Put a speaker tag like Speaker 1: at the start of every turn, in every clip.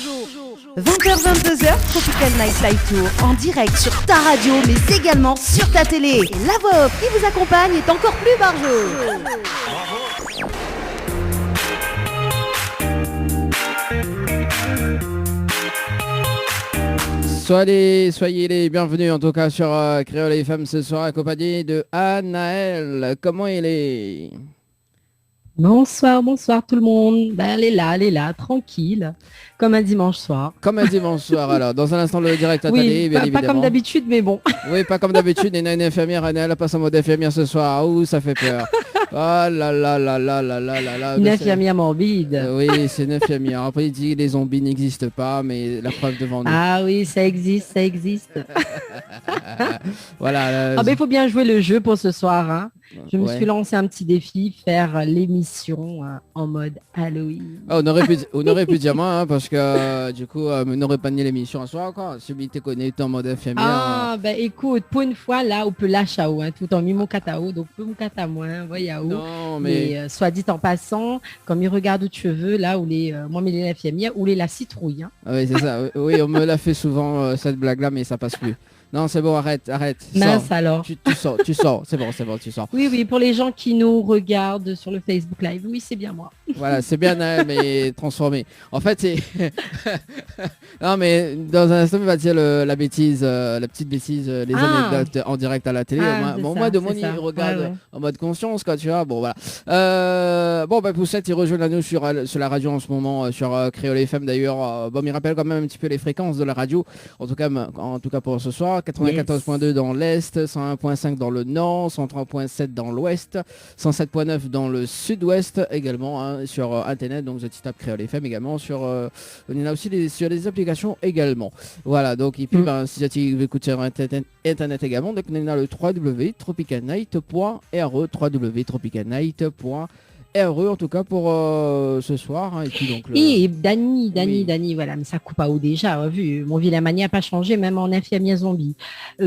Speaker 1: 20h-22h, Tropical Night Live Tour en direct sur ta radio mais également sur ta télé. Et la voix off qui vous accompagne est encore plus barjo.
Speaker 2: Soyez les bienvenus en tout cas sur Créole FM ce soir accompagné de Anaël. Comment il est?
Speaker 3: Bonsoir tout le monde. Ben, elle est là, tranquille, comme un dimanche soir.
Speaker 2: Comme un dimanche soir, alors. Dans un instant, le direct à télé, bien évidemment.
Speaker 3: Pas comme d'habitude, mais bon.
Speaker 2: Oui, pas comme d'habitude. Et une infirmière, Anaël passe en mode infirmière ce soir. Ouh, ça fait peur. Oh là là là là là là là là.
Speaker 3: Une infirmière morbide.
Speaker 2: Oui, c'est une infirmière. Après, il dit que les zombies n'existent pas, mais la preuve devant nous.
Speaker 3: Ah oui, ça existe.
Speaker 2: Voilà.
Speaker 3: Ah ben, il faut bien jouer le jeu pour ce soir, hein. Je me suis lancé un petit défi, faire l'émission en mode Halloween.
Speaker 2: Ah, on aurait pu dire moi, hein, parce que du coup, on n'aurait pas nié l'émission en soir, quoi. Celui qui connecté en mode infirmière.
Speaker 3: Ah, ben écoute, pour une fois, là, on peut lâcher à hein, tout en mis mon catao, donc peut mon catamo, hein, voyez où.
Speaker 2: Non, mais
Speaker 3: soit dit en passant, comme il regarde où tu veux, là, où les, moi, mais les infirmières, où les la citrouille. Hein.
Speaker 2: Ah oui, c'est ça. Oui, on me l'a fait souvent, cette blague-là, mais ça passe plus. Non, c'est bon, arrête.
Speaker 3: Mince
Speaker 2: sors.
Speaker 3: alors.
Speaker 2: Tu sors. C'est bon, tu sors.
Speaker 3: Oui, pour les gens qui nous regardent sur le Facebook Live, oui, c'est bien moi.
Speaker 2: Voilà, c'est bien, mais transformé. En fait, c'est... non, mais dans un instant, il va dire la bêtise, la petite bêtise, les anecdotes en direct à la télé. Moi, de mon il regarde en mode conscience, quoi, tu vois. Bon, voilà. Poussette, il rejoint nous sur la radio en ce moment, sur Créole FM d'ailleurs. Il rappelle quand même un petit peu les fréquences de la radio, en tout cas pour ce soir. 94.2 dans l'Est, 101.5 dans le Nord, 103.7 dans l'Ouest, 107.9 dans le Sud-Ouest également, hein, sur Internet, donc The Tap Créole FM également, on est là aussi sur les applications également. Voilà, donc et puis si tu veux écouter sur Internet également, donc on est là le www.tropicalnight.re, www.tropicalnight.re en tout cas pour ce soir, hein, et puis donc
Speaker 3: Dani, voilà, mais ça coupe pas haut déjà, vu mon vilain mania n'a pas changé même en infirmière zombie.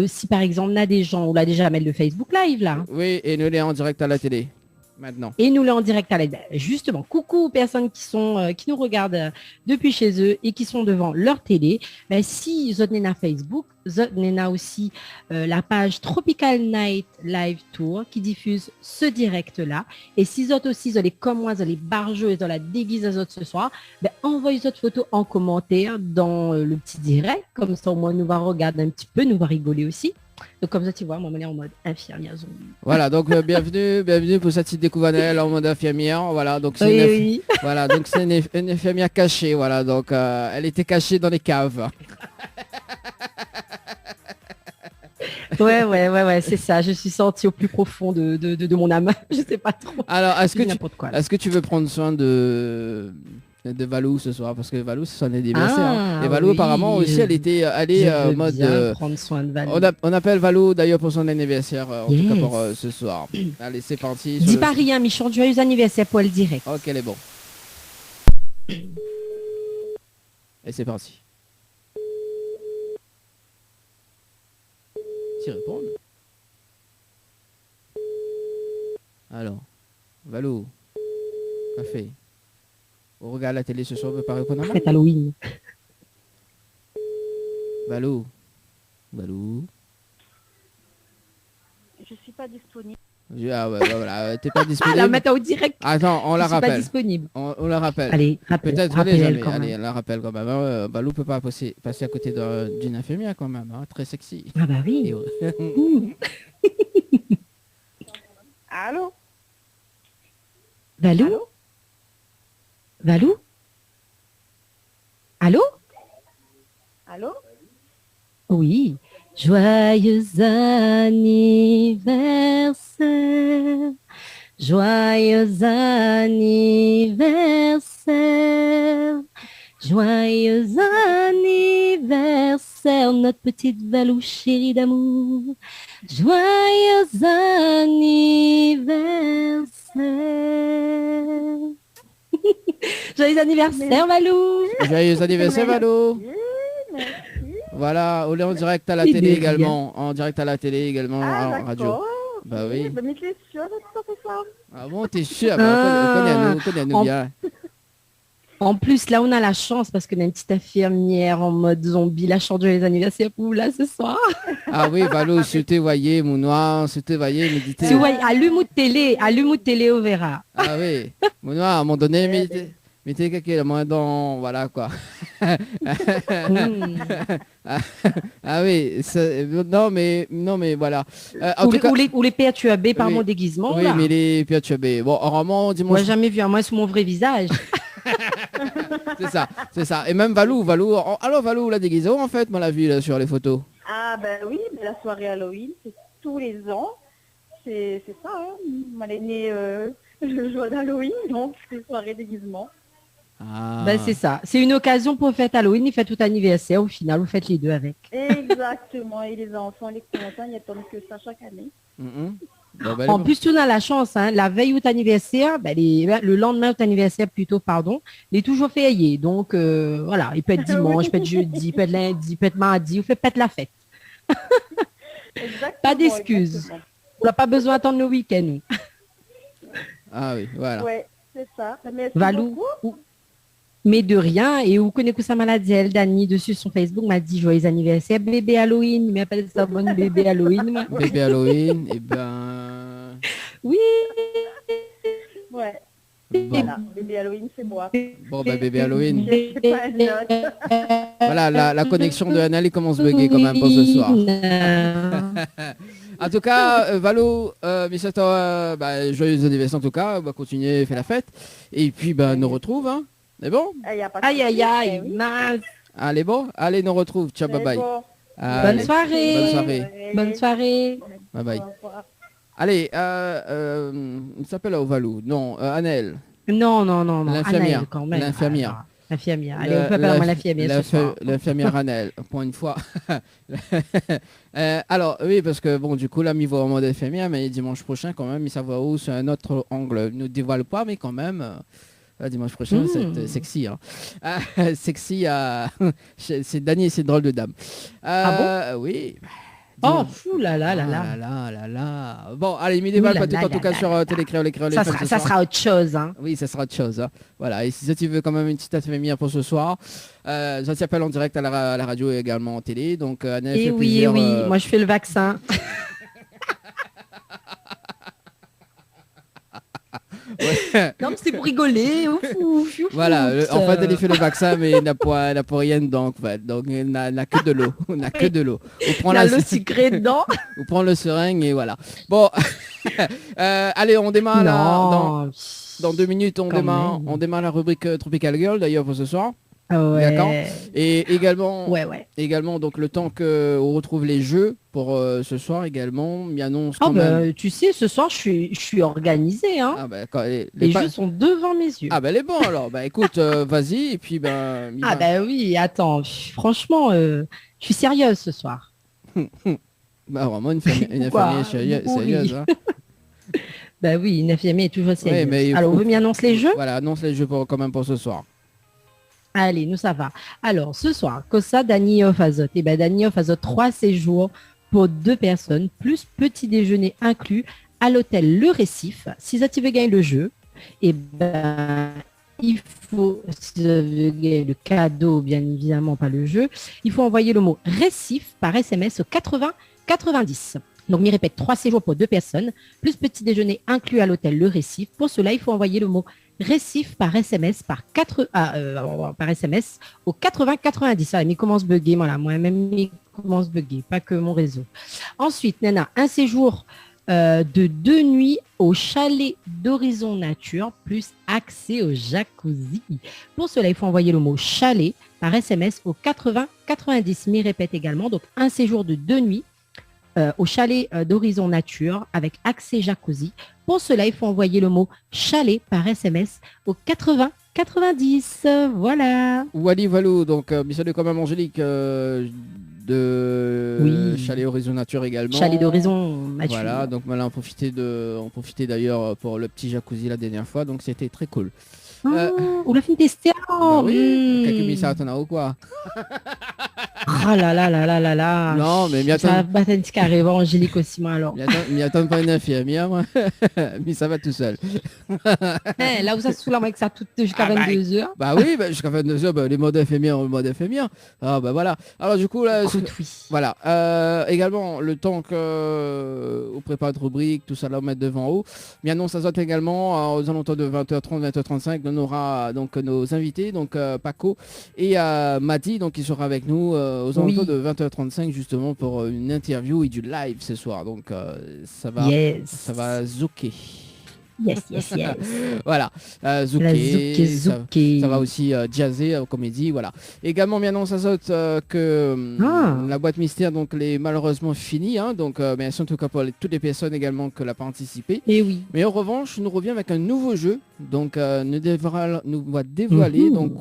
Speaker 3: Si par exemple on a des gens, on l'a déjà mis le Facebook Live là.
Speaker 2: Oui, et nous les en direct à la télé maintenant.
Speaker 3: Et nous là en direct à la télé. Justement, coucou aux personnes qui nous regardent depuis chez eux et qui sont devant leur télé. Si vous êtes à Facebook, vous êtes aussi la page Tropical Night Live Tour qui diffuse ce direct-là. Et si vous êtes aussi, vous allez comme moi, vous allez barjeux dans la déguise à ce soir, envoyez votre photo en commentaire dans le petit direct. Comme ça, au moins, nous va regarder un petit peu, nous va rigoler aussi. Donc comme ça, tu vois, moi, on est en mode infirmière zombie.
Speaker 2: Voilà, donc bienvenue pour cette petite découverte en mode infirmière. Voilà, donc c'est voilà, donc c'est une infirmière cachée. Voilà, donc elle était cachée dans les caves.
Speaker 3: Ouais, c'est ça. Je suis sortie au plus profond de mon âme. Je sais pas trop.
Speaker 2: Alors, est-ce que tu veux prendre soin de Valou ce soir, parce que Valou c'est son anniversaire, et Valou apparemment aussi elle était allée en mode
Speaker 3: prendre soin de Valou.
Speaker 2: On appelle Valou d'ailleurs pour son anniversaire en tout cas pour ce soir. Allez, c'est parti.
Speaker 3: Dis pas rien, Michon, joyeux anniversaire pour le direct.
Speaker 2: Ok, elle est bon. Et c'est parti. Tu réponds. Alors, Valou, café. On regarde la télé ce soir, on peut pas répondre à moi.
Speaker 3: C'est Halloween.
Speaker 2: Valou.
Speaker 4: Je suis pas disponible.
Speaker 2: Voilà, t'es pas disponible.
Speaker 3: La mettre au direct.
Speaker 2: Attends, on la rappelle.
Speaker 3: Pas disponible.
Speaker 2: On la rappelle.
Speaker 3: Allez, rappelle.
Speaker 2: Peut-être allez, on la rappelle quand même. Valou peut pas passer à côté d'une infirmière quand même, hein, très sexy.
Speaker 3: Ah bah oui.
Speaker 4: Allô?
Speaker 3: Valou? Valou? Allô?
Speaker 4: Allô?
Speaker 3: Oui. Joyeux anniversaire. Joyeux anniversaire. Joyeux anniversaire, notre petite Valou chérie d'amour. Joyeux anniversaire. Joyeux anniversaire, Valou.
Speaker 2: Joyeux anniversaire, Valou.
Speaker 4: Merci.
Speaker 2: Voilà, on est en direct à la télé également. En direct à la télé également, en radio. Bah oui.
Speaker 4: Mais t'es sûr de ça?
Speaker 2: Ah bon, t'es sûr? On connaît nous bien.
Speaker 3: En plus, là, on a la chance parce que a une petite infirmière en mode zombie, la chance de les anniversaires pour vous, là, ce soir.
Speaker 2: Ah oui, Valou, si tu voyais, mon noir, si tu voyais, méditer.
Speaker 3: Si vous voyez, allume ou télé, on verra.
Speaker 2: Ah oui, mon noir, à un moment donné, mettez quelqu'un moins dans, voilà quoi. Ah oui, non mais voilà. En tout cas,
Speaker 3: ou les perturbés par mon déguisement.
Speaker 2: Oui,
Speaker 3: là.
Speaker 2: mais les perturbés. Bon, rarement, dis-moi.
Speaker 3: Moi, jamais vu un moins sur mon vrai visage.
Speaker 2: C'est ça. Et même Valou. Alors Valou, la déguisée, en fait, moi l'a vu là, sur les photos.
Speaker 4: Ah ben oui, mais la soirée Halloween, c'est tous les ans. C'est ça, hein. Moi, elle est née le jour d'Halloween, donc c'est soirée déguisement.
Speaker 2: Ah.
Speaker 3: Ben, c'est ça. C'est une occasion pour fête Halloween, il fait tout anniversaire. Au final, vous faites les deux avec.
Speaker 4: Exactement. Et les enfants, les contents, ils attendent que ça chaque année.
Speaker 2: Bon, ben,
Speaker 3: En plus, tu as la chance, hein, la veille ou anniversaire, le lendemain ou anniversaire plutôt, pardon, il est toujours férié. Donc, voilà, il peut être dimanche, il peut être jeudi, il peut être lundi, il peut être mardi, vous faites la fête. Pas d'excuses. On n'a pas besoin d'attendre le week-end. nous.
Speaker 2: Ah oui, voilà.
Speaker 4: Ouais, c'est ça. Merci
Speaker 3: Valou,
Speaker 4: beaucoup.
Speaker 3: mais de rien. Et vous connaissez sa maladie, elle, Dani, dessus son Facebook, m'a dit joyeux anniversaire, bébé Halloween. Il m'appelle ça bonne bébé Halloween. Moi.
Speaker 2: Bébé Halloween, et ben.
Speaker 3: Oui.
Speaker 4: Ouais.
Speaker 2: Bon,
Speaker 4: Voilà, bébé Halloween, c'est moi.
Speaker 2: bon bah bébé Halloween.
Speaker 4: J'ai pas une note.
Speaker 2: Voilà, la connexion de Anna, elle commence à bugger quand même pour ce soir. En tout cas, Valou, Misato, joyeux anniversaire en tout cas, on va continuer, faire la fête. Et puis, nous retrouve, hein. C'est bon?
Speaker 3: Aïe, mince.
Speaker 2: Allez, bon, allez, nous retrouve. Ciao, bye bye.
Speaker 4: Bon.
Speaker 3: Bonne soirée.
Speaker 2: Bonne soirée.
Speaker 3: Bonne soirée.
Speaker 2: Bye bye. Allez, il s'appelle Valou. Non, Annelle.
Speaker 3: Non.
Speaker 2: L'infirmière.
Speaker 3: Anaël, quand même.
Speaker 2: L'infirmière.
Speaker 3: L'infirmière. Allez, on peut pas moi l'infirmière ce soir.
Speaker 2: L'infirmière Annelle, pour une fois. Alors, oui, parce que, bon, du coup, là, il va en mode infirmière, mais dimanche prochain, quand même, ça va où c'est un autre angle. Ne dévoile pas, mais quand même, dimanche prochain, c'est sexy. Hein. Sexy, c'est Dany et ses drôles de dames.
Speaker 3: Ah
Speaker 2: bon? Oui.
Speaker 3: Oh, fou là.
Speaker 2: Là. Bon, allez, il me déballe pas tout en tout cas sur Télécréole, les créoles.
Speaker 3: Ça sera autre chose. Hein.
Speaker 2: Oui, ça sera autre chose. Hein. Voilà, et si tu veux quand même une petite infirmière pour ce soir, ça s'appelle en direct à la radio et également en télé. Donc, Annelle fait
Speaker 3: oui,
Speaker 2: plusieurs,
Speaker 3: moi je fais le vaccin.
Speaker 2: Ouais.
Speaker 3: Non, mais c'est pour rigoler. Ouf.
Speaker 2: Voilà, en fait, elle fait le vaccin, mais elle n'a pas rien dedans. En fait. Donc, elle n'a que de l'eau. On n'a que de l'eau. On prend
Speaker 3: l'eau sucrée dedans.
Speaker 2: On prend le seringue et voilà. Bon, allez, on démarre dans 2 minutes. On démarre la rubrique Tropical Girl, d'ailleurs, pour ce soir.
Speaker 3: Ouais.
Speaker 2: D'accord. Et également,
Speaker 3: ouais.
Speaker 2: également, donc le temps qu'on retrouve les jeux pour ce soir également, il annonce quand même.
Speaker 3: Tu sais, ce soir, je suis organisée. Hein.
Speaker 2: Ah,
Speaker 3: les jeux sont devant mes yeux.
Speaker 2: Ah, les bons alors. Écoute, vas-y. Et puis,
Speaker 3: oui, attends. Franchement, je suis sérieuse ce soir.
Speaker 2: Vraiment, une infirmière sérieuse. Hein.
Speaker 3: Oui, une infirmière est toujours sérieuse.
Speaker 2: Mais
Speaker 3: alors, on veut m'y annoncer les jeux?
Speaker 2: Voilà, annonce les jeux quand même pour ce soir.
Speaker 3: Allez, nous ça va. Alors, ce soir, Cosa Dany Off Azot. Dany Off Azot, 3 séjours pour 2 personnes, plus petit déjeuner inclus à l'hôtel Le Récif. Si tu veux gagner le jeu, il faut, si vous veux gagner le cadeau, bien évidemment, pas le jeu, il faut envoyer le mot Récif par SMS au 80 90. Donc, je répète, 3 séjours pour 2 personnes, plus petit déjeuner inclus à l'hôtel Le Récif. Pour cela, il faut envoyer le mot Récif par SMS par SMS au 80 90. Ah, mais il commence à bugger, moi-même, il commence à bugger, pas que mon réseau. Ensuite, Nana, un séjour de 2 nuits au chalet d'Horizon Nature, plus accès au jacuzzi. Pour cela, il faut envoyer le mot chalet par SMS au 80 90. Mais répète également, donc un séjour de 2 nuits au chalet d'Horizon Nature avec accès jacuzzi. Pour cela, il faut envoyer le mot chalet par SMS au 80 90. Voilà.
Speaker 2: Wally Valou, donc salut quand même Angélique de Chalet Horizon Nature également.
Speaker 3: Chalet d'Horizon Nature.
Speaker 2: Voilà, donc on profitait d'ailleurs pour le petit jacuzzi la dernière fois, donc c'était très cool.
Speaker 3: On l'a fait tester.
Speaker 2: Oui, quelques minutes à ton ou quoi.
Speaker 3: Oh là là là là là là.
Speaker 2: Non, mais
Speaker 3: ça va pas être carrément Angélique aussi, moi, alors.
Speaker 2: M'y attend pas une infirmière, moi. Mais ça va tout seul.
Speaker 3: Là où ça se fout, là, avec ça tout jusqu'à 22h.
Speaker 2: Bah oui, jusqu'à 22h, les modes infirmières, le mode infirmière. Ah bah voilà. Alors du coup, là,
Speaker 3: oui.
Speaker 2: Voilà. Également, le temps que on prépare de rubrique, tout ça là, on met devant haut. Bien non, ça saute également aux alentours de 20h30, 20h35. On aura donc nos invités, donc Paco et Mati, donc qui sera avec nous aux alentours de 20h35 justement pour une interview et du live ce soir. Donc ça va zouker.
Speaker 3: Yes.
Speaker 2: Voilà, zouké, ça va aussi jazzer, comédie, voilà. Également, maintenant, ça saute que la boîte mystère, donc, elle est malheureusement finie, hein, donc, merci en tout cas pour toutes les personnes également qui l'ont participé.
Speaker 3: Et oui.
Speaker 2: Mais en revanche, nous revient avec un nouveau jeu, donc, nous va dévoiler, donc,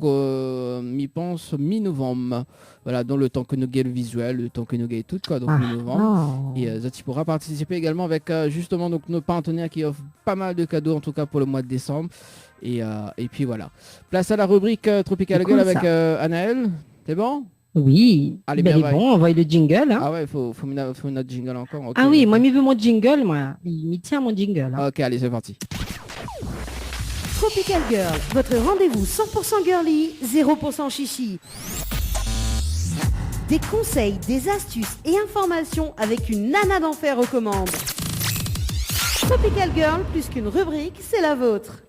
Speaker 2: pense mi-novembre. Voilà, dans le temps que nous gagnons le visuel, le temps que nous gagnons tout, quoi, donc mi-novembre. Et Zati pourra participer également avec justement donc, nos partenaires qui offrent pas mal de cadeaux, en tout cas pour le mois de décembre. Et puis voilà. Place à la rubrique Tropical Girl avec Anaël. C'est bon?
Speaker 3: Oui. Allez, bien, bon, on voit le jingle. Hein.
Speaker 2: Ah ouais, faut notre jingle encore. Okay.
Speaker 3: Ah oui, moi, il veut mon jingle, moi. Il tient mon jingle. Hein.
Speaker 2: Ok, allez, c'est parti.
Speaker 1: Tropical Girl, votre rendez-vous 100% girly, 0% chichi. Des conseils, des astuces et informations avec une nana d'enfer aux commandes. Tropical Girl, plus qu'une rubrique, c'est la vôtre.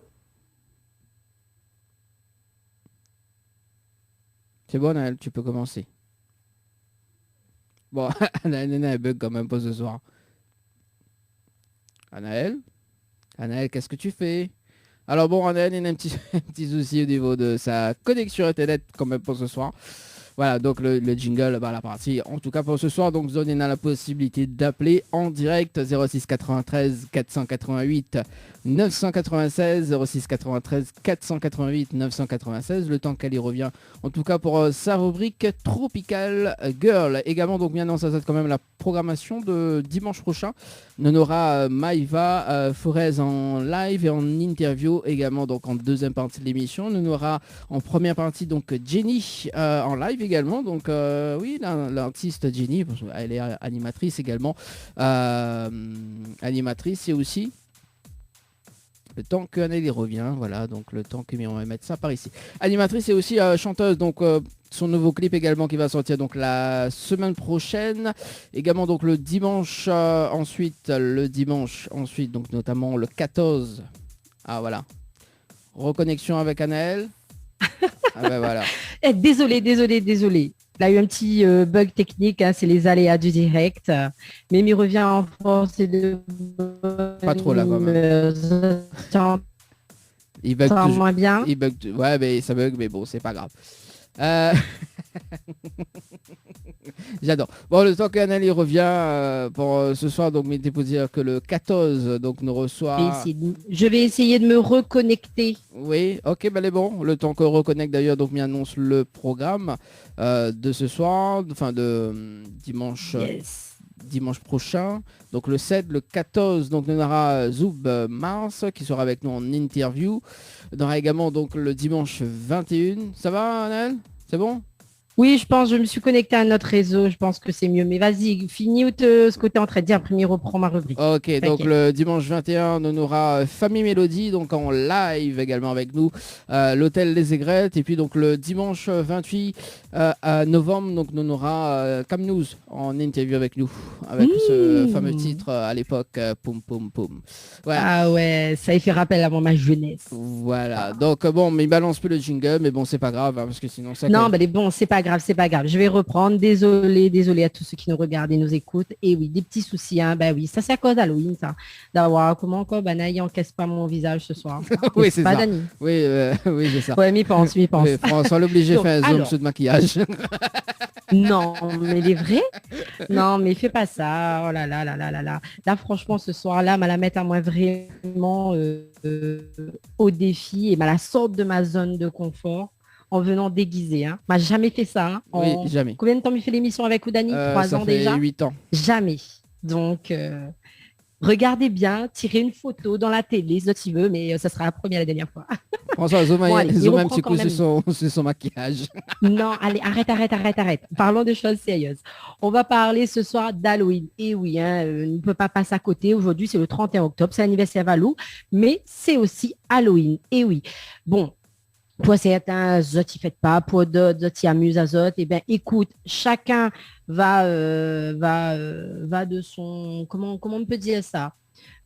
Speaker 2: C'est bon, Anaël, tu peux commencer. Bon, Anaël, elle bug quand même pas ce soir. Anaël, qu'est-ce que tu fais? Alors bon, Anaël, il a un petit souci au niveau de sa connexion Internet quand même pour ce soir. Voilà, donc le jingle, la partie, en tout cas pour ce soir, donc Zone a la possibilité d'appeler en direct 06 93 488 996, 06 93 488 996, le temps qu'elle y revient, en tout cas pour sa rubrique Tropical Girl. Également, donc bien non, ça c'est quand même la programmation de dimanche prochain. On aura Maïva Forez en live et en interview également, donc en deuxième partie de l'émission. On aura en première partie donc Jenny en live également, donc oui, l'artiste Jenny, elle est animatrice également, animatrice et aussi le temps que Anneli revient, voilà, donc le temps que on va mettre ça par ici. Animatrice et aussi chanteuse, donc son nouveau clip également qui va sortir donc la semaine prochaine. Également donc le dimanche ensuite, donc notamment le 14. Ah voilà. Reconnexion avec Anaël. Ah ben voilà.
Speaker 3: Désolé. Il a eu un petit bug technique, hein, c'est les aléas du direct. Mais il revient en France et de...
Speaker 2: Pas trop là quand même. Il bug toujours.
Speaker 3: Moins bien.
Speaker 2: Il bug, ouais, mais ça bug, mais bon, c'est pas grave. J'adore. Bon, le temps qu'Anneli revient pour ce soir, donc mettez pour dire que le 14 donc nous reçoit.
Speaker 3: Je vais essayer de me reconnecter.
Speaker 2: Oui, ok, ben bon. Le temps qu'on reconnecte d'ailleurs, donc m'annonce le programme de ce soir, enfin de dimanche. Dimanche prochain, donc le 7, le 14, donc on aura Zoub Mars qui sera avec nous en interview. On aura également donc le dimanche 21. Ça va, Anaël? C'est bon?
Speaker 3: Oui, je pense, je me suis connecté à notre réseau, je pense que c'est mieux. Mais vas-y, finis ce que tu es en train de dire, premier reprends ma rubrique.
Speaker 2: Ok, donc le dimanche 21, on aura Famille Mélodie, donc en live également avec nous, l'hôtel Les Aigrettes. Et puis donc le dimanche 28 novembre, donc on aura Cam News en interview avec nous, avec ce fameux titre à l'époque, Poum Poum Poum.
Speaker 3: Voilà. Ah ouais, ça y fait rappel à ma jeunesse.
Speaker 2: Voilà, donc bon, mais il balance plus le jingle, mais bon, c'est pas grave, hein, parce que sinon ça...
Speaker 3: Non, mais bon, c'est pas grave. Je vais reprendre. Désolé à tous ceux qui nous regardent et nous écoutent. Et oui, des petits soucis. Hein. Ben oui, ça c'est à cause d'Halloween, ça. D'avoir comment encore Naï encaisse pas mon visage ce soir.
Speaker 2: Oui, c'est
Speaker 3: pas
Speaker 2: ça.
Speaker 3: Dani.
Speaker 2: Oui, c'est ça.
Speaker 3: Ouais, m'y pense.
Speaker 2: Oui, François l'obligé de faire un zoom sur de maquillage.
Speaker 3: Non, mais il est vrai. Non, mais fais pas ça. Oh là là là là là là. Là, franchement, ce soir-là, la mettre à moi vraiment au défi et la sorte de ma zone de confort. En venant déguisé. Hein. M'a jamais fait ça. Hein.
Speaker 2: Oui, jamais.
Speaker 3: Combien de temps il fait l'émission avec Oudani? 3 ans déjà?
Speaker 2: 8 ans.
Speaker 3: Jamais. Donc, regardez bien, tirez une photo dans la télé, si tu veux, mais ça sera la première et la dernière fois.
Speaker 2: François, zoom un petit coup sur son maquillage.
Speaker 3: Non, allez, arrête. Parlons de choses sérieuses. On va parler ce soir d'Halloween. Et oui, on ne peut pas passer à côté. Aujourd'hui, c'est le 31 octobre, c'est l'anniversaire Valou, mais c'est aussi Halloween. Et oui, bon, pour certains, Zot, ils ne fêtent pas. Pour d'autres, Zot, ils amusent à Zot. Eh bien, écoute, chacun va de son... Comment on peut dire ça?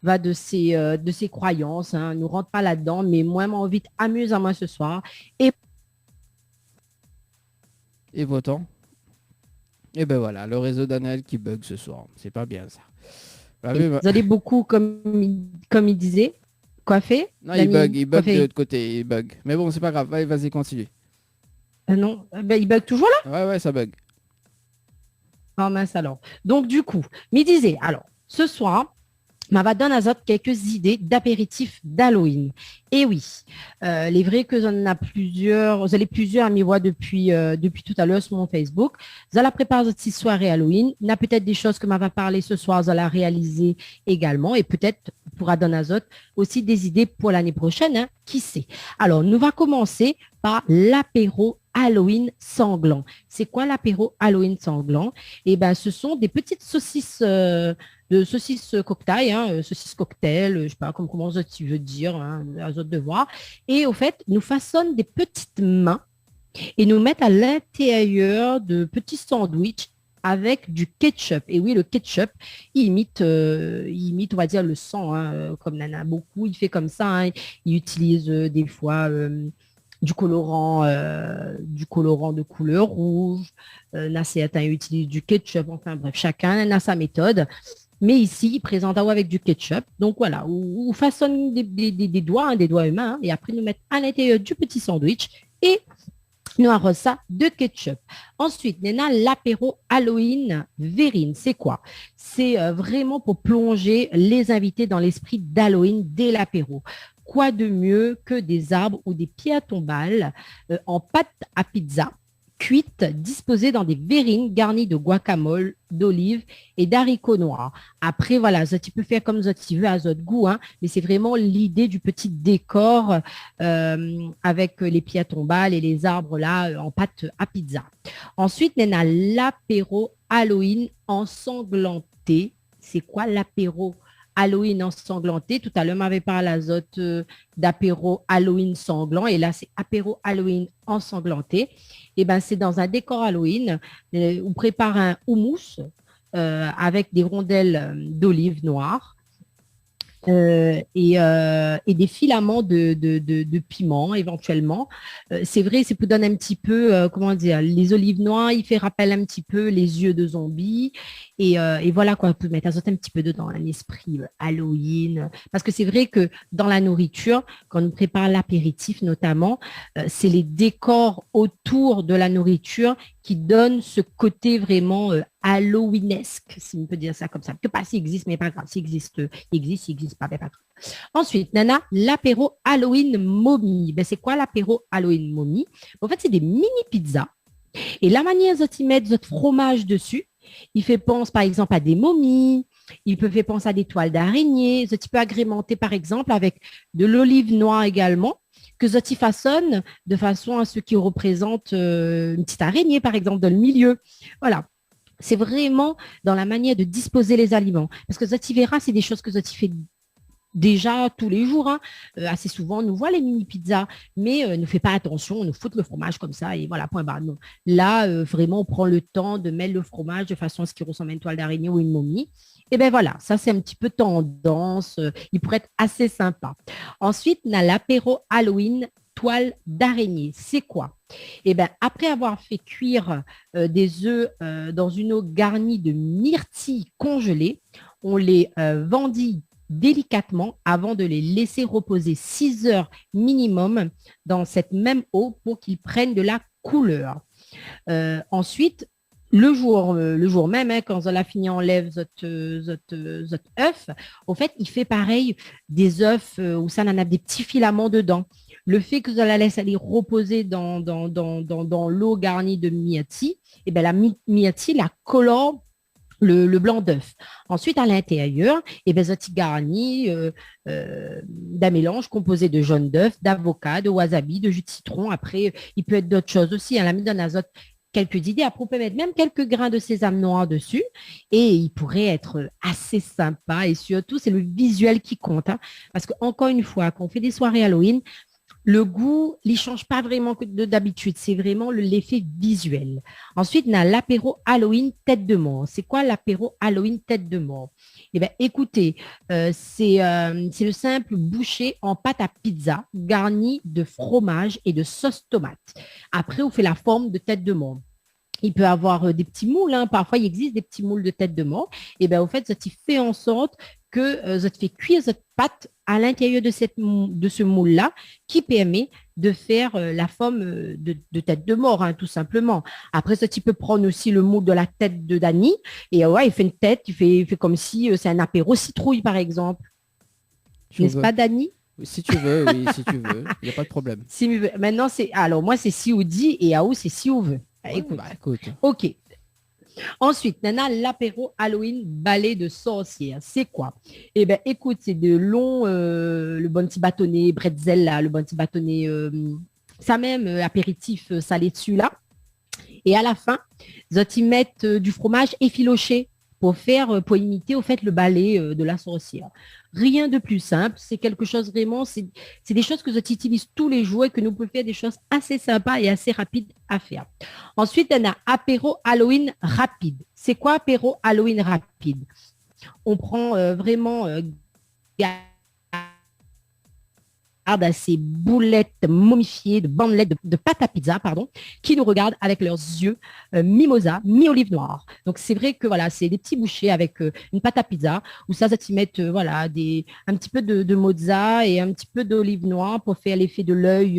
Speaker 3: Va de ses croyances. Hein. Ne rentre pas là-dedans. Mais moi, mon envie amuse à moi ce soir.
Speaker 2: Et votant. Et ben voilà, le réseau d'Anaël qui bug ce soir. C'est pas bien ça.
Speaker 3: Vous allez beaucoup, comme il disait. Coiffé?
Speaker 2: Non, il bug de l'autre côté, il bug. Mais bon, c'est pas grave, vas-y, continue.
Speaker 3: Non, il bug toujours là?
Speaker 2: Ouais, ça bug.
Speaker 3: Oh mince alors. Donc du coup, il disait, alors, ce soir, va donner à Zot quelques idées d'apéritifs d'Halloween. Et oui, il est vrai que j'en ai plusieurs, vous allez plusieurs à m'y voir depuis tout à l'heure sur mon Facebook. Zala prépare cette petite soirée Halloween. Il y a peut-être des choses que va parler ce soir, Zala réaliser également. Et peut-être pour donner à Zot aussi des idées pour l'année prochaine, hein, qui sait. Alors, nous va commencer par l'apéro Halloween sanglant. C'est quoi l'apéro Halloween sanglant? Eh bien, ce sont des petites saucisses de saucisses cocktail, saucisses cocktail, je ne sais pas comment tu veux dire, hein, à autres de voir. Et au fait, nous façonnent des petites mains et nous mettent à l'intérieur de petits sandwichs avec du ketchup. Et oui, le ketchup, il imite, on va dire, le sang, hein, comme Nana beaucoup. Il fait comme ça. Hein, il utilise des fois du colorant de couleur rouge. Certains utilisent du ketchup. Enfin bref, chacun a sa méthode. Mais ici, il présente avec du ketchup. Donc voilà, on façonne des doigts, des doigts humains, hein, et après nous mettre à l'intérieur du petit sandwich et nous arrose ça de ketchup. Ensuite, on a l'apéro Halloween Vérine. C'est quoi? C'est vraiment pour plonger les invités dans l'esprit d'Halloween dès l'apéro. Quoi de mieux que des arbres ou des pierres tombales en pâte à pizza cuites, disposées dans des verrines garnies de guacamole, d'olives et d'haricots noirs. Après, voilà, tu peux faire comme tu veux à votre goût, hein, mais c'est vraiment l'idée du petit décor avec les pierres tombales et les arbres là en pâte à pizza. Ensuite, on a l'apéro Halloween ensanglanté. C'est quoi l'apéro Halloween ensanglanté? Tout à l'heure, on m'avait parlé à Zot d'apéro Halloween sanglant. Et là, c'est apéro Halloween ensanglanté. Et ben, c'est dans un décor Halloween. On prépare un houmous avec des rondelles d'olive noire. Et des filaments de piment éventuellement. C'est vrai, c'est pour donner un petit peu, comment dire, les olives noires, il fait rappel un petit peu les yeux de zombies. Et voilà quoi, on peut mettre un petit peu dedans un esprit Halloween. Parce que c'est vrai que dans la nourriture, quand on prépare l'apéritif notamment, c'est les décors autour de la nourriture qui donnent ce côté vraiment Halloweenesque, si on peut dire ça comme ça. Que pas s'il existe, mais pas grave. S'il existe, il existe pas, mais pas grave. Ensuite, Nana, l'apéro Halloween momie. Ben, c'est quoi l'apéro Halloween momie? En fait, c'est des mini pizzas. Et la manière dont ils mettent votre fromage dessus, il fait penser par exemple à des momies, il peut faire penser à des toiles d'araignée, tu peux agrémenter par exemple avec de l'olive noire également, que Zoti façonne de façon à ce qui représente une petite araignée par exemple dans le milieu. Voilà. C'est vraiment dans la manière de disposer les aliments. Parce que Zoti verra, c'est des choses que Zoti fait déjà tous les jours, hein. Assez souvent, on nous voit les mini pizzas, mais ne fait pas attention, on nous fout le fromage comme ça et voilà, point barre. Non. Là, vraiment, on prend le temps de mettre le fromage de façon à ce qu'il ressemble à une toile d'araignée ou une momie. Et bien voilà, ça c'est un petit peu tendance, il pourrait être assez sympa. Ensuite, on a l'apéro Halloween toile d'araignée. C'est quoi? Eh bien, après avoir fait cuire des œufs dans une eau garnie de myrtilles congelées, on les vendit délicatement avant de les laisser reposer 6 heures minimum dans cette même eau pour qu'ils prennent de la couleur. Ensuite, le jour même, hein, quand Zola fini enlève zot œuf, au fait, il fait pareil des œufs où ça en a des petits filaments dedans. Le fait que Zola laisse aller reposer dans l'eau garnie de myrtille, et bien la myrtille la colore le blanc d'œuf. Ensuite, à l'intérieur, et ben, zoti garni d'un mélange composé de jaune d'œuf, d'avocat, de wasabi, de jus de citron. Après, il peut être d'autres choses aussi. La mise en azote, quelques idées. Après, on peut mettre même quelques grains de sésame noir dessus et il pourrait être assez sympa. Et surtout, c'est le visuel qui compte. Hein, parce qu'encore une fois, quand on fait des soirées Halloween, le goût, il ne change pas vraiment d'habitude. C'est vraiment l'effet visuel. Ensuite, on a l'apéro Halloween tête de mort. C'est quoi l'apéro Halloween tête de mort? Eh bien, écoutez, c'est le simple bouchée en pâte à pizza garni de fromage et de sauce tomate. Après, on fait la forme de tête de mort. Il peut avoir des petits moules. Hein. Parfois, il existe des petits moules de tête de mort. Et bien, au fait, ça fait en sorte que ça te fait cuire cette pâte à l'intérieur de ce moule-là qui permet de faire la forme de tête de mort, hein, tout simplement. Après, ça, tu peux prendre aussi le moule de la tête de Dany et ouais, il fait une tête, il fait comme si c'est un apéro citrouille, par exemple. N'est-ce pas, Dany?
Speaker 2: Si tu veux, oui, si tu veux. Il n'y a pas de problème.
Speaker 3: Maintenant, alors moi, c'est si ou dit et Aou, c'est si ou veut.
Speaker 2: Ouais, écoute.
Speaker 3: OK. Ensuite, Nana, l'apéro Halloween balai de sorcière. C'est quoi? Eh bien, écoute, c'est de long, le bon petit bâtonnet, bretzel, là, le bon petit bâtonnet, ça même, apéritif salé dessus, là. Et à la fin, ils mettent du fromage effiloché pour imiter, au fait, le balai de la sorcière. Rien de plus simple, c'est quelque chose vraiment, c'est des choses que tu utilises tous les jours et que nous pouvons faire des choses assez sympas et assez rapides à faire. Ensuite, on a apéro Halloween rapide. C'est quoi apéro Halloween rapide? On prend vraiment à ces boulettes momifiées, de bandelettes de pâte à pizza, qui nous regardent avec leurs yeux mimosa, mi-olive noire. Donc, c'est vrai que voilà, c'est des petits bouchées avec une pâte à pizza où ça t'y mettent voilà, un petit peu de mozza et un petit peu d'olive noire pour faire l'effet de l'œil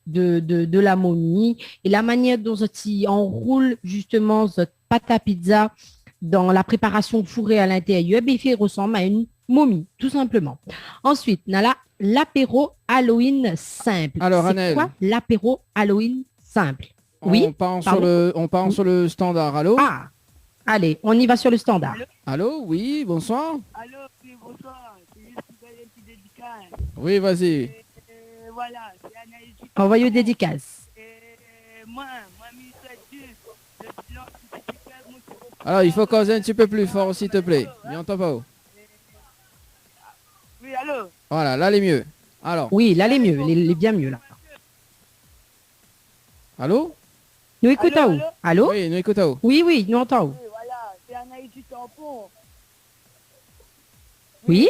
Speaker 3: de la momie. Et la manière dont tu enroule justement cette pâte à pizza dans la préparation fourrée à l'intérieur, il ressemble à une momie, tout simplement. Ensuite, on a l'apéro Halloween simple.
Speaker 2: Alors,
Speaker 3: c'est quoi l'apéro Halloween simple? Oui.
Speaker 2: On part sur le standard. Allô?
Speaker 3: Ah, allez, on y va sur le standard.
Speaker 2: Allô? Oui, bonsoir.
Speaker 5: Allô, oui, bonsoir. C'est juste une petite dédicace.
Speaker 2: Oui, vas-y.
Speaker 5: Voilà, c'est Anaïs.
Speaker 3: Envoyez dédicace.
Speaker 5: Moi, ministre Dieu, le bilan certificat, mon petit copain.
Speaker 2: Alors, il faut causer un petit peu plus fort, s'il te plaît. Bientôt pas haut.
Speaker 5: Oui, allô?
Speaker 2: Voilà, là, les mieux. Alors.
Speaker 3: Oui, là, les mieux, les bien mieux, là.
Speaker 2: Allô?
Speaker 3: Nous écoutons. Allô?
Speaker 2: Oui, nous écoutons.
Speaker 3: Oui, nous entendons.
Speaker 5: Oui, voilà, c'est Anaïs du tampon.
Speaker 3: Oui?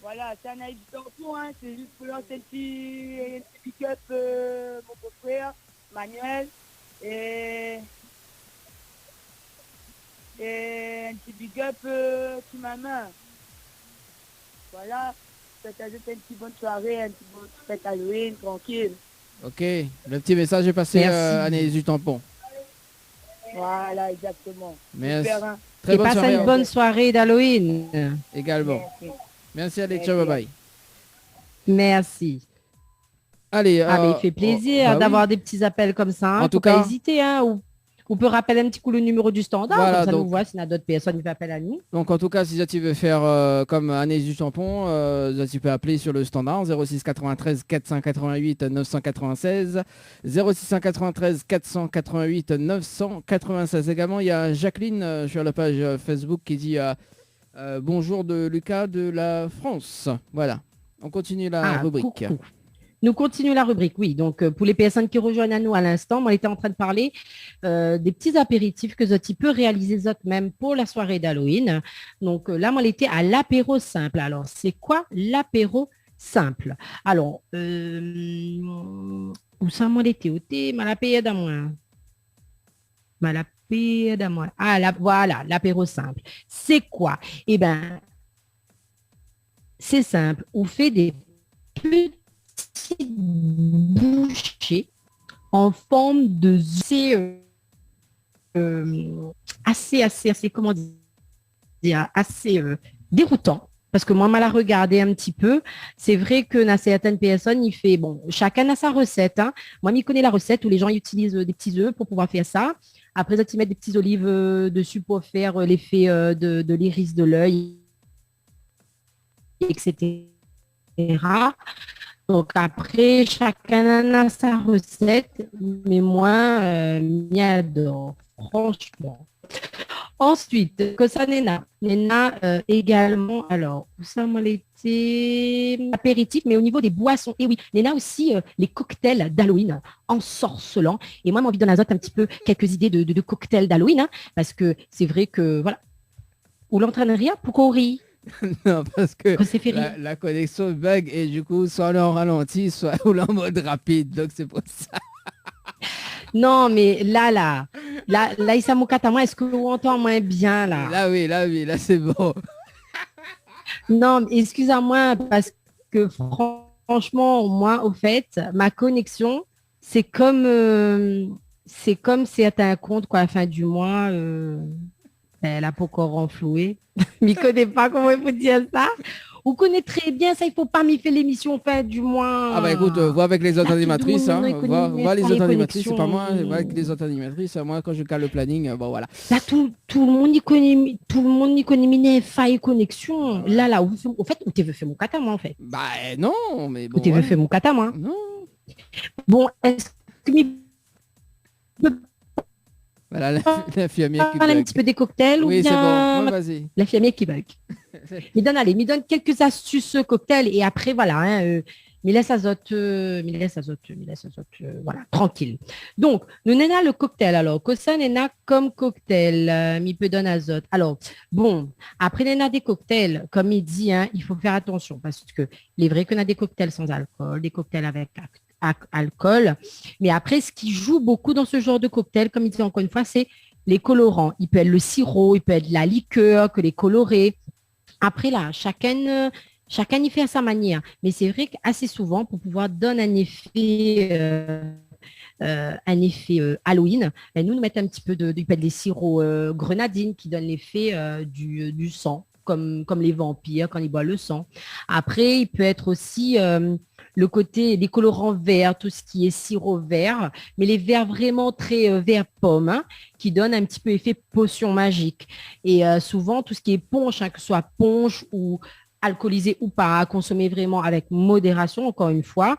Speaker 5: Voilà, c'est Anaïs du tampon, hein. C'est juste pour lancer un petit pick-up, mon beau-frère, Manuel, et un petit big-up sur ma main. Voilà, ça t'ajoute une petite bonne soirée, une petite bonne fête Halloween, tranquille.
Speaker 2: Ok, le petit message est passé à Anaïs du tampon.
Speaker 5: Voilà, exactement.
Speaker 2: Merci.
Speaker 5: Super, hein.
Speaker 2: Très bonne soirée.
Speaker 3: Une bonne soirée d'Halloween.
Speaker 2: Également. Merci Alex, bye bye.
Speaker 3: Merci.
Speaker 2: Allez,
Speaker 3: il fait plaisir d'avoir des petits appels comme ça. Hein,
Speaker 2: en tout cas,
Speaker 3: pas hésiter. Hein, on peut rappeler un petit coup le numéro du standard.
Speaker 2: Voilà,
Speaker 3: comme ça,
Speaker 2: donc,
Speaker 3: nous voit s'il y a d'autres personnes qui font appel à nous.
Speaker 2: Donc, en tout cas, si tu veux faire comme Anaïs du tampon, tu peux appeler sur le standard 06 93 488 996. 0693 488 996. Également, il y a Jacqueline sur la page Facebook qui dit bonjour de Lucas de la France. Voilà. On continue la rubrique.
Speaker 3: Coucou. Nous continuons la rubrique, oui. Donc, pour les personnes qui rejoignent à nous à l'instant, on était en train de parler des petits apéritifs que Zoti peut réaliser même pour la soirée d'Halloween. Donc, là, on était à l'apéro simple. Alors, c'est quoi l'apéro simple? Alors, où ça, moi, l'été? Où t'es? Malapé d'amour. Malapé d'amour. Ah, voilà, l'apéro simple. C'est quoi? Eh bien, c'est simple. On fait des petits bouchées en forme de assez comment dire, assez déroutant. parce que moi, mal à regarder un petit peu. C'est vrai que dans certaines personnes, il fait, bon, chacun a sa recette. Hein. Moi, je connais la recette où les gens utilisent des petits œufs pour pouvoir faire ça. Après, ils mettent des petits olives dessus pour faire l'effet de l'iris de l'œil, etc. Donc après, chacun a sa recette, mais moi, m'y adore, franchement. Ensuite, que ça, Nena. Nena également, alors, où ça m'a été apéritif, mais au niveau des boissons. Et oui, Nena aussi, les cocktails d'Halloween ensorcelants. Et moi, j'ai envie de donner un petit peu quelques idées de cocktails d'Halloween, hein, parce que c'est vrai que, voilà, ou l'entraînerie, pourquoi on rit?
Speaker 2: Non, parce que
Speaker 3: c'est
Speaker 2: la connexion bug et du coup, soit on est en ralenti, soit on est en mode rapide. Donc, c'est pour ça.
Speaker 3: Non, mais là, Issa Moukatama, est-ce que vous entendez moins bien, là?
Speaker 2: Là, c'est bon.
Speaker 3: Non, excusez-moi, parce que franchement, moi, au fait, ma connexion, c'est comme certains comptes, quoi, à la fin du mois, elle a pas encore renfloué. Je ne connais pas comment il faut dire ça. Vous connaissez très bien ça, il ne faut pas m'y faire l'émission fin du mois.
Speaker 2: Ah bah écoute, vois avec les autres animatrices, hein, vois les autres animatrices, c'est pas moi, vois avec les autres animatrices, moi quand je cale le planning, bon voilà.
Speaker 3: Là, tout le monde y connaît mes failles connexion. Là, au fait, où tu veux faire mon kata, moi, en fait.
Speaker 2: Bah non, mais bon.
Speaker 3: Où tu veux faire mon kata, moi.
Speaker 2: Non.
Speaker 3: Bon, est-ce que
Speaker 2: voilà, la infirmière qui
Speaker 3: bug. Un petit peu des cocktails
Speaker 2: oui,
Speaker 3: ou bien...
Speaker 2: c'est bon, vas-y.
Speaker 3: L'infirmière qui bug. Me donne quelques astuces cocktails et après, voilà, hein, me laisse azote, voilà, tranquille. Donc, nous n'avons le cocktail. Alors, que ça n'est comme cocktail, mi peut donner azote. Alors, bon, après, on a des cocktails, comme il dit, hein, il faut faire attention parce que il est vrai qu'on a des cocktails sans alcool, des cocktails avec alcool. Mais après, ce qui joue beaucoup dans ce genre de cocktail, comme il dit encore une fois, c'est les colorants. Il peut être le sirop, il peut être la liqueur, que les colorés. Après, là, chacun y fait à sa manière. Mais c'est vrai qu'assez souvent, pour pouvoir donner un effet Halloween, nous mettons un petit peu il peut être des sirops grenadine qui donnent l'effet du sang, comme les vampires quand ils boivent le sang. Après, il peut être aussi le côté des colorants verts, tout ce qui est sirop vert, mais les verts vraiment très vert pomme, hein, qui donnent un petit peu effet potion magique. Et souvent, tout ce qui est punch, hein, que ce soit punch ou alcoolisé ou pas, à consommer vraiment avec modération, encore une fois.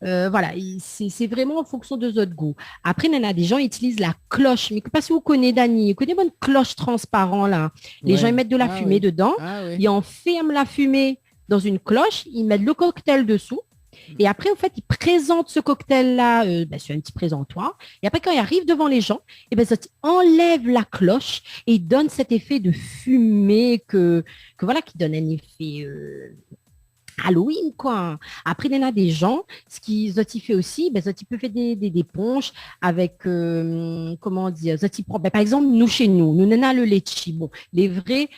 Speaker 3: Voilà, c'est vraiment en fonction de votre goût. Après, il y en a des gens qui utilisent la cloche. Mais je ne sais pas si vous connaissez, Dani, vous connaissez une bonne cloche transparente, là. Les gens, ils mettent de la fumée dedans. Ils enferment la fumée dans une cloche, ils mettent le cocktail dessous. Et après, en fait, ils présentent ce cocktail-là sur un petit présentoir. Et après, quand il arrive devant les gens, ils enlèvent la cloche et ils donnent cet effet de fumée qui donne un effet Halloween, quoi. Après, il y en a des gens, ce qu'ils fait aussi, ils peuvent faire des ponches avec, comment dire, par exemple, nous, chez nous, nous avons le litchi. Bon, les vrais...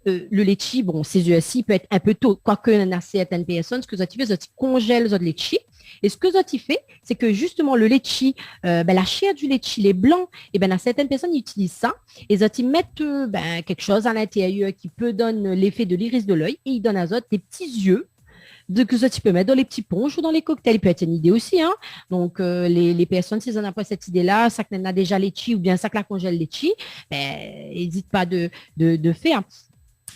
Speaker 3: le litchi, bon, ces œufs-ci peut être un peu tôt, quoique il y en a certaines personnes, ce que ça fait, ça congèle le litchi. Et ce que ça fait, c'est que justement le litchi, la chair du litchi, les blancs, et ben certaines personnes utilisent ça et ça mettent quelque chose à l'intérieur qui peut donner l'effet de l'iris de l'œil et ils donnent à ça des petits yeux que ça tu peux mettre dans les petits ponches ou dans les cocktails. Il peut être une idée aussi, hein. Donc les personnes, si elles n'ont pas cette idée-là, ça qu'on a déjà litchi ou bien ça que la congèle litchi, n'hésite pas de faire.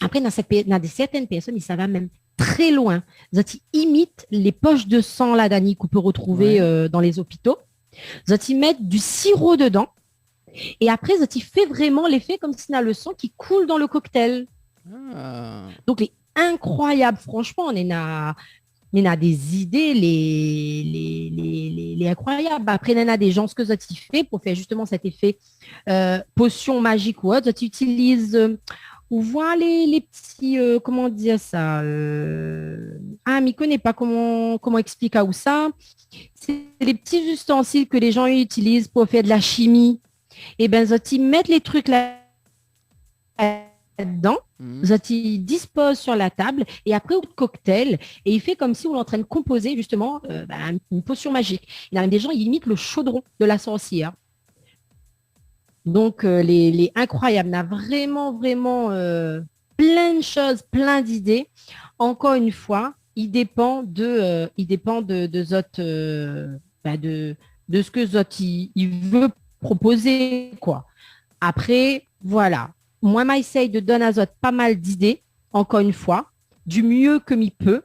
Speaker 3: Après, dans certaines personnes, ça va même très loin. Ils imitent les poches de sang, là, Dani, qu'on peut retrouver dans les hôpitaux. Ils mettent du sirop dedans. Et après, ils font vraiment l'effet comme si on a le sang qui coule dans le cocktail. Ah. Donc, les incroyables, franchement, on a des idées, les incroyables. Après, on a des gens, ce que ça fait pour faire justement cet effet potion magique ou autre, ça utilise... On voit les petits, comment dire ça mais connais pas comment expliquer où ça. C'est les petits ustensiles que les gens utilisent pour faire de la chimie. Et ben, ils mettent les trucs là-dedans, ils disposent sur la table et après au cocktail et il fait comme si on est en train de composer justement une potion magique. Il y a même des gens, ils imitent le chaudron de la sorcière. Donc, les incroyables, on a vraiment plein de choses, plein d'idées. Encore une fois, il dépend de Zot, de ce que Zot il veut proposer, quoi. Après, voilà. Moi, j'essaye de donner à Zot pas mal d'idées, encore une fois, du mieux que m'y peut.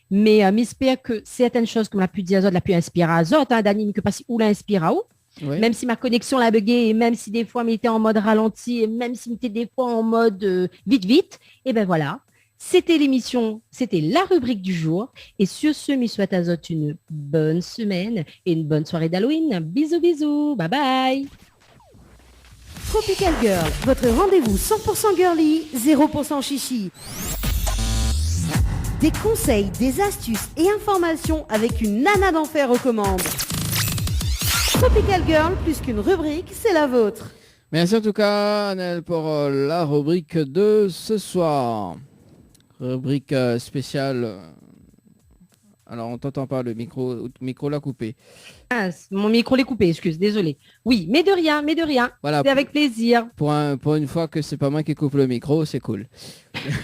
Speaker 3: Mais j'espère que certaines choses, comme l'a pu dire Zot, l'a pu inspirer à Zot, Dani, que pas si où l'inspire à où. Oui. Même si ma connexion l'a bugué, et même si des fois m'était en mode ralenti, et même si m'était des fois en mode vite, et ben voilà. C'était l'émission, c'était la rubrique du jour. Et sur ce, je souhaite à Zot une bonne semaine et une bonne soirée d'Halloween. Bisous, bisous. Bye bye.
Speaker 1: Tropical Girl, votre rendez-vous 100% girly, 0% chichi. Des conseils, des astuces et informations avec une nana d'enfer aux commandes. Tropical Girl, plus qu'une rubrique, c'est la vôtre.
Speaker 2: Merci en tout cas, Annelle, pour la rubrique de ce soir. Rubrique spéciale. Alors, on t'entend pas, le micro l'a coupé.
Speaker 3: Ah, mon micro l'est coupé, désolé. Oui, mais de rien. Voilà, c'est avec plaisir.
Speaker 2: Pour une fois que c'est pas moi qui coupe le micro, c'est cool.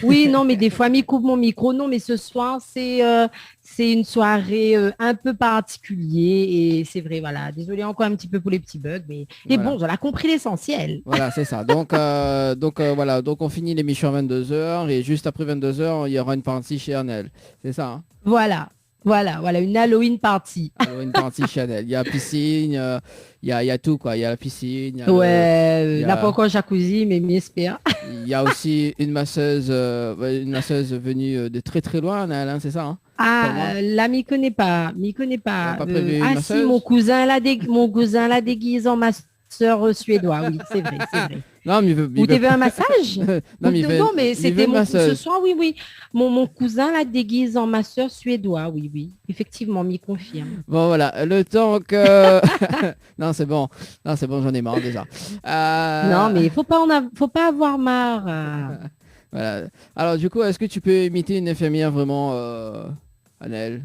Speaker 3: Oui, non, mais des fois, m'y coupe mon micro. Non, mais ce soir, c'est une soirée un peu particulière. Et c'est vrai, voilà. Désolé encore un petit peu pour les petits bugs. Mais voilà. Bon, on a compris l'essentiel.
Speaker 2: Voilà, c'est ça. Donc, voilà. Donc, on finit l'émission à 22h. Et juste après 22h, il y aura une partie chez Annelle. C'est ça, hein?
Speaker 3: Voilà, une Halloween party.
Speaker 2: Halloween party Chanel. Il y a piscine, il y a tout, quoi. Il y a la piscine. Il
Speaker 3: y a pas encore jacuzzi, mais m'espère.
Speaker 2: Il y a aussi une masseuse venue de très très loin, Annelle, hein, c'est ça, hein?
Speaker 3: Là, m'y connais pas. Si, mon cousin l'a déguise en masseur suédois, oui, c'est vrai.
Speaker 2: Non, mais
Speaker 3: vous avez un massage? Non, mais c'était ce soir, oui. Mon cousin la déguise en masseur suédois, oui. Effectivement, m'y confirme.
Speaker 2: Bon, voilà, le temps que... non, c'est bon, j'en ai marre déjà.
Speaker 3: Non, mais faut pas avoir marre.
Speaker 2: Voilà. Alors, du coup, est-ce que tu peux imiter une infirmière vraiment, Annelle?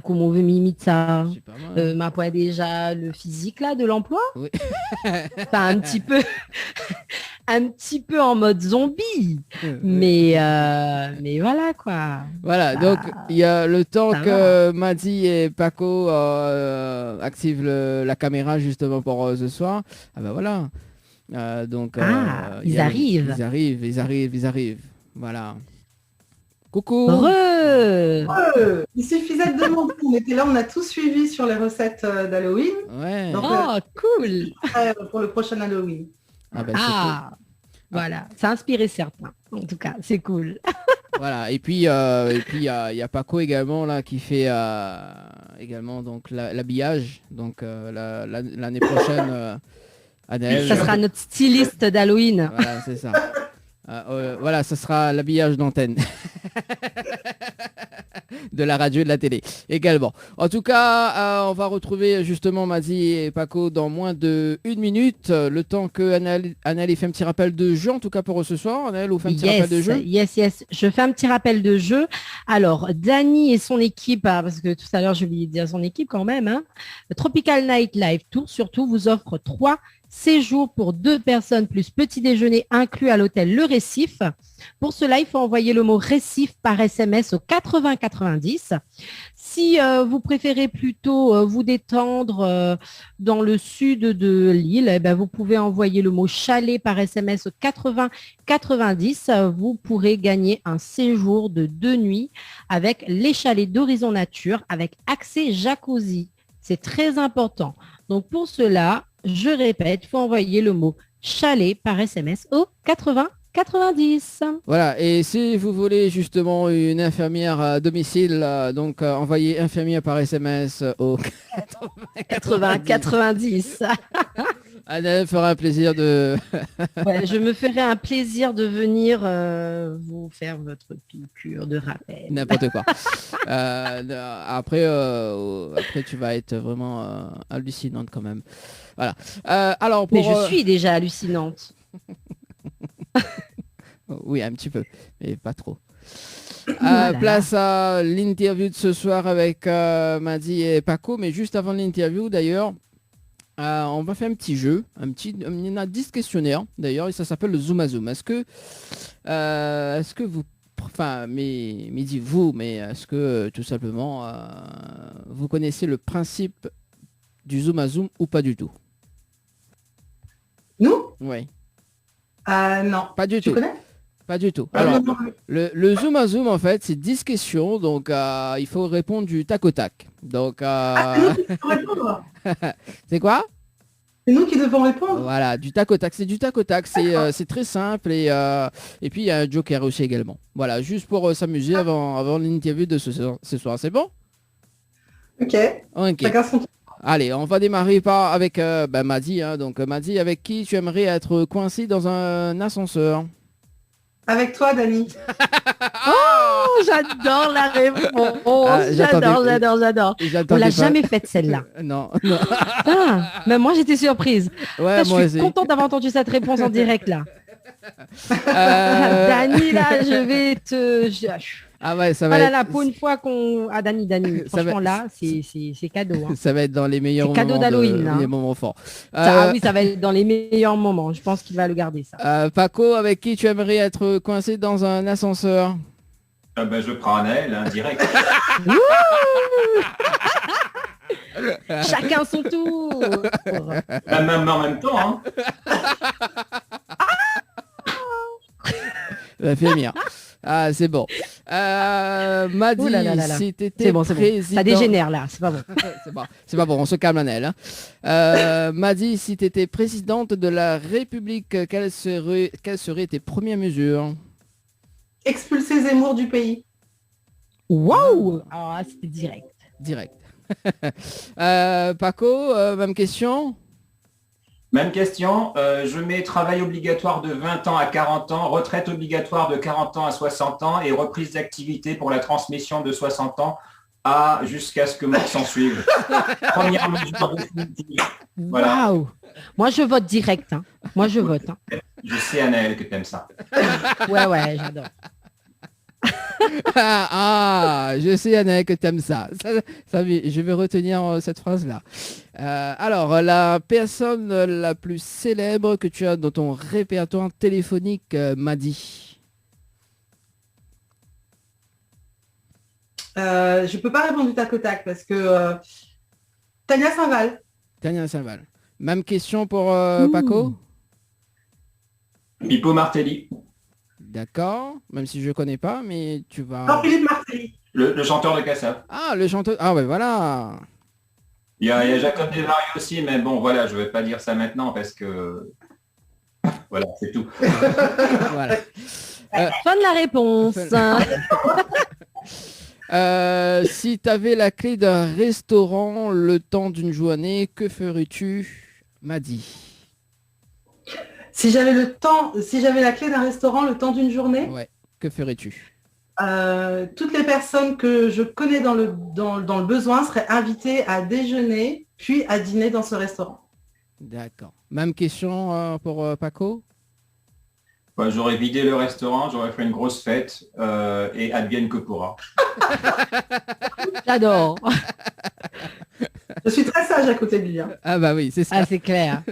Speaker 3: Comment on veut m'imiter ça? Ma poids déjà le physique là de l'emploi.
Speaker 2: Oui.
Speaker 3: Enfin, un petit peu en mode zombie. Mais voilà quoi.
Speaker 2: Voilà, donc il y a le temps que Maddy et Paco activent la caméra justement pour ce soir. Ah ben voilà.
Speaker 3: Ils arrivent.
Speaker 2: Ils arrivent. Voilà. Coucou.
Speaker 6: Il suffisait de demander. On était là, on a tout suivi sur les recettes d'Halloween.
Speaker 2: Ouais.
Speaker 3: Donc, cool.
Speaker 6: Pour le prochain Halloween.
Speaker 2: Cool.
Speaker 3: Voilà, ça a inspiré certains. En tout cas, c'est cool.
Speaker 2: Voilà. Et puis il y a Paco également là qui fait également donc l'habillage. Donc l'année prochaine, Annelle.
Speaker 3: Ça sera notre styliste d'Halloween.
Speaker 2: Voilà, c'est ça. Voilà, ce sera l'habillage d'antenne de la radio et de la télé également. En tout cas, on va retrouver justement Maddy et Paco dans moins de 1 minute. Le temps que Annelle fait un petit rappel de jeu, en tout cas pour ce soir. Annelle, vous fait un petit rappel de jeu?
Speaker 3: Yes. Je fais un petit rappel de jeu. Alors, Dani et son équipe, parce que tout à l'heure, j'ai oublié de dire son équipe quand même, hein, Tropical Night Live Tour, surtout, vous offre 3 séjours pour 2 personnes plus petit déjeuner inclus à l'hôtel Le Récif. Pour cela, il faut envoyer le mot Récif par SMS au 80 90. Si vous préférez plutôt vous détendre dans le sud de l'île, vous pouvez envoyer le mot chalet par SMS au 80 90. Vous pourrez gagner un séjour de 2 nuits avec les chalets d'Horizon Nature avec accès jacuzzi. C'est très important. Donc pour cela, je répète, il faut envoyer le mot chalet par SMS au 80 90.
Speaker 2: Voilà, et si vous voulez justement une infirmière à domicile, donc envoyez infirmière par SMS au
Speaker 3: 80 90.
Speaker 2: Annelle fera un plaisir de...
Speaker 3: je me ferai un plaisir de venir vous faire votre piqûre de rappel.
Speaker 2: N'importe quoi. Après, tu vas être vraiment hallucinante quand même. Voilà.
Speaker 3: Mais je suis déjà hallucinante.
Speaker 2: Oui, un petit peu, mais pas trop. Place à l'interview de ce soir avec Maddy et Paco, mais juste avant l'interview d'ailleurs, On va faire un petit jeu, il y en a 10 questionnaires d'ailleurs et ça s'appelle le Zoom à Zoom. Est-ce que vous, enfin, mais dites-vous, mais est-ce que tout simplement vous connaissez le principe du Zoom à Zoom ou pas du tout?
Speaker 6: Nous?
Speaker 2: Oui.
Speaker 6: Non.
Speaker 2: Pas du
Speaker 6: Tu
Speaker 2: tout.
Speaker 6: connais?
Speaker 2: Pas du tout. Alors, le Zoom à Zoom, en fait, c'est 10 questions, donc il faut répondre du tac au tac. Donc,
Speaker 6: c'est nous qui devons répondre.
Speaker 2: c'est quoi?
Speaker 6: C'est nous qui devons répondre.
Speaker 2: Voilà, du tac au tac. C'est du tac au tac. C'est très simple et puis il y a un joker aussi également. Voilà, juste pour s'amuser avant l'interview de ce soir. C'est bon?
Speaker 6: Ok. Chacun son tour.
Speaker 2: Allez, on va démarrer avec Madi. Donc Madi, avec qui tu aimerais être coincé dans un ascenseur?
Speaker 6: Avec toi, Dani.
Speaker 3: Oh, j'adore la réponse. J'adore. On l'a jamais faite celle-là.
Speaker 2: Non.
Speaker 3: Mais moi j'étais surprise.
Speaker 2: Ouais,
Speaker 3: je suis contente d'avoir entendu cette réponse en direct là. Dani, là, je vais te...
Speaker 2: Ah ouais, ça va
Speaker 3: être... là, pour une fois qu'on... Ah, Dani, franchement, là, c'est cadeau. Hein.
Speaker 2: Ça va être dans les meilleurs moments.
Speaker 3: Cadeau d'Halloween.
Speaker 2: Les moments forts.
Speaker 3: Oui, ça va être dans les meilleurs moments. Je pense qu'il va le garder, ça.
Speaker 2: Paco, avec qui tu aimerais être coincé dans un ascenseur?
Speaker 7: Je prends Anaël, direct.
Speaker 3: Chacun son tour.
Speaker 7: Même en même temps. Hein.
Speaker 2: La fémire. Ah, c'est bon. Madi, si t'étais président...
Speaker 3: Ça dégénère là, c'est pas bon.
Speaker 2: c'est pas bon, on se calme, Anaël. Madi, si t'étais présidente de la République, quelles seraient tes premières mesures?
Speaker 6: Expulser Zemmour du pays.
Speaker 3: Waouh! Ah, c'était direct.
Speaker 2: Paco, même question?
Speaker 7: Même question. Je mets travail obligatoire de 20 ans à 40 ans, retraite obligatoire de 40 ans à 60 ans et reprise d'activité pour la transmission de 60 ans jusqu'à ce que mort s'en suive. Première mesure définitive. Voilà.
Speaker 3: Waouh! Moi, je vote direct. Hein. Moi, je vote. Hein.
Speaker 7: Je sais, Anaël, que t'aimes ça.
Speaker 3: Ouais, j'adore.
Speaker 2: Je sais, Anaël, que t'aimes ça. Je vais retenir cette phrase-là. Alors, la personne la plus célèbre que tu as dans ton répertoire téléphonique, Madi?
Speaker 6: Je peux pas répondre du tac au tac parce que Tania Saint-Val.
Speaker 2: Tania Saint-Val. Même question pour Paco?
Speaker 7: Pippo Martelly.
Speaker 2: D'accord, même si je connais pas, mais tu vas...
Speaker 6: Jean-Philippe Martelly.
Speaker 7: Le chanteur de Cassav.
Speaker 2: Ah, le chanteur... Ah ouais, voilà.
Speaker 7: Il y a Jacob Desvarieux aussi, mais bon, voilà, je vais pas dire ça maintenant parce que... Voilà, c'est tout.
Speaker 2: Voilà.
Speaker 3: Fin de la réponse.
Speaker 2: Si tu avais la clé d'un restaurant le temps d'une journée, que ferais-tu, Madi?
Speaker 6: Si j'avais la clé d'un restaurant le temps d'une journée,
Speaker 2: ouais, que ferais-tu?
Speaker 6: Toutes les personnes que je connais dans le besoin seraient invitées à déjeuner, puis à dîner dans ce restaurant.
Speaker 2: D'accord. Même question pour Paco?
Speaker 7: J'aurais vidé le restaurant, j'aurais fait une grosse fête et advienne que pourra.
Speaker 3: J'adore.
Speaker 6: Je suis très sage à côté de lui. Hein.
Speaker 2: Ah bah oui, c'est ça.
Speaker 3: Ah, c'est clair.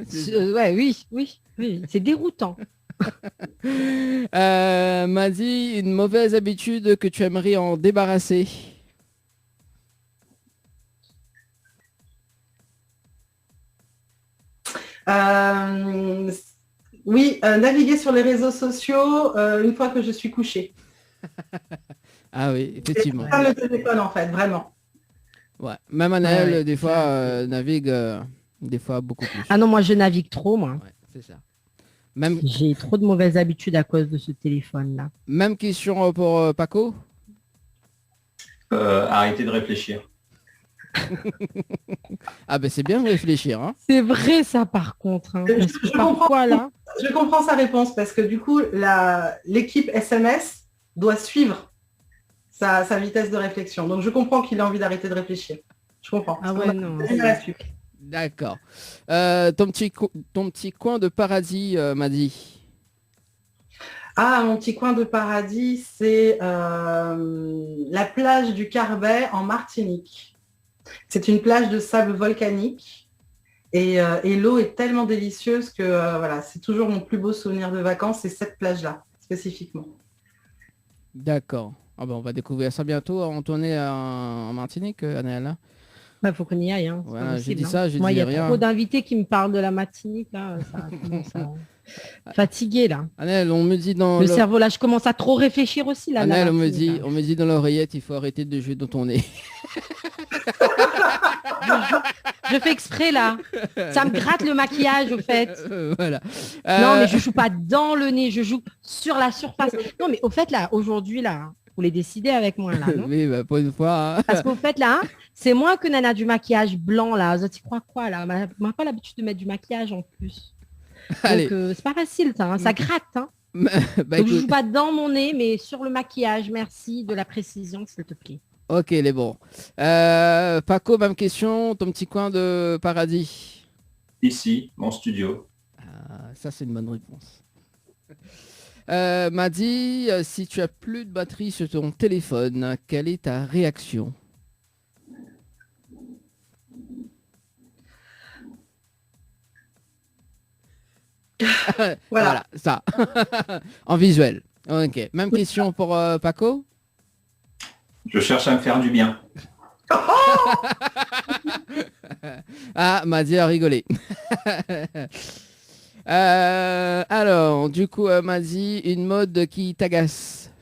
Speaker 3: Oui. C'est déroutant.
Speaker 2: M'a dit une mauvaise habitude que tu aimerais en débarrasser.
Speaker 6: Oui, naviguer sur les réseaux sociaux une fois que je suis couchée.
Speaker 2: Ah oui, effectivement.
Speaker 6: C'est pas le téléphone en fait, vraiment.
Speaker 2: Ouais, même Anaël, des fois, navigue des fois beaucoup plus.
Speaker 3: Ah non, moi je navigue trop, moi.
Speaker 2: Ouais, c'est ça. Même...
Speaker 3: J'ai trop de mauvaises habitudes à cause de ce téléphone-là.
Speaker 2: Même question pour Paco.
Speaker 7: Arrêtez de réfléchir.
Speaker 2: Ah ben c'est bien de réfléchir. Hein.
Speaker 3: C'est vrai ça par contre. Hein.
Speaker 6: Je comprends sa réponse parce que du coup, l'équipe SMS doit suivre sa vitesse de réflexion. Donc je comprends qu'il a envie d'arrêter de réfléchir. Je comprends.
Speaker 3: Ah ouais, non.
Speaker 2: D'accord. Ton petit coin de paradis, m'a dit.
Speaker 6: Ah, mon petit coin de paradis, c'est la plage du Carbet en Martinique. C'est une plage de sable volcanique Et l'eau est tellement délicieuse que voilà, c'est toujours mon plus beau souvenir de vacances, c'est cette plage-là, spécifiquement.
Speaker 2: D'accord. Ah ben, on va découvrir ça bientôt en tournée en Martinique, Anaël.
Speaker 3: Il faut qu'on y aille. Hein.
Speaker 2: Voilà, j'ai dit ça, j'ai
Speaker 3: Moi,
Speaker 2: dit
Speaker 3: il y a
Speaker 2: rien.
Speaker 3: trop d'invités qui me parlent de la Martinique. Là. Ça commence à fatiguer, là.
Speaker 2: Anaël, on me dit dans
Speaker 3: le cerveau, là, je commence à trop réfléchir aussi. Là,
Speaker 2: Anaël, on me dit dans l'oreillette, il faut arrêter de jouer dans ton nez.
Speaker 3: Je fais exprès, là. Ça me gratte le maquillage, au fait.
Speaker 2: Voilà.
Speaker 3: Non, mais je joue pas dans le nez, je joue sur la surface. Non, mais au fait, là, aujourd'hui, là, vous les décidez avec moi, là, non?
Speaker 2: Oui, bah, pour une fois. Hein.
Speaker 3: Parce qu'au fait, là, c'est moi que Nana du maquillage blanc, là. Tu crois quoi, là? On n'a pas l'habitude de mettre du maquillage, en plus. Donc, c'est pas facile, ça. Hein. Ça gratte, hein.
Speaker 2: Bah,
Speaker 3: donc, je joue pas dans mon nez, mais sur le maquillage. Merci de la précision, s'il te plaît.
Speaker 2: Ok, les bons. Paco, même question. Ton petit coin de paradis.
Speaker 7: Ici, mon studio.
Speaker 2: Ça, c'est une bonne réponse. M'a dit, si tu as plus de batterie sur ton téléphone, quelle est ta réaction? Voilà, ça. En visuel. Ok. Même question pour Paco.
Speaker 7: Je cherche à me faire du bien.
Speaker 2: Ah, Madi a rigolé. Alors, du coup, Madi, une mode qui t'agace.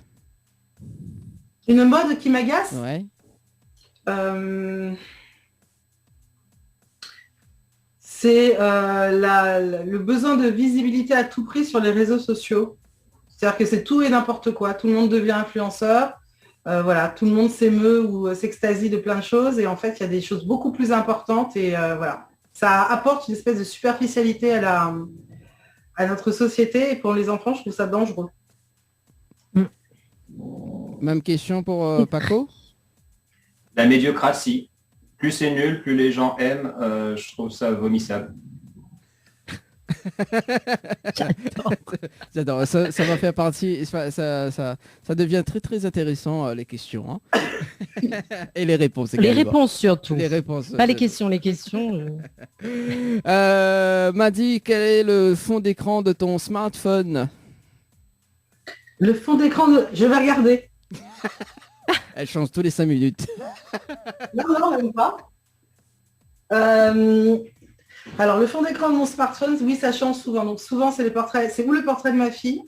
Speaker 6: Une mode qui m'agace?
Speaker 2: Ouais.
Speaker 6: C'est le besoin de visibilité à tout prix sur les réseaux sociaux. C'est-à-dire que c'est tout et n'importe quoi. Tout le monde devient influenceur. Voilà, tout le monde s'émeut ou s'extasie de plein de choses. Et en fait, il y a des choses beaucoup plus importantes. Et voilà, ça apporte une espèce de superficialité à notre société. Et pour les enfants, je trouve ça dangereux.
Speaker 2: Même question pour Paco.
Speaker 7: La médiocratie. Plus c'est nul, plus les gens aiment. Je trouve ça vomissable.
Speaker 2: J'adore. Ça va faire partie. Ça devient très très intéressant les questions. Hein. Et les réponses également.
Speaker 3: Les réponses surtout.
Speaker 2: Les réponses.
Speaker 3: Pas les questions, les questions.
Speaker 2: M'a dit quel est le fond d'écran de ton smartphone?
Speaker 6: Le fond d'écran Je vais regarder.
Speaker 2: Elle change tous les 5 minutes.
Speaker 6: Non, même pas. Alors, le fond d'écran de mon smartphone, oui, ça change souvent. Donc, souvent, c'est ou le portrait de ma fille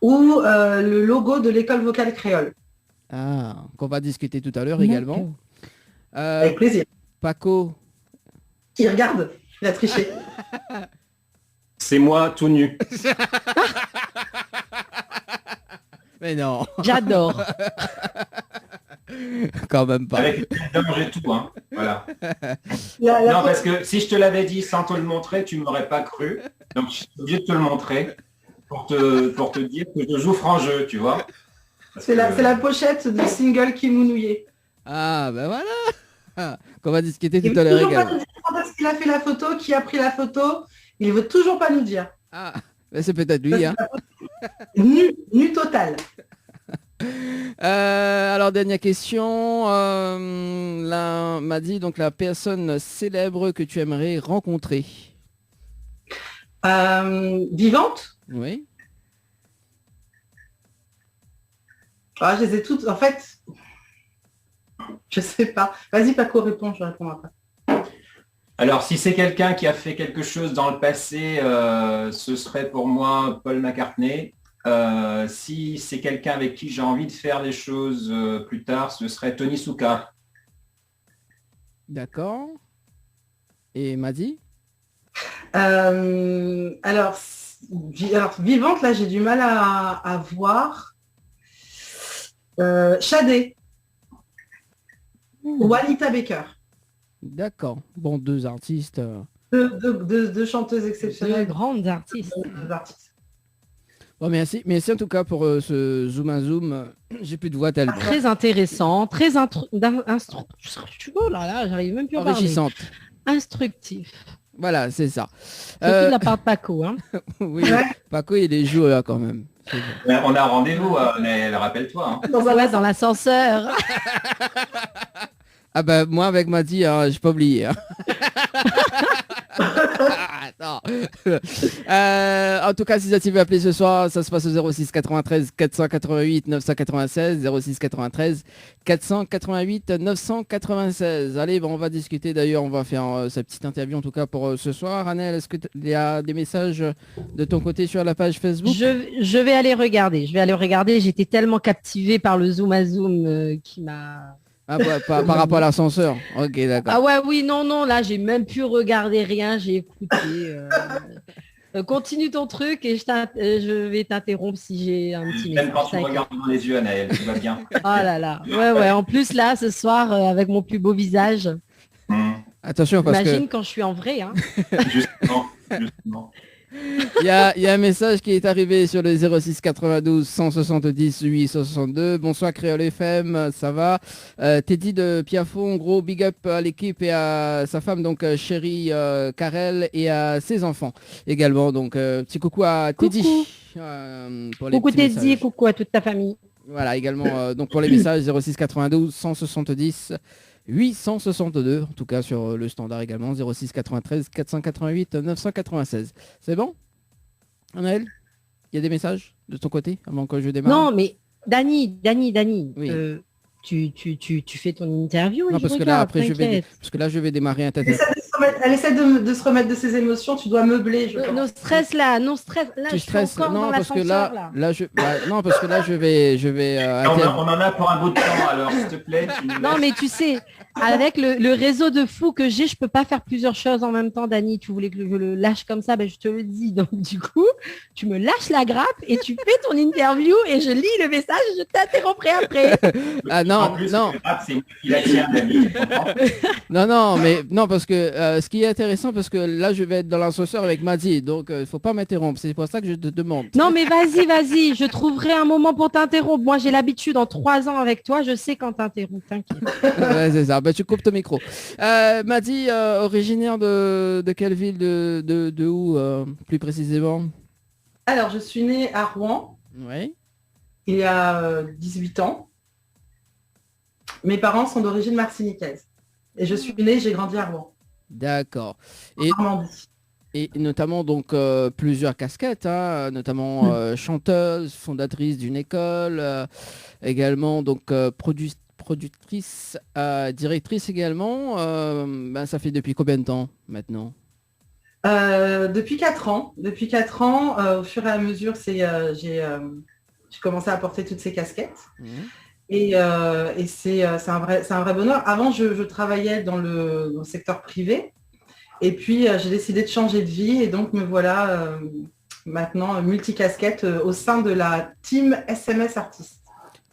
Speaker 6: ou le logo de l'école vocale créole.
Speaker 2: Ah, qu'on va discuter tout à l'heure également.
Speaker 6: Avec plaisir.
Speaker 2: Paco.
Speaker 6: Qui regarde? Il a triché.
Speaker 7: C'est moi tout nu.
Speaker 2: Mais non.
Speaker 3: J'adore.
Speaker 2: Quand même pas.
Speaker 7: Avec j'ai tout, hein. Voilà. Non, parce que si je te l'avais dit sans te le montrer, tu ne m'aurais pas cru. Donc, je suis obligé de te le montrer pour te dire que je joue franc jeu, tu vois.
Speaker 6: C'est la pochette du single qui mounouillait.
Speaker 2: Ah, ben voilà. Qu'on va discuter tout à l'heure également.
Speaker 6: Quand est-ce qu'il a fait la photo, qui a pris la photo, il veut toujours pas nous dire.
Speaker 2: Ah, ben c'est peut-être lui, hein.
Speaker 6: Nu total.
Speaker 2: Alors dernière question, m'a dit donc la personne célèbre que tu aimerais rencontrer.
Speaker 6: Vivante?
Speaker 2: Oui.
Speaker 6: Ah, je les ai toutes. En fait, je sais pas. Vas-y Paco, réponds, je réponds après.
Speaker 7: Alors si c'est quelqu'un qui a fait quelque chose dans le passé, ce serait pour moi Paul McCartney. Si c'est quelqu'un avec qui j'ai envie de faire des choses plus tard, ce serait Tony Souka.
Speaker 2: D'accord. Et Madi?
Speaker 6: Alors, vivante, là, j'ai du mal à voir. Shadé. Ou Anita Baker.
Speaker 2: D'accord. Bon, deux artistes.
Speaker 6: Deux chanteuses exceptionnelles.
Speaker 3: Deux grandes artistes.
Speaker 6: Deux artistes.
Speaker 2: Bon, merci en tout cas pour ce zoom à zoom. J'ai plus de voix tellement.
Speaker 3: Très intéressant, très oh là là, j'arrive même plus à parler.
Speaker 2: Enrichissante.
Speaker 3: Instructif.
Speaker 2: Voilà, c'est ça.
Speaker 3: Surtout de la part de Paco. Hein.
Speaker 2: Oui, Paco, il est joueur quand même.
Speaker 7: On a rendez-vous, mais rappelle-toi. Hein.
Speaker 3: Dans l'ascenseur.
Speaker 2: Ah ben moi avec Madi, hein, j'ai pas oublié. Hein. Non. En tout cas, si ça tu veux appeler ce soir, ça se passe au 06 93 488 996, 06 93 488 996. Allez, bon, on va discuter. D'ailleurs, on va faire sa petite interview en tout cas pour ce soir. Annelle, est-ce qu'il y a des messages de ton côté sur la page Facebook?
Speaker 3: Je vais aller regarder. J'étais tellement captivée par le zoom à zoom qui m'a...
Speaker 2: Ah, par rapport à l'ascenseur. Ok, d'accord.
Speaker 3: Ah ouais, oui, non, là, j'ai même pu regarder rien, j'ai écouté. Continue ton truc et je vais t'interrompre si j'ai un petit message.
Speaker 7: Même quand tu me regardes dans les yeux, Anaël, tout va bien.
Speaker 3: Oh là là. Ouais, en plus, là, ce soir, avec mon plus beau visage.
Speaker 2: Attention, parce
Speaker 3: Imagine quand je suis en vrai. Hein.
Speaker 7: Justement.
Speaker 2: Il y a un message qui est arrivé sur le 06 92 170 862. Bonsoir Créole FM, ça va. Teddy de Piafon, gros big up à l'équipe et à sa femme, donc chérie Karel, et à ses enfants également. Donc petit coucou à Teddy.
Speaker 3: Coucou Teddy, messages. Coucou à toute ta famille.
Speaker 2: Voilà, également donc pour les messages 06 92 170 862, en tout cas sur le standard également, 06 93 488 996. C'est bon, Anaël? Il y a des messages de ton côté avant que je démarre?
Speaker 3: Non, mais Dani,
Speaker 2: oui.
Speaker 3: Tu fais ton interview.
Speaker 2: Non, parce que là, après, je vais démarrer un tête.
Speaker 6: Elle essaie de se remettre de ses émotions, tu dois meubler.
Speaker 3: Non stress là.
Speaker 2: Tu stresses non, parce que là, je vais.
Speaker 7: On en a pour un bout de temps, alors s'il te plaît.
Speaker 3: Non, mais tu sais, avec le réseau de fous que j'ai, je peux pas faire plusieurs choses en même temps, Dani. Tu voulais que je le lâche comme ça, ben je te le dis. Donc du coup, tu me lâches la grappe et tu fais ton interview et je lis le message et je t'interromprai après.
Speaker 2: Ah non, non. Non, parce que ce qui est intéressant, parce que là, je vais être dans l'ascenseur avec Madi, donc il faut pas m'interrompre. C'est pour ça que je te demande.
Speaker 3: Non, mais vas-y. Je trouverai un moment pour t'interrompre. Moi, j'ai l'habitude en 3 ans avec toi. Je sais quand t'interrompre. T'inquiète.
Speaker 2: Ouais, c'est ça. Tu coupes ton micro. Madi, originaire de quelle ville, de où plus précisément?
Speaker 6: Alors, je suis née à Rouen.
Speaker 2: Oui.
Speaker 6: Il y a 18 ans. Mes parents sont d'origine martiniquaise. Et je suis née, j'ai grandi à Rouen.
Speaker 2: D'accord. Et notamment donc plusieurs casquettes, hein, notamment chanteuse, fondatrice d'une école, également donc productrice, directrice également. Ça fait depuis combien de temps maintenant?
Speaker 6: Depuis 4 ans. Depuis 4 ans, au fur et à mesure, j'ai commencé à porter toutes ces casquettes. Et c'est un vrai bonheur. Avant, je travaillais dans le secteur privé. Et puis, j'ai décidé de changer de vie. Et donc, me voilà maintenant multicasquette au sein de la team SMS Artistes.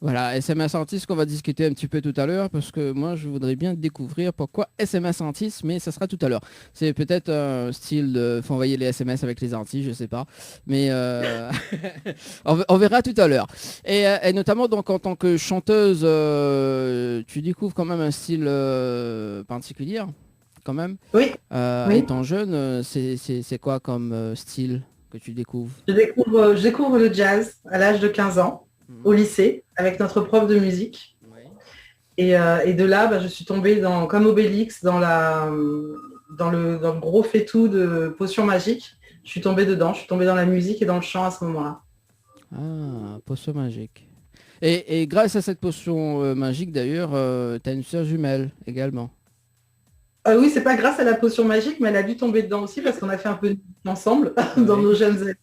Speaker 2: Voilà, SMS Artistes qu'on va discuter un petit peu tout à l'heure, parce que moi, je voudrais bien découvrir pourquoi SMS Artistes, mais ça sera tout à l'heure. C'est peut-être un style de... faut envoyer les SMS avec les artistes, je sais pas. Mais on verra tout à l'heure. Et notamment, donc, en tant que chanteuse, tu découvres quand même un style particulier, quand même.
Speaker 6: Oui.
Speaker 2: Étant jeune, c'est quoi comme style que tu découvres?
Speaker 6: Je découvre le jazz à l'âge de 15 ans. Au lycée, avec notre prof de musique. Oui. Et de là, je suis tombée comme Obélix dans le gros faitout de potions magiques. Je suis tombée dedans, je suis tombée dans la musique et dans le chant à ce moment-là.
Speaker 2: Ah, potion magique. Et grâce à cette potion magique, d'ailleurs, tu as une sœur jumelle également.
Speaker 6: Oui, c'est pas grâce à la potion magique, mais elle a dû tomber dedans aussi parce qu'on a fait un peu ensemble dans nos jeunes années.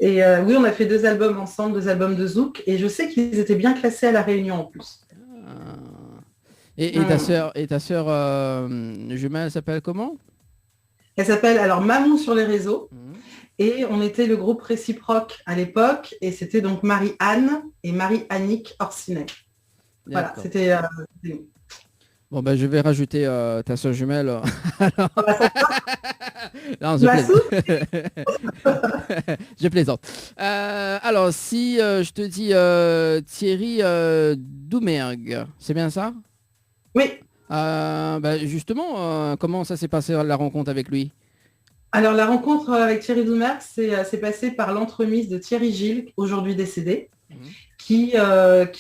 Speaker 6: Et oui, on a fait 2 albums ensemble, 2 albums de Zouk, et je sais qu'ils étaient bien classés à La Réunion en plus.
Speaker 2: Et ta sœur jumelle s'appelle comment?
Speaker 6: Elle s'appelle alors Mamou sur les réseaux, et on était le groupe réciproque à l'époque, et c'était donc Marie-Anne et Marie-Annick Orsinet. Voilà, c'était nous.
Speaker 2: Bon, je vais rajouter ta soeur jumelle. Non, je plaisante. Alors, si je te dis Thierry Doumergue, c'est bien ça?
Speaker 6: Oui.
Speaker 2: Justement, comment ça s'est passé la rencontre avec lui?
Speaker 6: Alors, la rencontre avec Thierry Doumergue s'est passée par l'entremise de Thierry Gilles, aujourd'hui décédé. Qui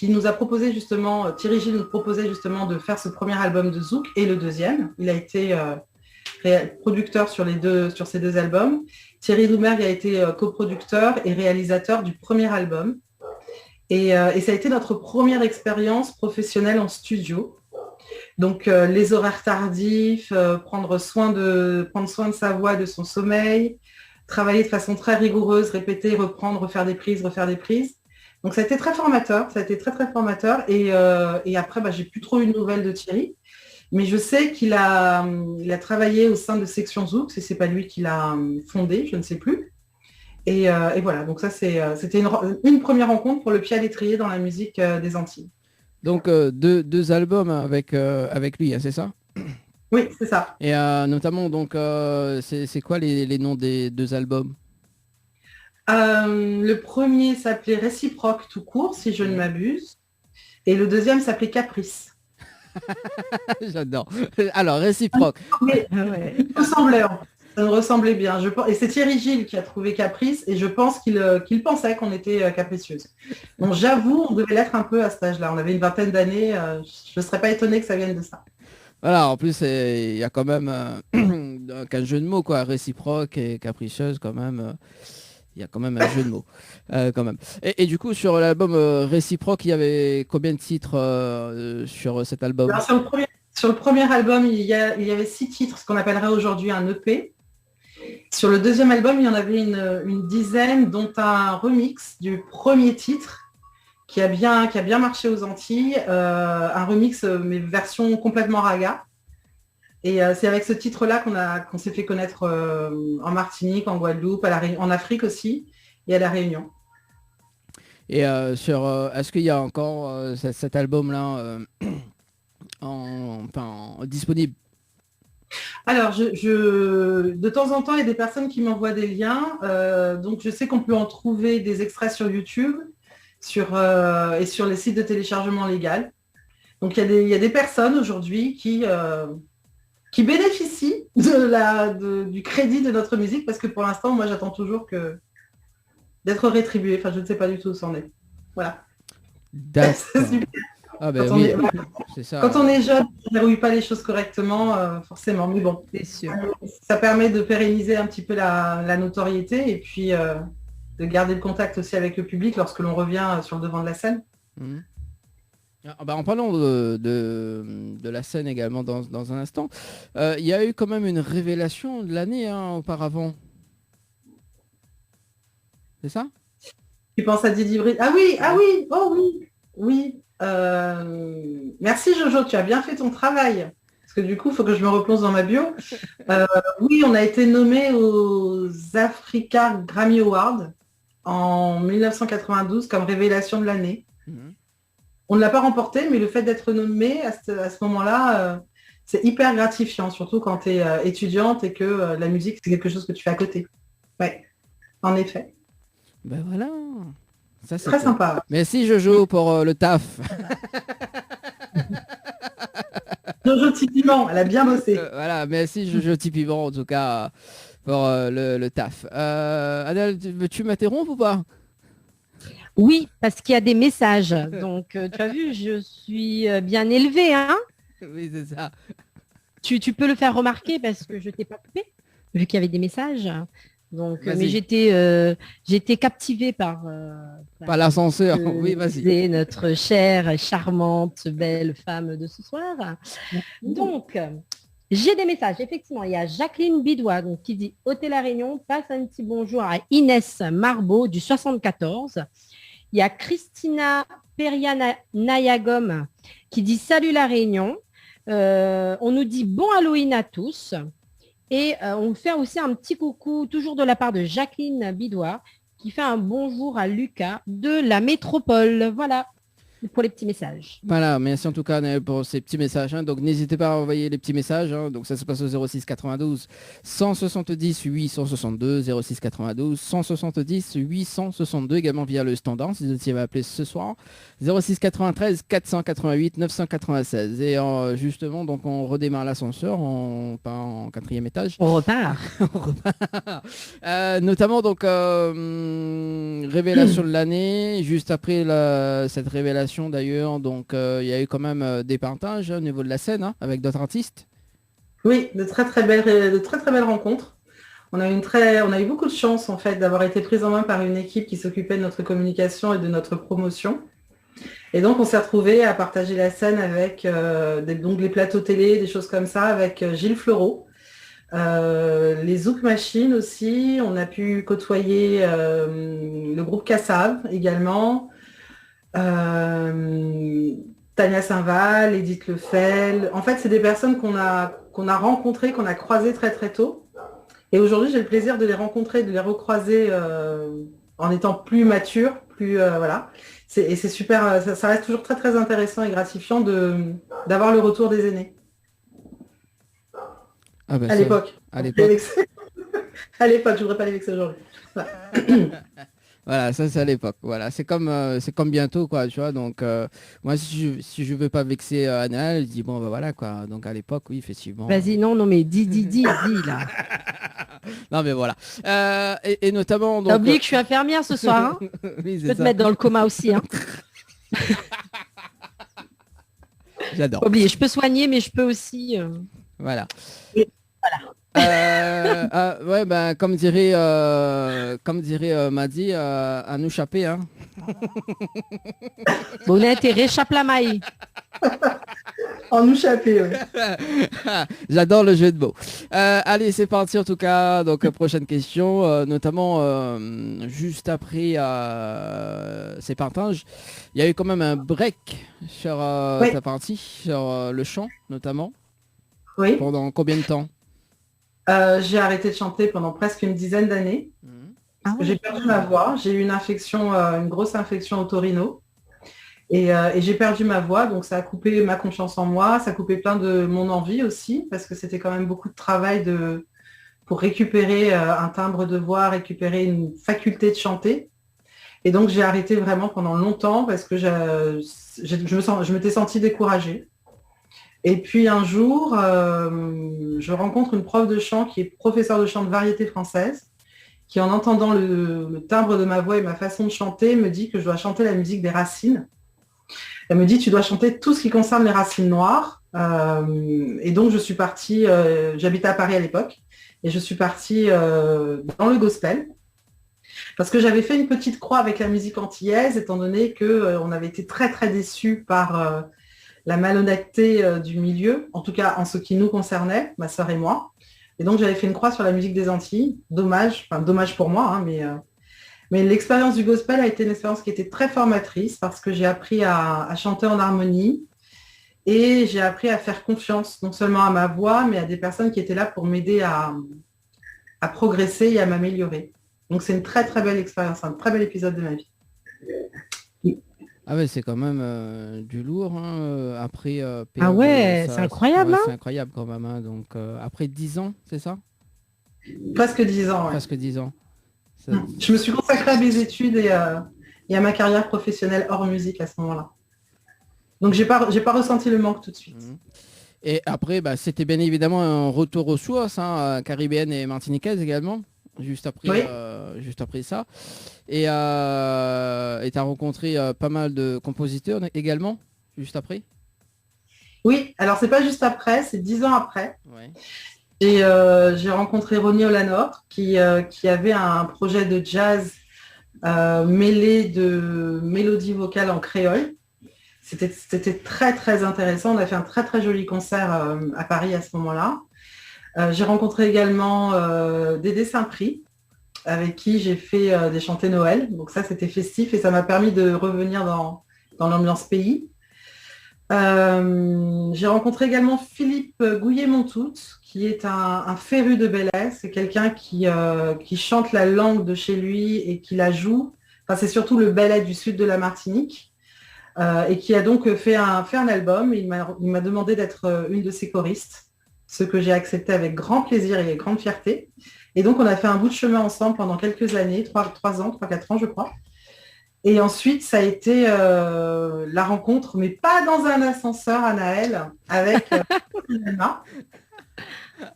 Speaker 6: nous a proposé justement, Thierry Gilles nous proposait justement de faire ce premier album de Zouk et le deuxième. Il a été producteur sur ces deux albums. Thierry Doumergue a été coproducteur et réalisateur du premier album. Et ça a été notre première expérience professionnelle en studio. Donc les horaires tardifs, prendre soin de sa voix, de son sommeil, travailler de façon très rigoureuse, répéter, reprendre, refaire des prises. Donc ça a été très formateur, Et après, j'ai plus trop eu de nouvelles de Thierry. Mais je sais qu'il a travaillé au sein de Section Zouk, et c'est pas lui qui l'a fondé, je ne sais plus. Et voilà, donc ça c'était une première rencontre pour le pied à l'étrier dans la musique des Antilles.
Speaker 2: Donc deux albums avec lui, hein, c'est ça?
Speaker 6: Oui, c'est ça.
Speaker 2: Et notamment, donc, c'est quoi les noms des deux albums?
Speaker 6: Le premier s'appelait Réciproque tout court, si je ne m'abuse. Et le deuxième s'appelait Caprice.
Speaker 2: J'adore. Alors, Réciproque.
Speaker 6: Mais, ça nous ressemblait bien. Et c'est Thierry Gilles qui a trouvé Caprice, et je pense qu'il pensait qu'on était capricieuse. Donc j'avoue, on devait l'être un peu à cet âge-là. On avait une vingtaine d'années. Je ne serais pas étonnée que ça vienne de ça.
Speaker 2: Voilà, en plus, il y a quand même qu'un jeu de mots, quoi. Réciproque et capricieuse, quand même. Il y a quand même un jeu de mots. Quand même. Et du coup, sur l'album Réciproque, il y avait combien de titres sur cet album?
Speaker 6: Alors, sur le premier album, il y avait 6 titres, ce qu'on appellerait aujourd'hui un EP. Sur le deuxième album, il y en avait une dizaine, dont un remix du premier titre qui a bien marché aux Antilles, un remix mais version complètement raga. Et c'est avec ce titre-là qu'on s'est fait connaître en Martinique, en Guadeloupe, en Afrique aussi, et à La Réunion.
Speaker 2: Et est-ce qu'il y a encore cet album-là disponible?
Speaker 6: Alors, de temps en temps, il y a des personnes qui m'envoient des liens. Donc, je sais qu'on peut en trouver des extraits sur YouTube et sur les sites de téléchargement légal. Donc, il y a des personnes aujourd'hui qui bénéficient du crédit de notre musique, parce que pour l'instant, moi, j'attends toujours d'être rétribué. Enfin, je ne sais pas du tout où c'en est. Voilà.
Speaker 2: D'accord. Ah ben oui, c'est ça.
Speaker 6: Quand on est jeune, on ne verrouille pas les choses correctement, forcément. Mais bon,
Speaker 3: c'est sûr.
Speaker 6: Ça permet de pérenniser un petit peu la notoriété, et puis de garder le contact aussi avec le public lorsque l'on revient sur le devant de la scène.
Speaker 2: Mmh. En parlant de la scène également dans un instant, il y a eu quand même une révélation de l'année auparavant. C'est ça?
Speaker 6: Tu penses à Didi Bridge? Ah oui, oh oui. Merci Jojo, tu as bien fait ton travail. Parce que du coup, il faut que je me replonge dans ma bio. Oui, on a été nommé aux Africa Grammy Awards en 1992 comme révélation de l'année. On ne l'a pas remporté, mais le fait d'être nommé à ce moment-là, c'est hyper gratifiant, surtout quand tu es étudiante et que la musique, c'est quelque chose que tu fais à côté. Ouais, en effet.
Speaker 2: Ben voilà. Ça, c'est
Speaker 6: très sympa.
Speaker 2: Merci Jojo pour le taf.
Speaker 6: Jojo Tipiment, elle a bien bossé.
Speaker 2: Voilà, merci Jojo Tipiment en tout cas pour le taf. Adèle, veux-tu m'interrompre ou pas?
Speaker 3: Oui, parce qu'il y a des messages. Donc, tu as vu, je suis bien élevée, hein?
Speaker 2: Oui, c'est ça.
Speaker 3: Tu peux le faire remarquer parce que je t'ai pas coupé, vu qu'il y avait des messages. Donc, mais j'étais captivée par
Speaker 2: l'ascenseur. Oui, vas-y.
Speaker 3: Notre chère, charmante, belle femme de ce soir. Donc, j'ai des messages. Effectivement, il y a Jacqueline Bidois qui dit « Hôtel La Réunion, passe un petit bonjour à Inès Marbeau du 74 ». Il y a Christina Perianayagom qui dit « Salut La Réunion ». On nous dit « Bon Halloween à tous ». Et on fait aussi un petit coucou, toujours de la part de Jacqueline Bidois, qui fait un bonjour à Lucas de la métropole. Voilà, pour les petits messages.
Speaker 2: Voilà, merci en tout cas pour ces petits messages. Donc n'hésitez pas à envoyer les petits messages. Donc ça se passe au 06 92 170 862, 06 92 170 862, également via le standard, si vous étiez appelé ce soir. 06 93 488 996. Et justement, donc on redémarre l'ascenseur, on part en 4e étage.
Speaker 3: On repart.
Speaker 2: Notamment donc révélation de l'année. Juste après cette révélation d'ailleurs, donc il y a eu quand même des partages au niveau de la scène avec d'autres artistes.
Speaker 6: Oui, de très très belles rencontres. On a eu beaucoup de chance en fait d'avoir été prise en main par une équipe qui s'occupait de notre communication et de notre promotion. Et donc on s'est retrouvés à partager la scène avec donc les plateaux télé, des choses comme ça, avec Gilles Fleureau. Les Zouk Machines aussi, on a pu côtoyer le groupe Cassav également, Tania Saint-Val, Edith Lefel. En fait, c'est des personnes qu'on a rencontrées, qu'on a croisées très très tôt. Et aujourd'hui, j'ai le plaisir de les rencontrer, de les recroiser en étant plus mature, plus voilà. Et c'est super, ça reste toujours très très intéressant et gratifiant d'avoir le retour des aînés.
Speaker 2: Ah ben
Speaker 6: à l'époque.
Speaker 2: À l'époque.
Speaker 6: À l'époque, je voudrais pas les vexer aujourd'hui. Voilà.
Speaker 2: Voilà, ça c'est à l'époque. Voilà, c'est comme bientôt quoi, tu vois. Donc moi si je veux pas vexer Anna, je dis bon bah voilà quoi. Donc à l'époque, oui effectivement.
Speaker 3: Vas-y, non mais dis là.
Speaker 2: Non mais voilà. Et notamment.
Speaker 3: T'as oublié que je suis infirmière ce soir. Hein.
Speaker 2: Oui,
Speaker 3: je peux te mettre dans le coma aussi. Hein.
Speaker 2: J'adore.
Speaker 3: Oublié, je peux soigner, mais je peux aussi.
Speaker 2: Voilà.
Speaker 3: Et voilà.
Speaker 2: Ouais, ben comme dirait Madi, à nous chapper. Hein.
Speaker 3: Bonnette et réchappe la maille.
Speaker 6: En nous chapper, oui.
Speaker 2: J'adore le jeu de mots. Allez, c'est parti en tout cas. Donc prochaine question, notamment juste après ces partages, il y a eu quand même un break sur ta partie, sur le chant notamment.
Speaker 6: Oui.
Speaker 2: Pendant combien de temps?
Speaker 6: J'ai arrêté de chanter pendant presque une dizaine d'années. J'ai perdu ma voix. J'ai eu une grosse infection otorino. Et j'ai perdu ma voix, donc ça a coupé ma confiance en moi, ça a coupé plein de mon envie aussi, parce que c'était quand même beaucoup de travail pour récupérer un timbre de voix, récupérer une faculté de chanter. Et donc j'ai arrêté vraiment pendant longtemps parce que je m'étais sentie découragée. Et puis un jour, je rencontre une prof de chant qui est professeure de chant de variété française, qui en entendant le timbre de ma voix et ma façon de chanter, me dit que je dois chanter la musique des racines. Elle me dit, tu dois chanter tout ce qui concerne les racines noires. Et donc, je suis partie, j'habitais à Paris à l'époque, et je suis partie dans le gospel. Parce que j'avais fait une petite croix avec la musique antillaise, étant donné qu'on avait été très, très déçus par la malhonnêteté du milieu, en tout cas en ce qui nous concernait, ma sœur et moi. Et donc, j'avais fait une croix sur la musique des Antilles. Dommage pour moi, hein, mais l'expérience du gospel a été une expérience qui était très formatrice parce que j'ai appris à chanter en harmonie et j'ai appris à faire confiance non seulement à ma voix, mais à des personnes qui étaient là pour m'aider à progresser et à m'améliorer. Donc c'est une très très belle expérience, un très bel épisode de ma vie.
Speaker 2: Ah ouais, c'est quand même du lourd. Hein, après,
Speaker 3: ah ouais, c'est incroyable.
Speaker 2: C'est incroyable quand même. Hein, donc après 10 ans, c'est ça?
Speaker 6: Presque 10 ans. Ouais.
Speaker 2: Presque 10 ans.
Speaker 6: Je me suis consacrée à mes études et à ma carrière professionnelle hors musique à ce moment-là. Donc j'ai pas ressenti le manque tout de suite.
Speaker 2: Et après, c'était bien évidemment un retour aux sources, hein, caribéenne et martiniquaise également, juste après ça. Et tu as rencontré pas mal de compositeurs également, juste après? Oui,
Speaker 6: alors c'est pas juste après, c'est 10 ans après.
Speaker 2: Ouais.
Speaker 6: Et j'ai rencontré Ronnie Olanor qui avait un projet de jazz mêlé de mélodies vocales en créole. C'était très très intéressant. On a fait un très très joli concert à Paris à ce moment-là. J'ai rencontré également Dédé Saint-Prix avec qui j'ai fait des chantés Noël. Donc ça c'était festif et ça m'a permis de revenir dans l'ambiance pays. J'ai rencontré également Philippe Gouillet-Montout, qui est un féru de Bélès. C'est quelqu'un qui chante la langue de chez lui et qui la joue. Enfin, c'est surtout le Belait du sud de la Martinique et qui a donc fait un album. Il m'a demandé d'être une de ses choristes, ce que j'ai accepté avec grand plaisir et grande fierté. Et donc, on a fait un bout de chemin ensemble pendant quelques années, 3-4 ans, je crois. Et ensuite, ça a été la rencontre, mais pas dans un ascenseur à Naël, avec Emma.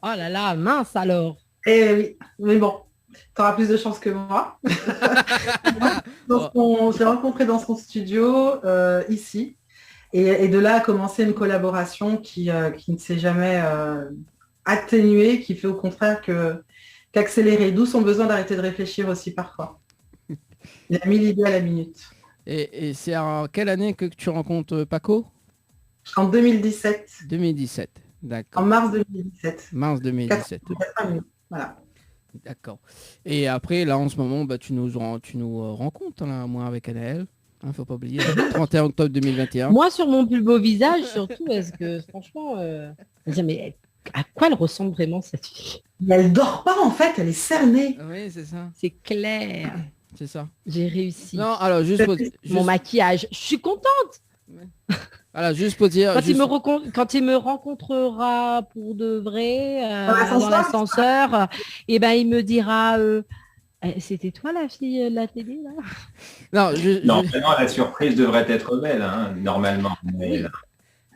Speaker 3: Oh là là, mince alors.
Speaker 6: Et oui, mais bon, tu auras plus de chance que moi. Donc, on s'est rencontrés dans son studio, ici. Et de là a commencé une collaboration qui ne s'est jamais atténuer, qui fait au contraire qu'accélérer. D'où son besoin d'arrêter de réfléchir aussi parfois. Il a 1000 idées à la minute.
Speaker 2: Et c'est en quelle année que tu rencontres Paco?
Speaker 6: En 2017.
Speaker 2: 2017, d'accord.
Speaker 6: En mars 2017.
Speaker 2: Mars 2017.
Speaker 6: 4 minutes, voilà.
Speaker 2: D'accord. Et après, là, en ce moment, tu nous rencontres, là, moi, avec Anaël. Faut pas oublier, 31 octobre 2021.
Speaker 3: Moi, sur mon plus beau visage, surtout, parce que franchement, mais à quoi elle ressemble vraiment, cette fille?
Speaker 6: Elle dort pas, en fait, elle est cernée.
Speaker 2: Oui, c'est ça.
Speaker 3: C'est clair.
Speaker 2: C'est ça.
Speaker 3: J'ai réussi.
Speaker 2: Non, alors, juste
Speaker 3: mon maquillage. Je suis contente.
Speaker 2: Voilà, juste pour dire...
Speaker 3: Quand il me rencontrera pour de vrai dans l'ascenseur, et ben il me dira c'était toi la fille de la télé là?
Speaker 7: Non, vraiment la surprise devrait être belle, hein, normalement. Mais...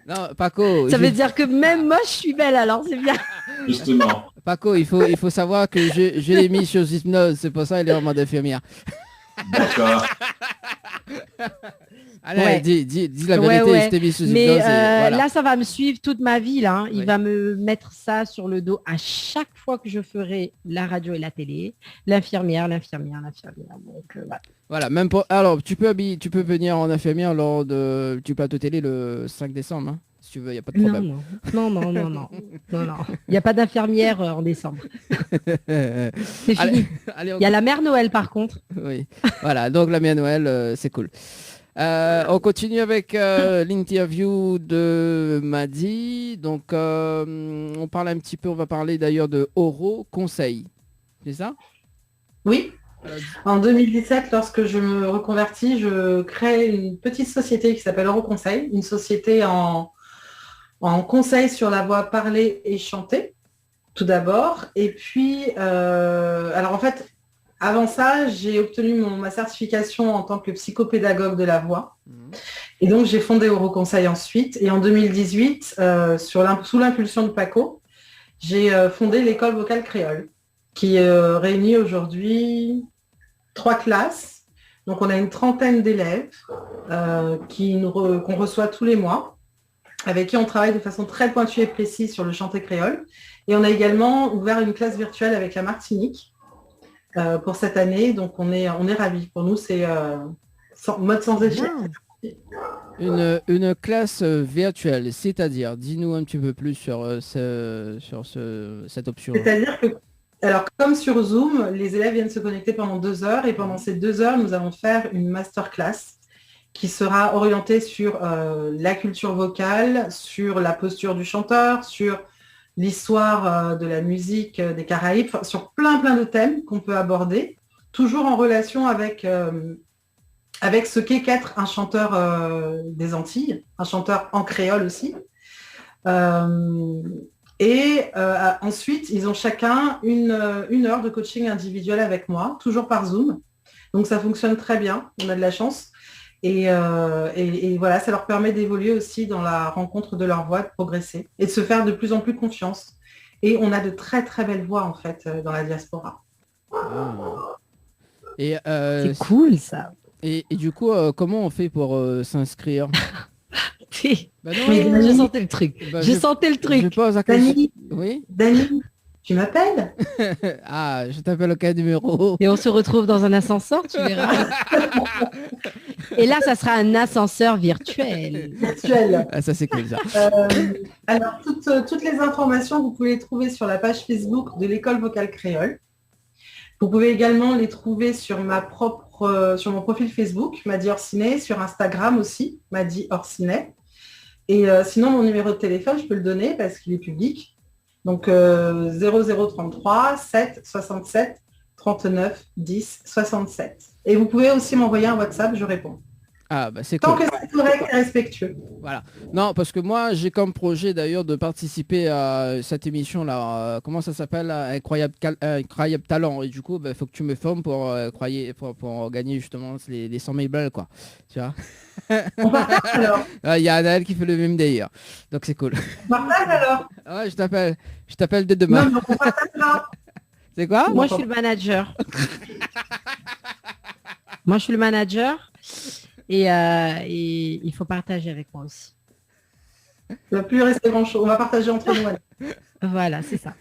Speaker 2: Non, Paco...
Speaker 3: Ça veut dire que même moi je suis belle, alors c'est bien.
Speaker 7: Justement.
Speaker 2: Paco, il faut savoir que je l'ai mis sur hypnose, c'est pour ça qu'elle est en mode infirmière.
Speaker 7: D'accord.
Speaker 2: Allez, dis la vérité, je t'ai mis sous hypnose.
Speaker 3: Mais
Speaker 2: voilà.
Speaker 3: là, ça va me suivre toute ma vie. Là, hein. Il va me mettre ça sur le dos à chaque fois que je ferai la radio et la télé. L'infirmière. Donc,
Speaker 2: voilà, même pour... Alors, tu peux venir en infirmière lors du plateau télé le 5 décembre, hein, si tu veux, il n'y a pas de problème.
Speaker 3: Non. Il n'y a pas d'infirmière en décembre. C'est fini. Il y a la mère Noël, par contre.
Speaker 2: Oui, voilà, donc la mère Noël, c'est cool. On continue avec l'interview de Madi. Donc, on va parler d'ailleurs de Oro Conseil. C'est ça?
Speaker 6: Oui. En 2017, lorsque je me reconvertis, je crée une petite société qui s'appelle Oro Conseil, une société en conseil sur la voix parlée et chantée, tout d'abord. Et puis, alors en fait, avant ça, j'ai obtenu ma certification en tant que psychopédagogue de la voix. Et donc, j'ai fondé Oro Conseil ensuite. Et en 2018, sous l'impulsion de Paco, j'ai fondé l'école vocale créole, qui réunit aujourd'hui 3 classes. Donc, on a une 30aine d'élèves qu'on reçoit tous les mois, avec qui on travaille de façon très pointue et précise sur le chanté créole. Et on a également ouvert une classe virtuelle avec la Martinique pour cette année. Donc, on est ravis. Pour nous, c'est mode sans échec.
Speaker 2: Une classe virtuelle, c'est-à-dire, dis-nous un petit peu plus sur cette option.
Speaker 6: C'est-à-dire que, alors comme sur Zoom, les élèves viennent se connecter pendant 2 heures et pendant ces 2 heures, nous allons faire une masterclass qui sera orientée sur la culture vocale, sur la posture du chanteur, sur l'histoire de la musique des Caraïbes, sur plein de thèmes qu'on peut aborder, toujours en relation avec ce qu'est qu'être un chanteur des Antilles, un chanteur en créole aussi. Ensuite, ils ont chacun une heure de coaching individuel avec moi, toujours par Zoom. Donc ça fonctionne très bien, on a de la chance. Et voilà, ça leur permet d'évoluer aussi dans la rencontre de leur voix, de progresser et de se faire de plus en plus confiance. Et on a de très très belles voix en fait dans la diaspora.
Speaker 3: C'est cool ça.
Speaker 2: Et du coup, comment on fait pour s'inscrire?
Speaker 3: Je sentais le truc.
Speaker 2: Je pose la question.
Speaker 6: Dani,
Speaker 2: oui.
Speaker 6: Dani, tu m'appelles?
Speaker 2: Ah, je t'appelle au cas numéro.
Speaker 3: Et on se retrouve dans un ascenseur, tu verras. Et là, ça sera un ascenseur virtuel.
Speaker 2: Ah, ça c'est cool ça.
Speaker 6: Alors, toutes les informations, vous pouvez les trouver sur la page Facebook de l'école vocale créole. Vous pouvez également les trouver sur sur mon profil Facebook, Madi Orsinet, sur Instagram aussi, Madi Orsinet. Et sinon, mon numéro de téléphone, je peux le donner parce qu'il est public. Donc 0033 7 67 39 10 67. Et vous pouvez aussi m'envoyer un WhatsApp, je réponds.
Speaker 2: Ah bah c'est cool.
Speaker 6: Tant que c'est correct et respectueux.
Speaker 2: Voilà. Non, parce que moi j'ai comme projet d'ailleurs de participer à cette émission là. Comment ça s'appelle? Incroyable Talent. Et du coup, il faut que tu me formes pour gagner justement les 100 000 balles quoi. Tu vois.
Speaker 6: On partage alors.
Speaker 2: Il y a Anaël qui fait le même d'ailleurs. Donc c'est cool.
Speaker 6: On partage alors.
Speaker 2: Ouais, je t'appelle dès demain.
Speaker 6: Non, on partage là.
Speaker 2: C'est quoi?
Speaker 3: Moi je suis le manager. Et il faut partager avec moi aussi.
Speaker 6: Il va plus rester grand-chose. On va partager entre nous.
Speaker 3: Voilà, c'est ça.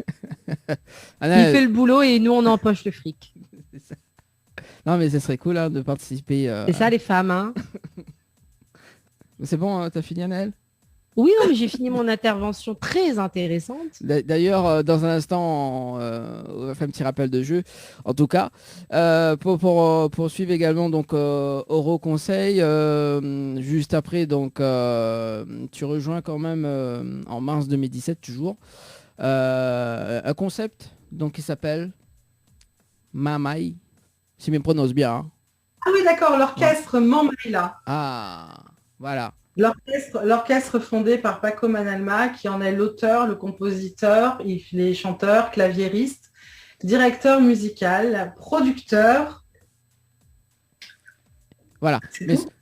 Speaker 2: Anna,
Speaker 3: il fait le boulot et nous, on empoche le fric.
Speaker 2: Non, mais ce serait cool de participer.
Speaker 3: C'est ça, les femmes. Hein.
Speaker 2: C'est bon, t'as fini, Anaël?
Speaker 3: Oui, non, mais j'ai fini mon intervention très intéressante.
Speaker 2: D'ailleurs, dans un instant, on va faire un petit rappel de jeu. En tout cas, pour suivre également donc Euro Conseil, juste après, donc tu rejoins quand même en mars 2017 toujours un concept donc qui s'appelle Mamai, si je me prononce bien. Hein.
Speaker 6: Ah oui, d'accord, l'orchestre Mammaïla.
Speaker 2: Ah, voilà.
Speaker 6: L'orchestre fondé par Paco Manalma, qui en est l'auteur, le compositeur, il est chanteur, claviériste, directeur musical, producteur.
Speaker 2: Voilà,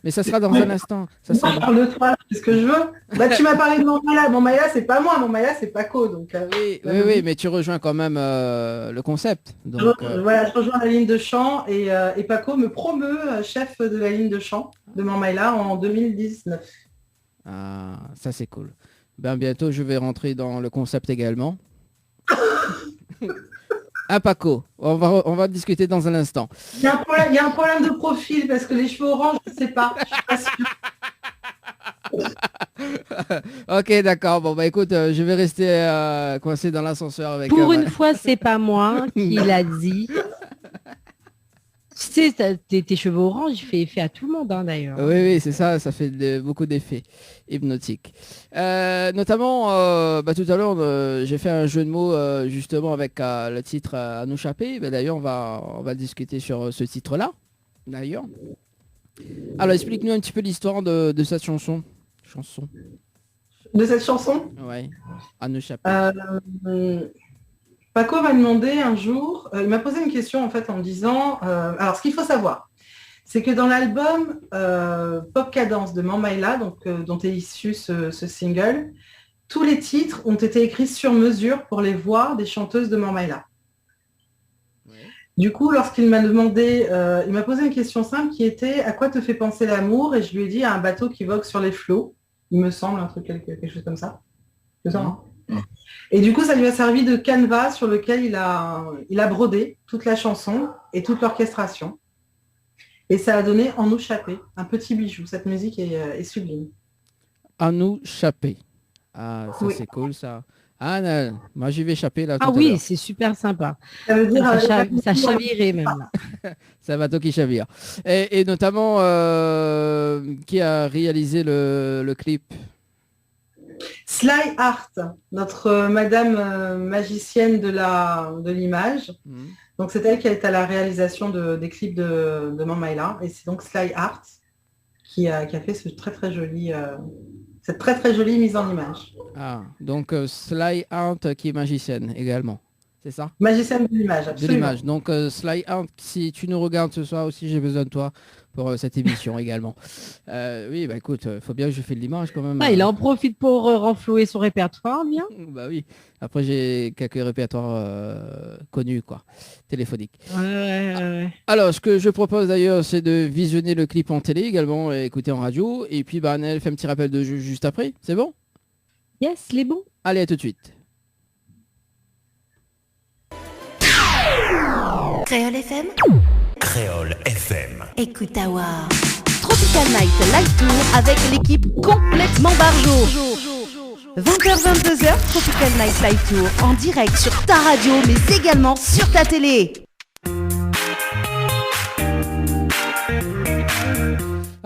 Speaker 2: mais ça sera dans un instant. Ça sera
Speaker 6: je parle de toi, c'est ce que je veux. Bah, tu m'as parlé de Mammaïla. Mammaïla, c'est pas moi, Mammaïla, c'est Paco. Donc,
Speaker 2: oui, mais tu rejoins quand même le concept. Donc,
Speaker 6: voilà, je rejoins la ligne de chant et Paco me promeut chef de la ligne de chant de Mammaïla en 2019.
Speaker 2: Ah, ça c'est cool. Ben, bientôt, je vais rentrer dans le concept également. Paco, on va discuter dans un instant.
Speaker 6: Il y a un problème de profil parce que les cheveux orange, je ne sais pas. Je suis pas sûre.
Speaker 2: Ok, d'accord. Bon, bah écoute, je vais rester coincé dans l'ascenseur avec...
Speaker 3: Pour une fois, c'est pas moi qui l'a dit. Tu sais, tes cheveux orange, il fait effet à tout le monde, hein, d'ailleurs.
Speaker 2: Oui, c'est ça, ça fait beaucoup d'effets hypnotiques. Notamment, tout à l'heure, j'ai fait un jeu de mots justement avec le titre À nous chapper. D'ailleurs, on va discuter sur ce titre-là, d'ailleurs. Alors, explique-nous un petit peu l'histoire de cette chanson.
Speaker 6: De cette chanson?
Speaker 2: Ouais, À nous chapper.
Speaker 6: Paco m'a demandé un jour, il m'a posé une question en fait en me disant, alors ce qu'il faut savoir, c'est que dans l'album Pop Cadence de Mammaïla, dont est issu ce single, tous les titres ont été écrits sur mesure pour les voix des chanteuses de Mammaïla. Ouais. Du coup, lorsqu'il m'a demandé, il m'a posé une question simple qui était « À quoi te fait penser l'amour ?» Et je lui ai dit « À un bateau qui vogue sur les flots. » Il me semble, un truc, quelque chose comme ça. C'est ça, hein ? Et du coup, ça lui a servi de canevas sur lequel il a brodé toute la chanson et toute l'orchestration. Et ça a donné En nous chapper, un petit bijou. Cette musique est sublime.
Speaker 2: À nous chapper. Ah, ça c'est cool ça. Ah non, moi j'y vais chapper là.
Speaker 3: Ah oui, c'est super sympa. Ça veut dire ça chavirait même.
Speaker 2: Ça va toi qui chavire. Et notamment, qui a réalisé le clip?
Speaker 6: Sly Art, notre madame magicienne de l'image. Donc c'est elle qui a été à la réalisation des clips de Mammaïla. Et c'est donc Sly Art qui a fait cette très très jolie mise en image.
Speaker 2: Ah, donc Sly Art qui est magicienne également. C'est ça?
Speaker 6: Magicienne de l'image, absolument.
Speaker 2: De l'image. Donc Sly Art, si tu nous regardes ce soir aussi, j'ai besoin de toi pour cette émission également. Oui, bah écoute, faut bien que je fais de l'image quand même.
Speaker 3: Ah, il en profite pour renflouer son répertoire, bien.
Speaker 2: Bah oui. Après, j'ai quelques répertoires connus, quoi, téléphoniques.
Speaker 3: Ouais.
Speaker 2: Alors, ce que je propose d'ailleurs, c'est de visionner le clip en télé également et écouter en radio. Et puis, Annelle fait un petit rappel de jeu juste après. C'est bon?
Speaker 3: Yes, les bons.
Speaker 2: Allez, à tout de suite.
Speaker 1: Créole FM.
Speaker 8: Créole FM.
Speaker 1: Écoute Awa. Tropical Night Live Tour avec l'équipe complètement barjo. 20h-22h, Tropical Night Live Tour en direct sur ta radio mais également sur ta télé.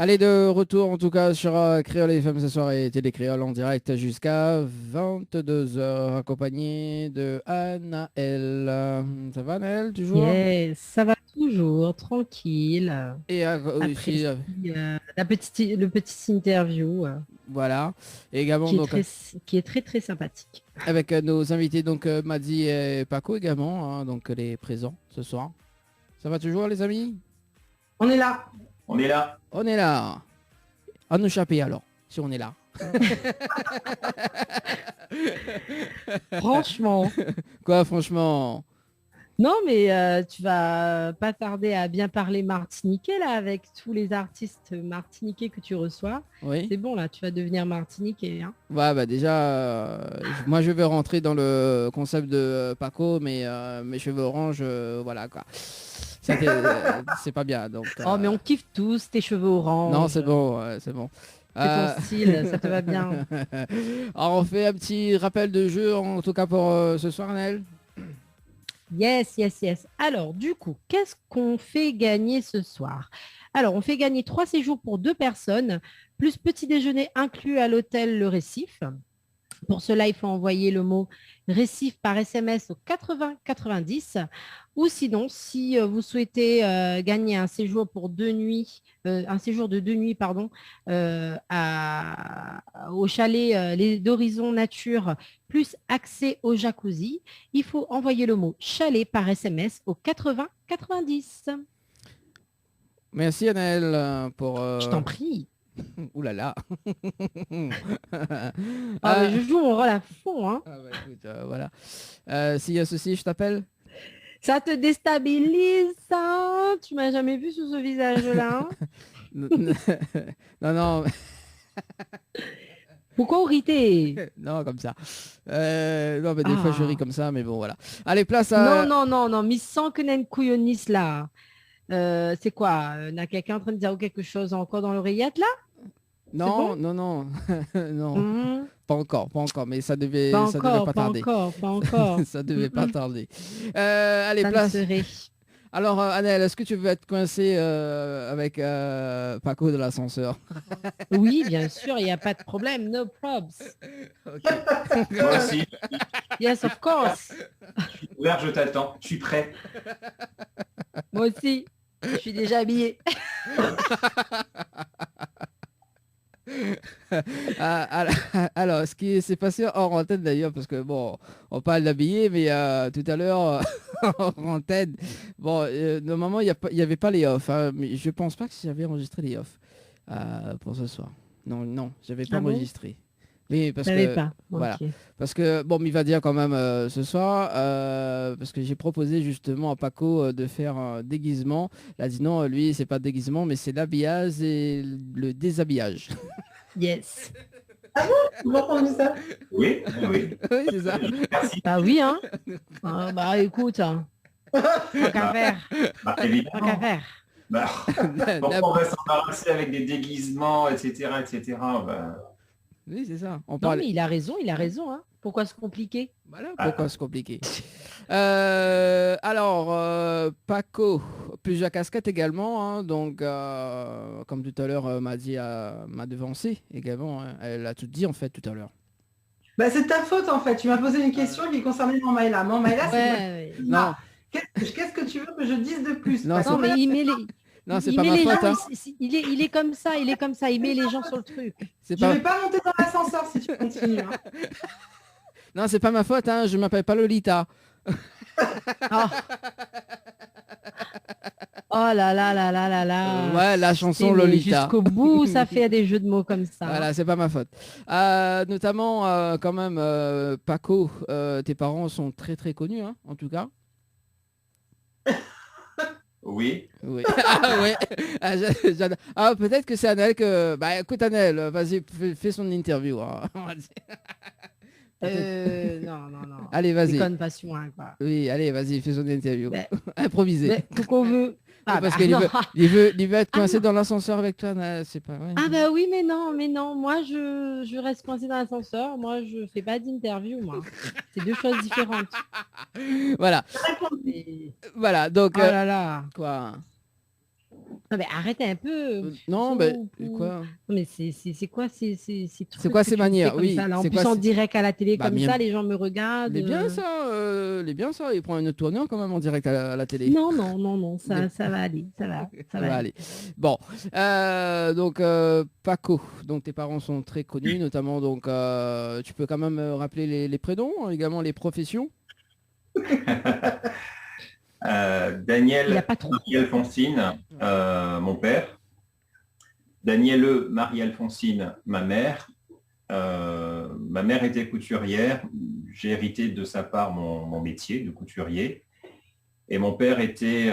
Speaker 2: Allez, de retour en tout cas sur Créole FM ce soir et Télé Créole en direct jusqu'à 22h accompagné de Anaël. Ça va Anaël, toujours?
Speaker 3: Yes, ça va toujours, tranquille.
Speaker 2: Et
Speaker 3: le petit interview.
Speaker 2: Voilà. Et également
Speaker 3: qui est très très sympathique.
Speaker 2: Avec nos invités donc Maddy et Paco également, hein, donc les présents ce soir. Ça va toujours les amis?
Speaker 6: On est là.
Speaker 7: On est là.
Speaker 2: On est là. À nous chapper alors, si on est là.
Speaker 3: Franchement.
Speaker 2: Quoi, franchement?
Speaker 3: Non, mais tu vas pas tarder à bien parler martiniquais, là, avec tous les artistes martiniquais que tu reçois.
Speaker 2: Oui.
Speaker 3: C'est bon, là, tu vas devenir martiniquais. Hein.
Speaker 2: Ouais, bah déjà, moi je vais rentrer dans le concept de Paco, mais mes cheveux orange, voilà quoi. C'est pas bien. Donc,
Speaker 3: Oh, mais on kiffe tous tes cheveux orange.
Speaker 2: Non, c'est bon, c'est bon.
Speaker 3: C'est ton style, ça te va bien.
Speaker 2: Alors on fait un petit rappel de jeu, en tout cas pour ce soir, Naël.
Speaker 3: Yes. Alors, du coup, qu'est-ce qu'on fait gagner ce soir? Alors, on fait gagner 3 séjours pour 2 personnes, plus petit déjeuner inclus à l'hôtel Le Récif. Pour cela, il faut envoyer le mot Récif par SMS au 80 90. Ou sinon, si vous souhaitez gagner un séjour pour 2 nuits, un séjour de 2 nuits, pardon, au chalet d'Horizon Nature, plus accès au jacuzzi, il faut envoyer le mot chalet par SMS au 80 90.
Speaker 2: Merci Anaël pour...
Speaker 3: Je t'en prie.
Speaker 2: Ouh là là.
Speaker 3: Je joue mon rôle à fond. Hein.
Speaker 2: Bah, écoute, voilà. S'il y a ceci, je t'appelle.
Speaker 3: Ça te déstabilise, ça? Tu m'as jamais vu sous ce visage-là?
Speaker 2: Non.
Speaker 3: Pourquoi irrité?
Speaker 2: Non, comme ça. Non, mais des fois, je ris comme ça, mais bon, voilà. Allez, place à...
Speaker 3: Non, mais sans que n'ait couillonnis, là. C'est quoi? N'a quelqu'un en train de dire quelque chose encore dans l'oreillette, là?
Speaker 2: Non. Non. Pas encore, mais ça devait pas tarder.
Speaker 3: Pas encore.
Speaker 2: Ça devait pas tarder. Allez, place. Alors, Anaël, est-ce que tu veux être coincé avec Paco de l'ascenseur?
Speaker 3: Oui, bien sûr, il n'y a pas de problème. No probs.
Speaker 7: Moi aussi.
Speaker 3: Yes, of course.
Speaker 7: Je suis ouvert, je t'attends. Je suis prêt.
Speaker 3: Moi aussi. Je suis déjà habillé.
Speaker 2: Alors, ce qui s'est passé hors antenne d'ailleurs, parce que bon, on parle d'habiller, mais tout à l'heure, hors antenne, bon, normalement, il n'y avait pas les off, hein, mais je pense pas que j'avais enregistré les off pour ce soir. Non, j'avais pas enregistré. Oui, parce que
Speaker 3: pas.
Speaker 2: Voilà,
Speaker 3: okay.
Speaker 2: Parce que bon, il va dire quand même ce soir, parce que j'ai proposé justement à Paco de faire un déguisement. Il a dit non, lui c'est pas déguisement, mais c'est l'habillage et le déshabillage.
Speaker 3: Yes.
Speaker 6: Ah bon? Comment on dit ça?
Speaker 7: Oui.
Speaker 2: Oui, c'est ça.
Speaker 7: Merci.
Speaker 3: Bah oui, hein. Écoute, hein. Tant qu'à faire.
Speaker 7: Évidemment.
Speaker 3: Tant qu'à faire.
Speaker 7: Pourquoi on va s'embarrasser avec des déguisements, etc.
Speaker 2: Oui, c'est ça.
Speaker 3: Non, mais il a raison. Hein. Pourquoi se compliquer?
Speaker 2: Voilà, pourquoi se compliquer. Alors, Paco, plusieurs casquettes également. Hein, donc, comme tout à l'heure, m'a devancé également. Hein, elle a tout dit, en fait, tout à l'heure.
Speaker 6: Bah, c'est ta faute, en fait. Tu m'as posé une question qui concernait mon Maïla. Mon Maïla, c'est...
Speaker 2: Non.
Speaker 6: Qu'est-ce que tu veux que je dise de plus?
Speaker 2: Non,
Speaker 3: mais il met les...
Speaker 2: Non, c'est pas ma faute. Hein.
Speaker 3: Il est comme ça, il met les gens sur le truc.
Speaker 6: Je vais pas monter dans l'ascenseur si tu continues. Hein.
Speaker 2: Non, c'est pas ma faute, hein. Je m'appelle pas Lolita.
Speaker 3: Oh là là.
Speaker 2: Ouais, la chanson Lolita.
Speaker 3: Jusqu'au bout, ça fait des jeux de mots comme ça.
Speaker 2: Voilà, c'est pas ma faute. Notamment, quand même, Paco, tes parents sont très très connus, hein, en tout cas.
Speaker 7: Oui.
Speaker 2: Ouais. Peut-être que c'est Anaël que... Bah écoute Anaël, vas-y, fais son interview. Hein.
Speaker 3: Non.
Speaker 2: Allez, vas-y.
Speaker 3: Déconne passion, hein, quoi.
Speaker 2: Oui, allez, vas-y, fais son interview. Improvisé.
Speaker 3: Tout qu'on veut.
Speaker 2: Parce qu'il veut être coincé dans l'ascenseur avec toi, c'est pas vrai.
Speaker 3: Ah bah oui, mais non. Moi, je reste coincé dans l'ascenseur. Moi, je fais pas d'interview, moi. C'est 2 choses différentes.
Speaker 2: Voilà. Voilà, donc...
Speaker 3: Oh là là.
Speaker 2: Quoi?
Speaker 3: Non mais arrête un peu.
Speaker 2: Non, mais quoi?
Speaker 3: Non mais c'est quoi ces trucs?
Speaker 2: C'est quoi ces manières? Oui.
Speaker 3: Ça, là, en plus en direct à la télé comme ça, les gens me regardent.
Speaker 2: Mais bien ça, il prend une autre tournure quand même en direct à la télé.
Speaker 3: Non, ça va aller, ça va aller.
Speaker 2: Bon, donc Paco, donc tes parents sont très connus, notamment donc tu peux quand même rappeler les prénoms, également les professions.
Speaker 7: Daniel Marie-Alphonsine, mon père. Danielle Marie-Alphonsine, ma mère. Ma mère était couturière. J'ai hérité de sa part mon métier de couturier. Et mon père était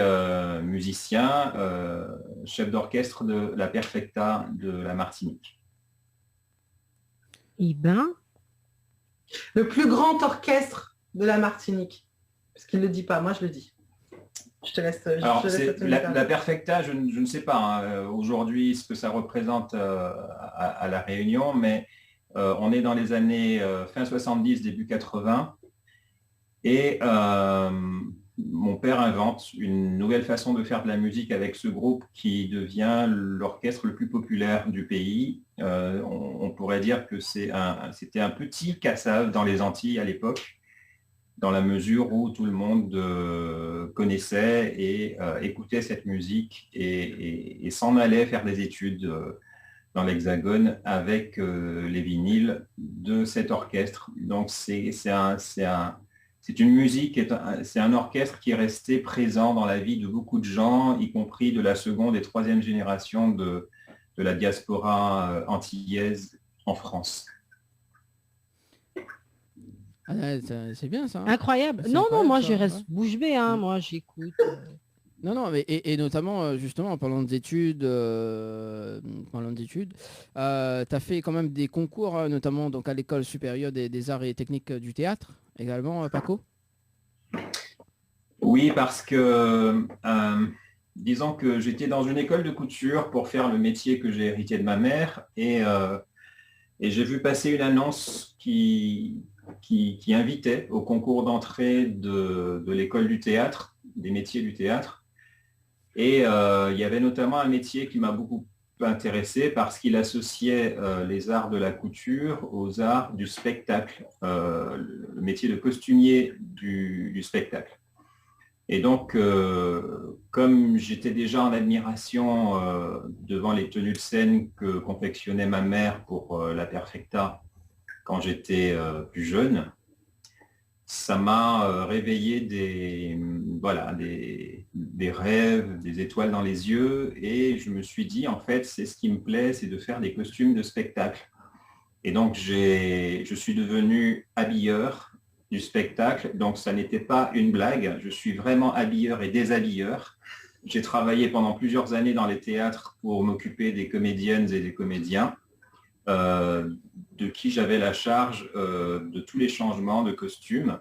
Speaker 7: musicien, chef d'orchestre de la Perfecta de la Martinique.
Speaker 3: Eh ben,
Speaker 6: le plus grand orchestre de la Martinique. Parce qu'il ne le dit pas, moi je le dis. Je te laisse.
Speaker 7: Alors, la Perfecta, je ne sais pas aujourd'hui ce que ça représente à La Réunion, mais on est dans les années fin 70, début 80. Et mon père invente une nouvelle façon de faire de la musique avec ce groupe qui devient l'orchestre le plus populaire du pays. On pourrait dire que c'était un petit Cassav dans les Antilles à l'époque, dans la mesure où tout le monde connaissait et écoutait cette musique et s'en allait faire des études dans l'Hexagone avec les vinyles de cet orchestre. Donc c'est une musique, c'est un orchestre qui est resté présent dans la vie de beaucoup de gens, y compris de la seconde et troisième génération de la diaspora antillaise en France.
Speaker 2: Ah, c'est bien ça. Hein.
Speaker 3: Incroyable. Non, moi je reste bouche bée, hein. Moi j'écoute.
Speaker 2: Non, mais et notamment justement en parlant d'études, tu as fait quand même des concours, notamment donc à l'école supérieure des arts et techniques du théâtre également, Paco.
Speaker 7: Oui, parce que disons que j'étais dans une école de couture pour faire le métier que j'ai hérité de ma mère et j'ai vu passer une annonce qui invitait au concours d'entrée de l'école du théâtre, des métiers du théâtre. Et il y avait notamment un métier qui m'a beaucoup intéressé parce qu'il associait les arts de la couture aux arts du spectacle, le métier de costumier du spectacle. Et donc, comme j'étais déjà en admiration devant les tenues de scène que confectionnait ma mère pour la Perfecta quand j'étais plus jeune, ça m'a réveillé des rêves, des étoiles dans les yeux et je me suis dit, en fait, c'est ce qui me plaît, c'est de faire des costumes de spectacle. Et donc, je suis devenu habilleur du spectacle, donc ça n'était pas une blague, je suis vraiment habilleur et déshabilleur. J'ai travaillé pendant plusieurs années dans les théâtres pour m'occuper des comédiennes et des comédiens, de qui j'avais la charge de tous les changements de costumes.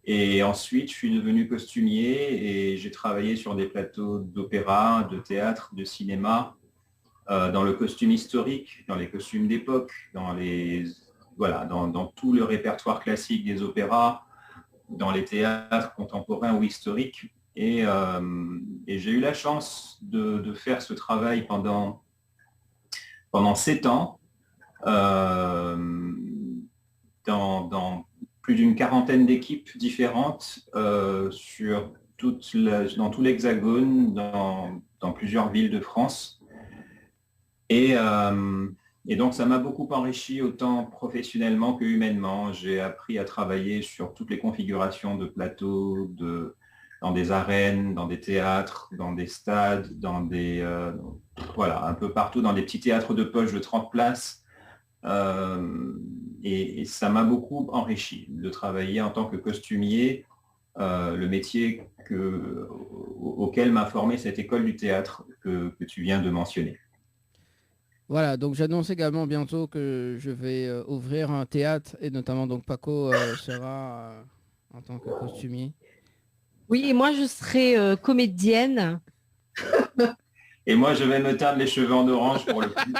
Speaker 7: Et ensuite, je suis devenu costumier et j'ai travaillé sur des plateaux d'opéra, de théâtre, de cinéma, dans le costume historique, dans les costumes d'époque, dans tout le répertoire classique des opéras, dans les théâtres contemporains ou historiques. Et j'ai eu la chance de faire ce travail pendant 7 ans, dans plus d'une quarantaine d'équipes différentes dans tout l'Hexagone, dans plusieurs villes de France. Et donc, ça m'a beaucoup enrichi, autant professionnellement que humainement. J'ai appris à travailler sur toutes les configurations de plateaux, dans des arènes, dans des théâtres, dans des stades, un peu partout, dans des petits théâtres de poche de 30 places. Et ça m'a beaucoup enrichi de travailler en tant que costumier, le métier auquel m'a formé cette école du théâtre que tu viens de mentionner.
Speaker 2: Voilà, donc j'annonce également bientôt que je vais ouvrir un théâtre et notamment donc Paco sera en tant que costumier.
Speaker 3: Oui, et moi je serai comédienne.
Speaker 7: Et moi je vais me teindre les cheveux en orange pour le coup.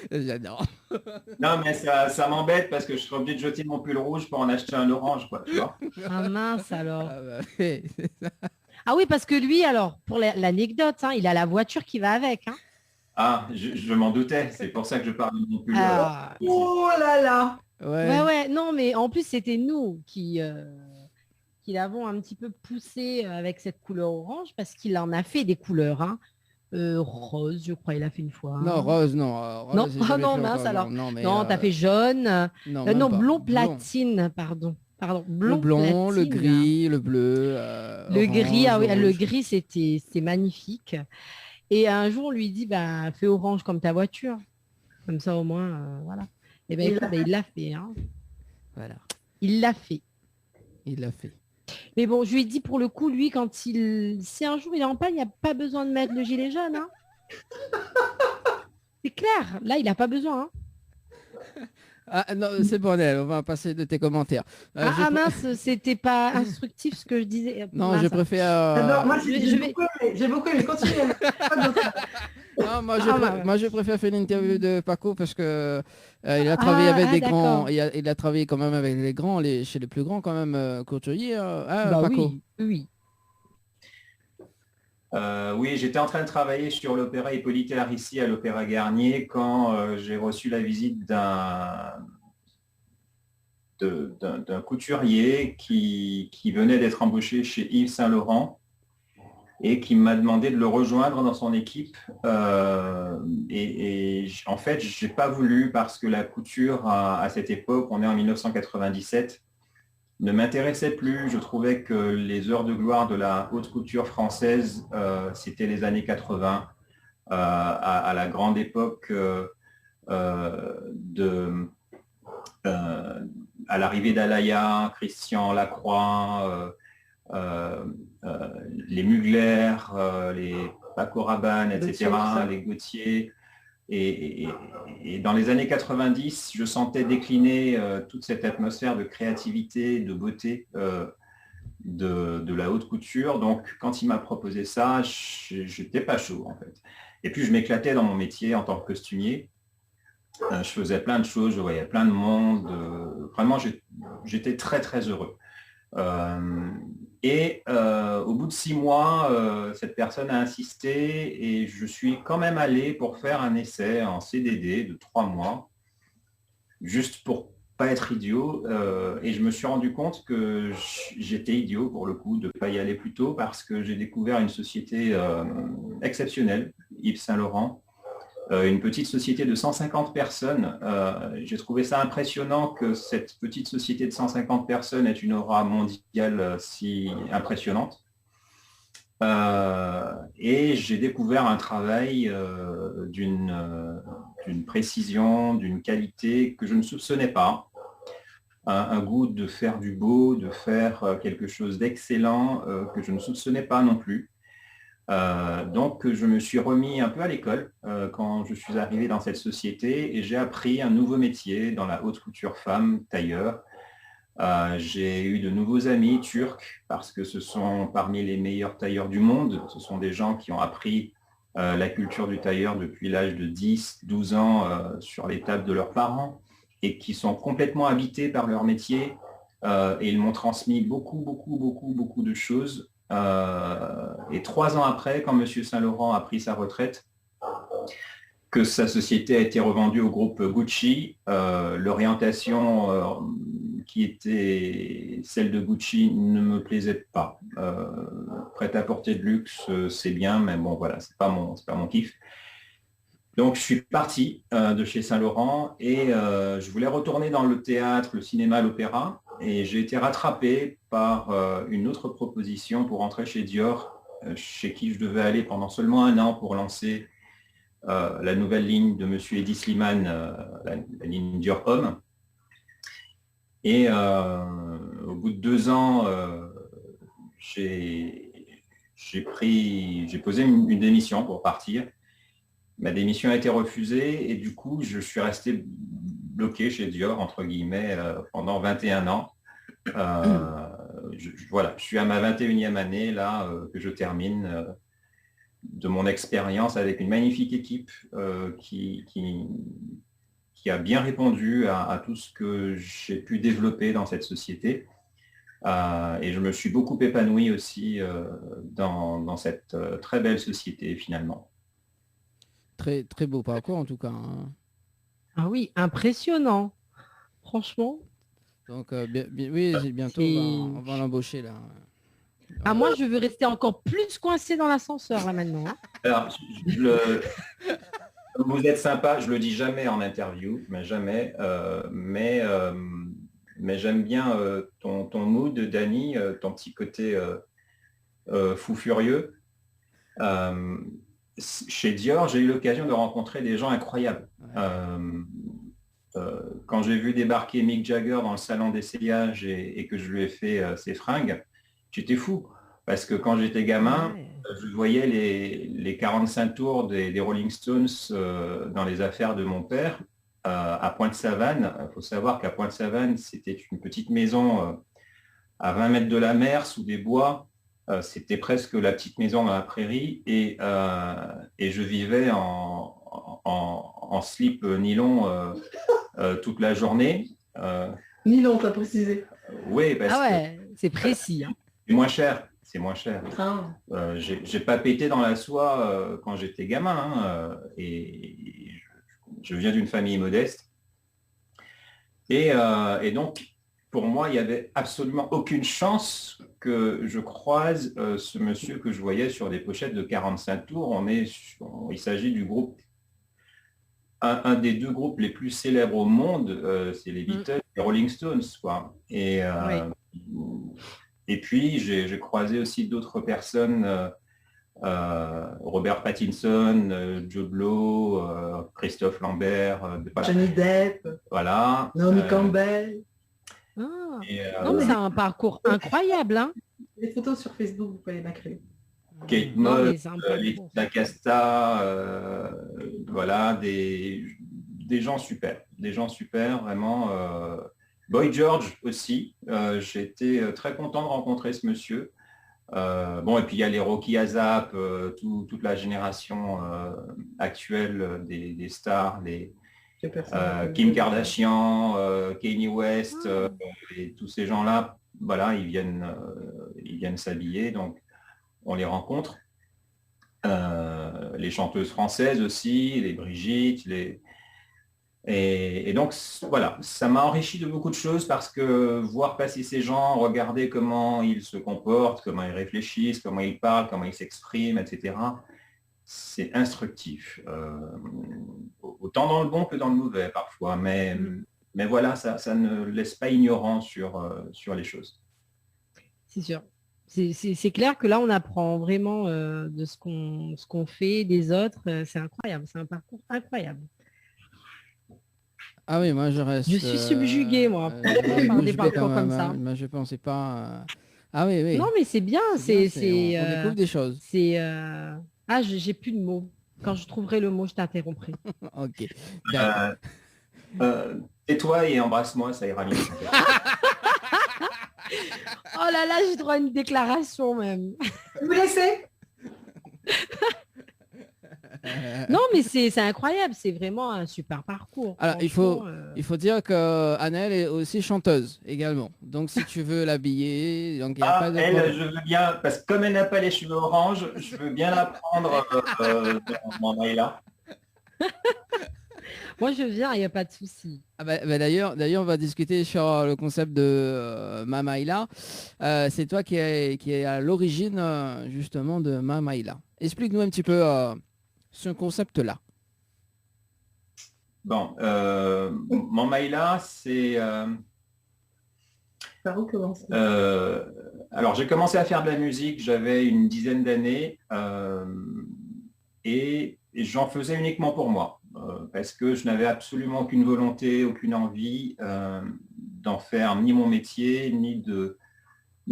Speaker 2: J'adore.
Speaker 7: Non mais ça m'embête parce que je serai obligé de jeter mon pull rouge pour en acheter un orange, quoi, tu vois.
Speaker 3: Ah mince alors.
Speaker 2: C'est ça.
Speaker 3: Ah oui, parce que lui, alors, pour l'anecdote, hein, il a la voiture qui va avec. Hein.
Speaker 7: Ah, je m'en doutais, c'est pour ça que je parle de mon pull.
Speaker 6: Oh là là.
Speaker 3: Ouais, non, mais en plus, c'était nous qui l'avons un petit peu poussé avec cette couleur orange, parce qu'il en a fait des couleurs, hein. Rose, je crois, il a fait une fois. Hein.
Speaker 2: Non, rose, non.
Speaker 3: Rose, non, mince alors. Non, t'as fait jaune. Non, blond platine, pardon.
Speaker 2: Blond, platine, le gris, le bleu.
Speaker 3: Le
Speaker 2: orange,
Speaker 3: gris, ah oui,
Speaker 2: rouge.
Speaker 3: le gris, c'était magnifique. Et un jour, on lui dit, fais orange comme ta voiture. Comme ça, au moins, voilà. Et il l'a fait. Hein.
Speaker 2: Voilà.
Speaker 3: Il l'a fait.
Speaker 2: Il l'a fait.
Speaker 3: Mais bon, je lui ai dit pour le coup, lui, si un jour il est en panne, il n'y a pas besoin de mettre le gilet jaune. Hein. C'est clair. Là, il n'a pas besoin. Hein.
Speaker 2: Ah non, c'est bon, on va passer de tes commentaires.
Speaker 3: Mince, c'était pas instructif ce que je disais.
Speaker 2: Non,
Speaker 3: mince.
Speaker 2: je préfère...
Speaker 6: moi, j'ai beaucoup aimé. Continue.
Speaker 2: Non, moi, je préfère faire l'interview de Paco parce que il a travaillé avec des grands. Il a travaillé quand même avec les grands, chez les plus grands quand même, couturiers. Paco.
Speaker 3: Oui.
Speaker 7: Oui, j'étais en train de travailler sur l'opéra Hippolyte ici à l'Opéra Garnier quand j'ai reçu la visite d'un couturier qui venait d'être embauché chez Yves Saint Laurent et qui m'a demandé de le rejoindre dans son équipe. Et en fait, j'ai pas voulu parce que la couture à cette époque, on est en 1997, ne m'intéressait plus. Je trouvais que les heures de gloire de la haute couture française, c'était les années 80, à la grande époque à l'arrivée d'Alaya, Christian Lacroix, les Mugler, les Paco Rabanne, etc., les Gauthier. Et dans les années 90, je sentais décliner toute cette atmosphère de créativité, de beauté de la haute couture. Donc, quand il m'a proposé ça, j'étais pas chaud, en fait. Et puis, je m'éclatais dans mon métier en tant que costumier. Je faisais plein de choses, je voyais plein de monde. Vraiment, j'étais très, très heureux. Au bout de 6 mois, cette personne a insisté et je suis quand même allé pour faire un essai en CDD de 3 mois, juste pour pas être idiot. Et je me suis rendu compte que j'étais idiot pour le coup de ne pas y aller plus tôt parce que j'ai découvert une société exceptionnelle, Yves Saint Laurent, une petite société de 150 personnes. J'ai trouvé ça impressionnant que cette petite société de 150 personnes ait une aura mondiale si impressionnante. Et j'ai découvert un travail d'une précision, d'une qualité que je ne soupçonnais pas. Un goût de faire du beau, de faire quelque chose d'excellent que je ne soupçonnais pas non plus. Donc je me suis remis un peu à l'école quand je suis arrivé dans cette société et j'ai appris un nouveau métier dans la haute couture femme, tailleur. J'ai eu de nouveaux amis turcs parce que ce sont parmi les meilleurs tailleurs du monde. Ce sont des gens qui ont appris la culture du tailleur depuis l'âge de 10, 12 ans sur les tables de leurs parents et qui sont complètement habités par leur métier et ils m'ont transmis beaucoup de choses. Et 3 ans après, quand M. Saint Laurent a pris sa retraite, que sa société a été revendue au groupe Gucci, l'orientation qui était celle de Gucci ne me plaisait pas. Prêt-à-porter de luxe, c'est bien, mais bon voilà, c'est pas mon kiff. Donc je suis parti de chez Saint Laurent et je voulais retourner dans le théâtre, le cinéma, l'opéra. Et j'ai été rattrapé par une autre proposition pour entrer chez Dior, chez qui je devais aller pendant seulement 1 an pour lancer la nouvelle ligne de M. Hedi Slimane, la ligne Dior Homme. Et au bout de 2 ans, j'ai posé une démission pour partir. Ma démission a été refusée et du coup, je suis resté bloqué chez Dior, entre guillemets, pendant 21 ans. Je suis à ma 21e année, là, que je termine de mon expérience avec une magnifique équipe qui a bien répondu à tout ce que j'ai pu développer dans cette société. Et je me suis beaucoup épanoui aussi dans cette très belle société, finalement.
Speaker 2: Très, très beau parcours, en tout cas. Hein.
Speaker 3: Ah oui, impressionnant. Franchement.
Speaker 2: Donc, oui, bientôt, on va l'embaucher, là.
Speaker 3: Ah, moi, je veux rester encore plus coincé dans l'ascenseur, là, maintenant. Hein.
Speaker 7: Alors, vous êtes sympa, je le dis jamais en interview, mais jamais. Mais j'aime bien ton mood, Dany, ton petit côté fou furieux. Chez Dior, j'ai eu l'occasion de rencontrer des gens incroyables. Quand j'ai vu débarquer Mick Jagger dans le salon d'essayage et que je lui ai fait ses fringues, j'étais fou. Parce que quand j'étais gamin, je voyais les 45 tours des Rolling Stones dans les affaires de mon père à Pointe-Savane. Il faut savoir qu'à Pointe-Savane, c'était une petite maison à 20 mètres de la mer, sous des bois. C'était presque la petite maison dans la prairie. Et je vivais en slip nylon toute la journée.
Speaker 6: Nylon, t'as précisé.
Speaker 7: Oui, parce
Speaker 3: que c'est précis. Hein.
Speaker 7: C'est moins cher. C'est moins cher. J'ai pas pété dans la soie quand j'étais gamin. Et je viens d'une famille modeste. Et donc, pour moi, il n'y avait absolument aucune chance que je croise ce monsieur que je voyais sur des pochettes de 45 tours. Il s'agit du groupe, un des deux groupes les plus célèbres au monde, c'est les Beatles, les Rolling Stones, quoi. Et puis, j'ai croisé aussi d'autres personnes, Robert Pattinson, Joe Blow, Christophe Lambert,
Speaker 6: Johnny Depp,
Speaker 7: voilà,
Speaker 6: Naomi Campbell.
Speaker 3: Non, mais c'est un parcours incroyable. Hein.
Speaker 6: Les photos sur Facebook, vous pouvez m'écrire.
Speaker 7: Kate Moss, Laetitia Casta, voilà, des gens super, vraiment. Boy George aussi, j'ai été très content de rencontrer ce monsieur. Et puis il y a les Rocky Hazap, toute la génération actuelle des stars, Kim Kardashian, Kanye West, et tous ces gens-là, voilà, ils viennent s'habiller, donc on les rencontre. Les chanteuses françaises aussi, les Brigitte, et donc voilà, ça m'a enrichi de beaucoup de choses parce que voir passer ces gens, regarder comment ils se comportent, comment ils réfléchissent, comment ils parlent, comment ils s'expriment, etc., c'est instructif. Autant dans le bon que dans le mauvais parfois, mais voilà, ça ne laisse pas ignorant sur les choses.
Speaker 3: C'est sûr. C'est clair que là, on apprend vraiment de ce qu'on fait des autres. C'est incroyable, c'est un parcours incroyable.
Speaker 2: Ah oui, moi je reste...
Speaker 3: Je suis subjuguée, moi, par des parcours comme ça.
Speaker 2: Moi, je pensais pas... Ah oui.
Speaker 3: Non, mais c'est bien.
Speaker 2: On découvre des choses.
Speaker 3: J'ai plus de mots. Quand je trouverai le mot, je t'interromprai.
Speaker 2: Ok.
Speaker 7: Tais-toi et embrasse-moi, ça ira mieux.
Speaker 3: Oh là là, j'ai droit à une déclaration même.
Speaker 6: Vous laissez
Speaker 3: Non, mais c'est incroyable, c'est vraiment un super parcours.
Speaker 2: Alors, il faut dire que Annelle est aussi chanteuse également. Donc, si tu veux l'habiller, donc il n'y a pas de problème.
Speaker 7: Je veux bien, parce que comme elle n'a pas les cheveux orange, je veux bien la prendre dans Maïla.
Speaker 3: Moi, je viens, il n'y a pas de souci.
Speaker 2: D'ailleurs, on va discuter sur le concept de Mamaïla. C'est toi qui est à l'origine justement de Mamaïla. Explique-nous un petit peu ce concept-là.
Speaker 7: Bon, Mamaïla, c'est...
Speaker 6: Par où commencer
Speaker 7: alors, j'ai commencé à faire de la musique, j'avais une dizaine d'années et j'en faisais uniquement pour moi. Parce que je n'avais absolument aucune volonté, aucune envie d'en faire ni mon métier, ni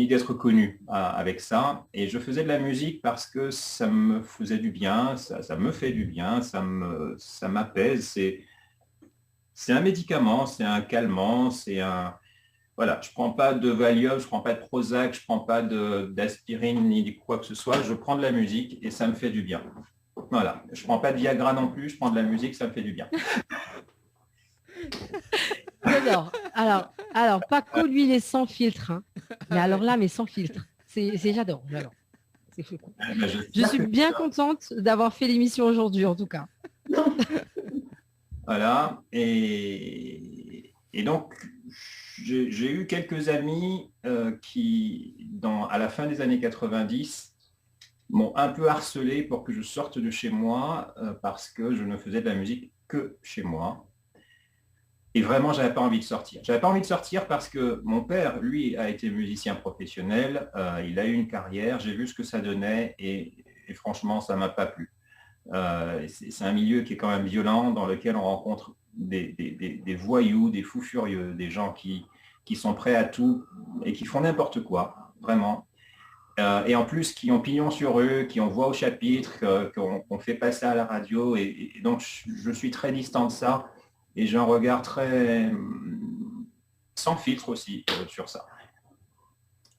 Speaker 7: d'être connu avec ça. Et je faisais de la musique parce que ça me faisait du bien, ça me fait du bien, ça m'apaise. C'est un médicament, c'est un calmant, c'est un... Voilà, je ne prends pas de Valium, je ne prends pas de Prozac, je ne prends pas d'aspirine ni de quoi que ce soit. Je prends de la musique et ça me fait du bien. Voilà, je prends pas de Viagra non plus, je prends de la musique, ça me fait du bien.
Speaker 3: J'adore. Alors, Paco, lui, il est sans filtre. Hein. Mais alors là, mais sans filtre. J'adore. C'est fou. Je suis bien contente d'avoir fait l'émission aujourd'hui, en tout cas.
Speaker 7: Voilà. Et donc, j'ai eu quelques amis qui, à la fin des années 90, m'ont un peu harcelé pour que je sorte de chez moi parce que je ne faisais de la musique que chez moi. Et vraiment, j'avais pas envie de sortir. J'avais pas envie de sortir parce que mon père, lui, a été musicien professionnel. Il a eu une carrière. J'ai vu ce que ça donnait et franchement, ça m'a pas plu. C'est un milieu qui est quand même violent, dans lequel on rencontre des voyous, des fous furieux, des gens qui sont prêts à tout et qui font n'importe quoi, vraiment. et en plus qui ont pignon sur rue, qui ont voix au chapitre, qu'on fait passer à la radio. Et donc, je suis très distant de ça. Et j'ai un regard très sans filtre aussi sur ça.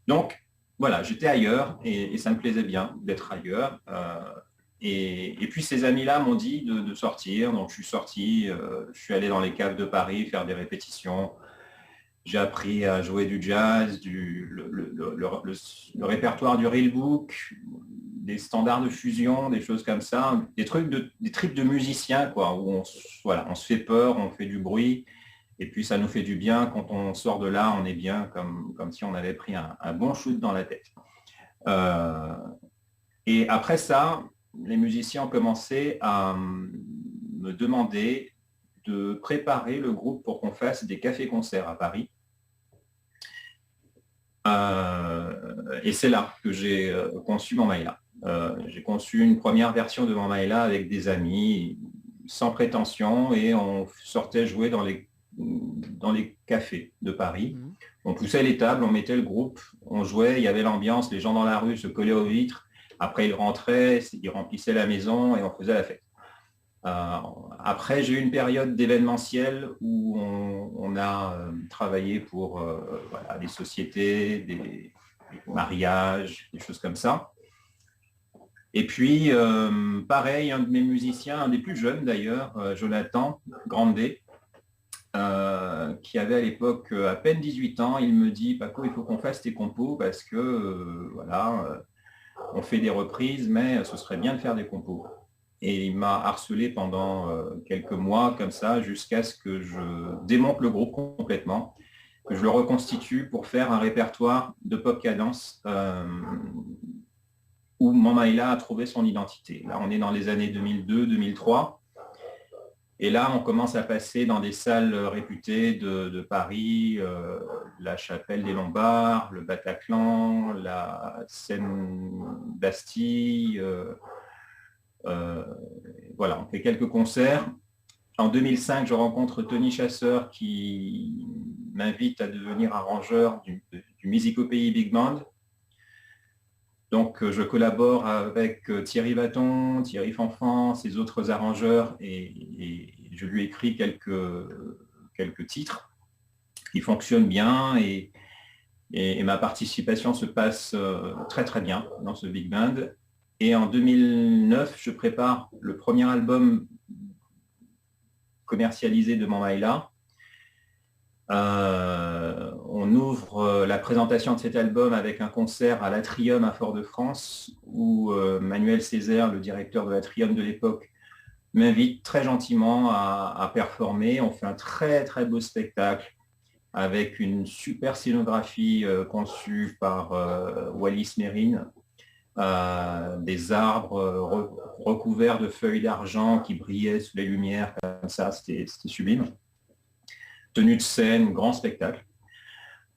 Speaker 7: Donc, voilà, j'étais ailleurs et ça me plaisait bien d'être ailleurs. Et puis ces amis-là m'ont dit de sortir, donc je suis sorti, je suis allé dans les caves de Paris faire des répétitions. J'ai appris à jouer du jazz, le répertoire du real book, des standards de fusion, des choses comme ça, des tripes de musiciens, quoi, où on se fait peur, on fait du bruit, et puis ça nous fait du bien. Quand on sort de là, on est bien comme si on avait pris un bon shoot dans la tête. Et après ça, les musiciens ont commencé à me demander de préparer le groupe pour qu'on fasse des cafés-concerts à Paris. Et c'est là que j'ai conçu Mamaïla. J'ai conçu une première version de Mamaïla avec des amis, sans prétention, et on sortait jouer dans les cafés de Paris. On poussait les tables, on mettait le groupe, on jouait, il y avait l'ambiance, les gens dans la rue se collaient aux vitres. Après, ils rentraient, ils remplissaient la maison et on faisait la fête. Après, j'ai eu une période d'événementiel où on a travaillé pour des sociétés, des mariages, des choses comme ça. Et puis, pareil, un de mes musiciens, un des plus jeunes d'ailleurs, Jonathan Grandet, qui avait à l'époque à peine 18 ans, il me dit « Paco, il faut qu'on fasse tes compos parce que on fait des reprises, mais ce serait bien de faire des compos. » Et il m'a harcelé pendant quelques mois comme ça, jusqu'à ce que je démonte le groupe complètement, que je le reconstitue pour faire un répertoire de pop cadence où Mamaïla a trouvé son identité. Là, on est dans les années 2002-2003. Et là, on commence à passer dans des salles réputées de Paris, la Chapelle des Lombards, le Bataclan, la Seine-Bastille. Voilà, on fait quelques concerts. En 2005, je rencontre Tony Chasseur qui m'invite à devenir arrangeur du Musicopéi Big Band. Donc, je collabore avec Thierry Vaton, Thierry Fanfan, ses autres arrangeurs, et je lui écris quelques titres qui fonctionnent bien, et ma participation se passe très très bien dans ce big band. Et en 2009, je prépare le premier album commercialisé de Mamaïla. On ouvre la présentation de cet album avec un concert à l'Atrium à Fort-de-France où Manuel Césaire, le directeur de l'Atrium de l'époque, m'invite très gentiment à performer. On fait un très très beau spectacle avec une super scénographie conçue par Wallis Mérine, des arbres recouverts de feuilles d'argent qui brillaient sous les lumières comme ça, c'était sublime. Tenue de scène, grand spectacle.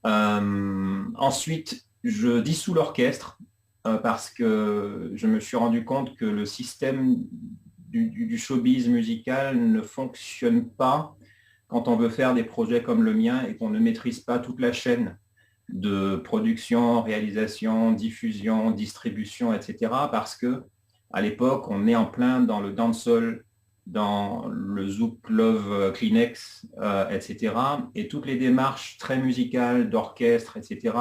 Speaker 7: Ensuite, je dissous l'orchestre parce que je me suis rendu compte que le système du showbiz musical ne fonctionne pas quand on veut faire des projets comme le mien et qu'on ne maîtrise pas toute la chaîne de production, réalisation, diffusion, distribution, etc. Parce que à l'époque, on est en plein dans le dancehall, dans le Zouk Love Kleenex, etc. Et toutes les démarches très musicales, d'orchestre, etc.,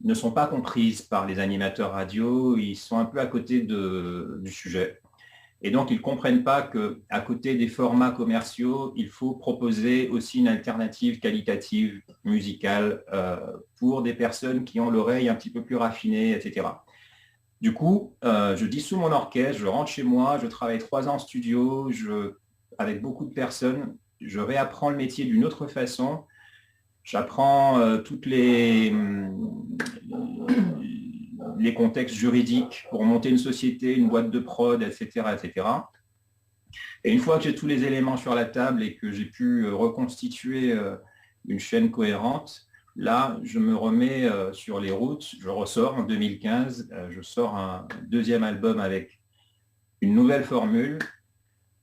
Speaker 7: ne sont pas comprises par les animateurs radio. Ils sont un peu à côté du sujet. Et donc, ils ne comprennent pas qu'à côté des formats commerciaux, il faut proposer aussi une alternative qualitative musicale pour des personnes qui ont l'oreille un petit peu plus raffinée, etc. Du coup, je dissous mon orchestre, je rentre chez moi, je travaille 3 ans en studio, avec beaucoup de personnes, je réapprends le métier d'une autre façon. J'apprends toutes les contextes juridiques pour monter une société, une boîte de prod, etc., etc. Et une fois que j'ai tous les éléments sur la table et que j'ai pu reconstituer une chaîne cohérente, là, je me remets sur les routes. Je ressors en 2015, je sors un deuxième album avec une nouvelle formule.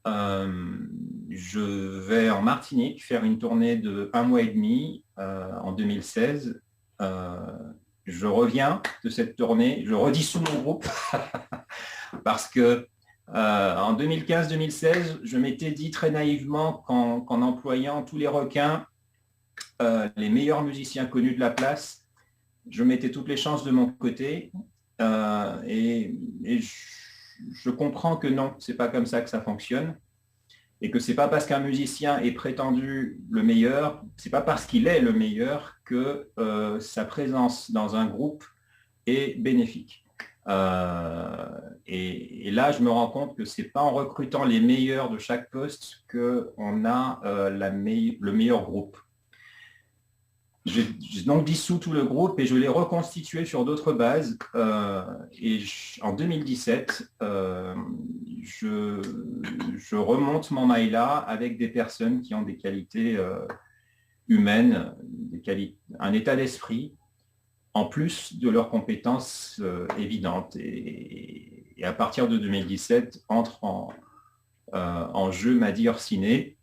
Speaker 7: Je vais en Martinique faire une tournée de 1 mois et demi en 2016. je reviens de cette tournée, je redissous mon groupe parce que en 2015-2016, je m'étais dit très naïvement qu'en employant tous les requins, les meilleurs musiciens connus de la place, je mettais toutes les chances de mon côté et je comprends que non, c'est pas comme ça que ça fonctionne et que c'est pas parce qu'un musicien est prétendu le meilleur, c'est pas parce qu'il est le meilleur que sa présence dans un groupe est bénéfique. Et là, je me rends compte que c'est pas en recrutant les meilleurs de chaque poste qu'on a le meilleur groupe. J'ai donc dissous tout le groupe et je l'ai reconstitué sur d'autres bases. En 2017, je remonte mon Maïla avec des personnes qui ont des qualités humaines, un état d'esprit, en plus de leurs compétences évidentes. Et à partir de 2017, entre en jeu Madi Orsini,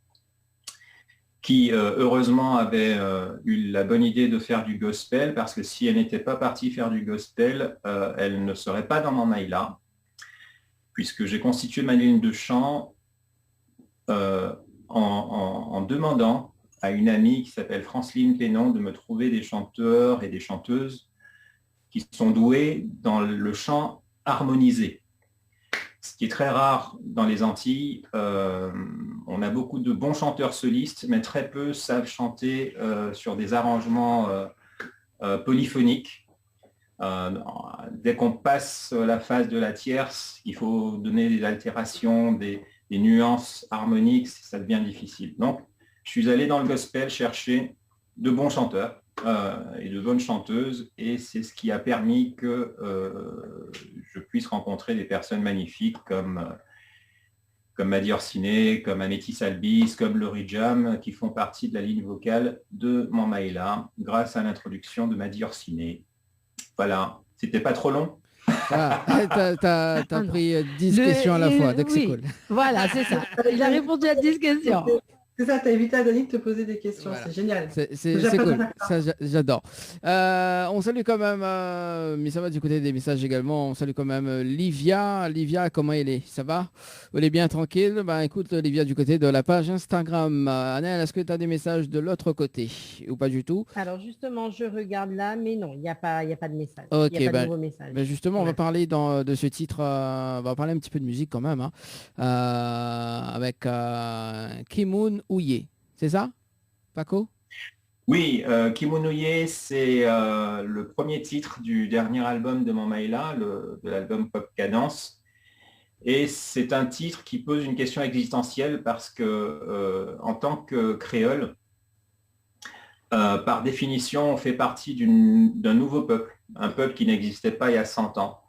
Speaker 7: qui heureusement avait eu la bonne idée de faire du gospel, parce que si elle n'était pas partie faire du gospel, elle ne serait pas dans mon Maïla, puisque j'ai constitué ma ligne de chant en demandant à une amie qui s'appelle Franceline Pénon de me trouver des chanteurs et des chanteuses qui sont doués dans le chant harmonisé. Ce qui est très rare dans les Antilles. On a beaucoup de bons chanteurs solistes, mais très peu savent chanter sur des arrangements polyphoniques. Dès qu'on passe la phase de la tierce, il faut donner des altérations, des nuances harmoniques, ça devient difficile. Donc, je suis allé dans le gospel chercher de bons chanteurs et de bonnes chanteuses, et c'est ce qui a permis que je puisse rencontrer des personnes magnifiques comme Madi Orsini, comme Amétis Albis, comme Laurie Jam, qui font partie de la ligne vocale de mon Maïla, grâce à l'introduction de Madi Orsini. Voilà, c'était pas trop long.
Speaker 2: T'as pris 10 questions à la fois, donc c'est cool.
Speaker 3: Voilà, c'est ça. Il a répondu à 10 questions.
Speaker 6: C'est ça, tu as évité à Dani de te poser des questions, voilà. C'est génial.
Speaker 2: C'est cool, ça j'adore. On salue quand même, mais ça va du côté des messages également, on salue quand même Livia. Livia, comment elle est? Ça va? Elle est bien tranquille? Écoute, Livia, du côté de la page Instagram. Annelle, est-ce que tu as des messages de l'autre côté ou pas du tout?
Speaker 3: Alors justement, je regarde là, mais non, il n'y a pas de message.
Speaker 2: Ok,
Speaker 3: il n'y a pas de nouveau message.
Speaker 2: Justement, on va parler de ce titre, on va parler un petit peu de musique quand même, hein, avec Kimoun Ouye, c'est ça, Paco?
Speaker 7: Oui, Kimoun Ouye, c'est le premier titre du dernier album de mon Maïla, de l'album Pop Cadence. Et c'est un titre qui pose une question existentielle parce que, en tant que créole, par définition, on fait partie d'un nouveau peuple, un peuple qui n'existait pas il y a 100 ans.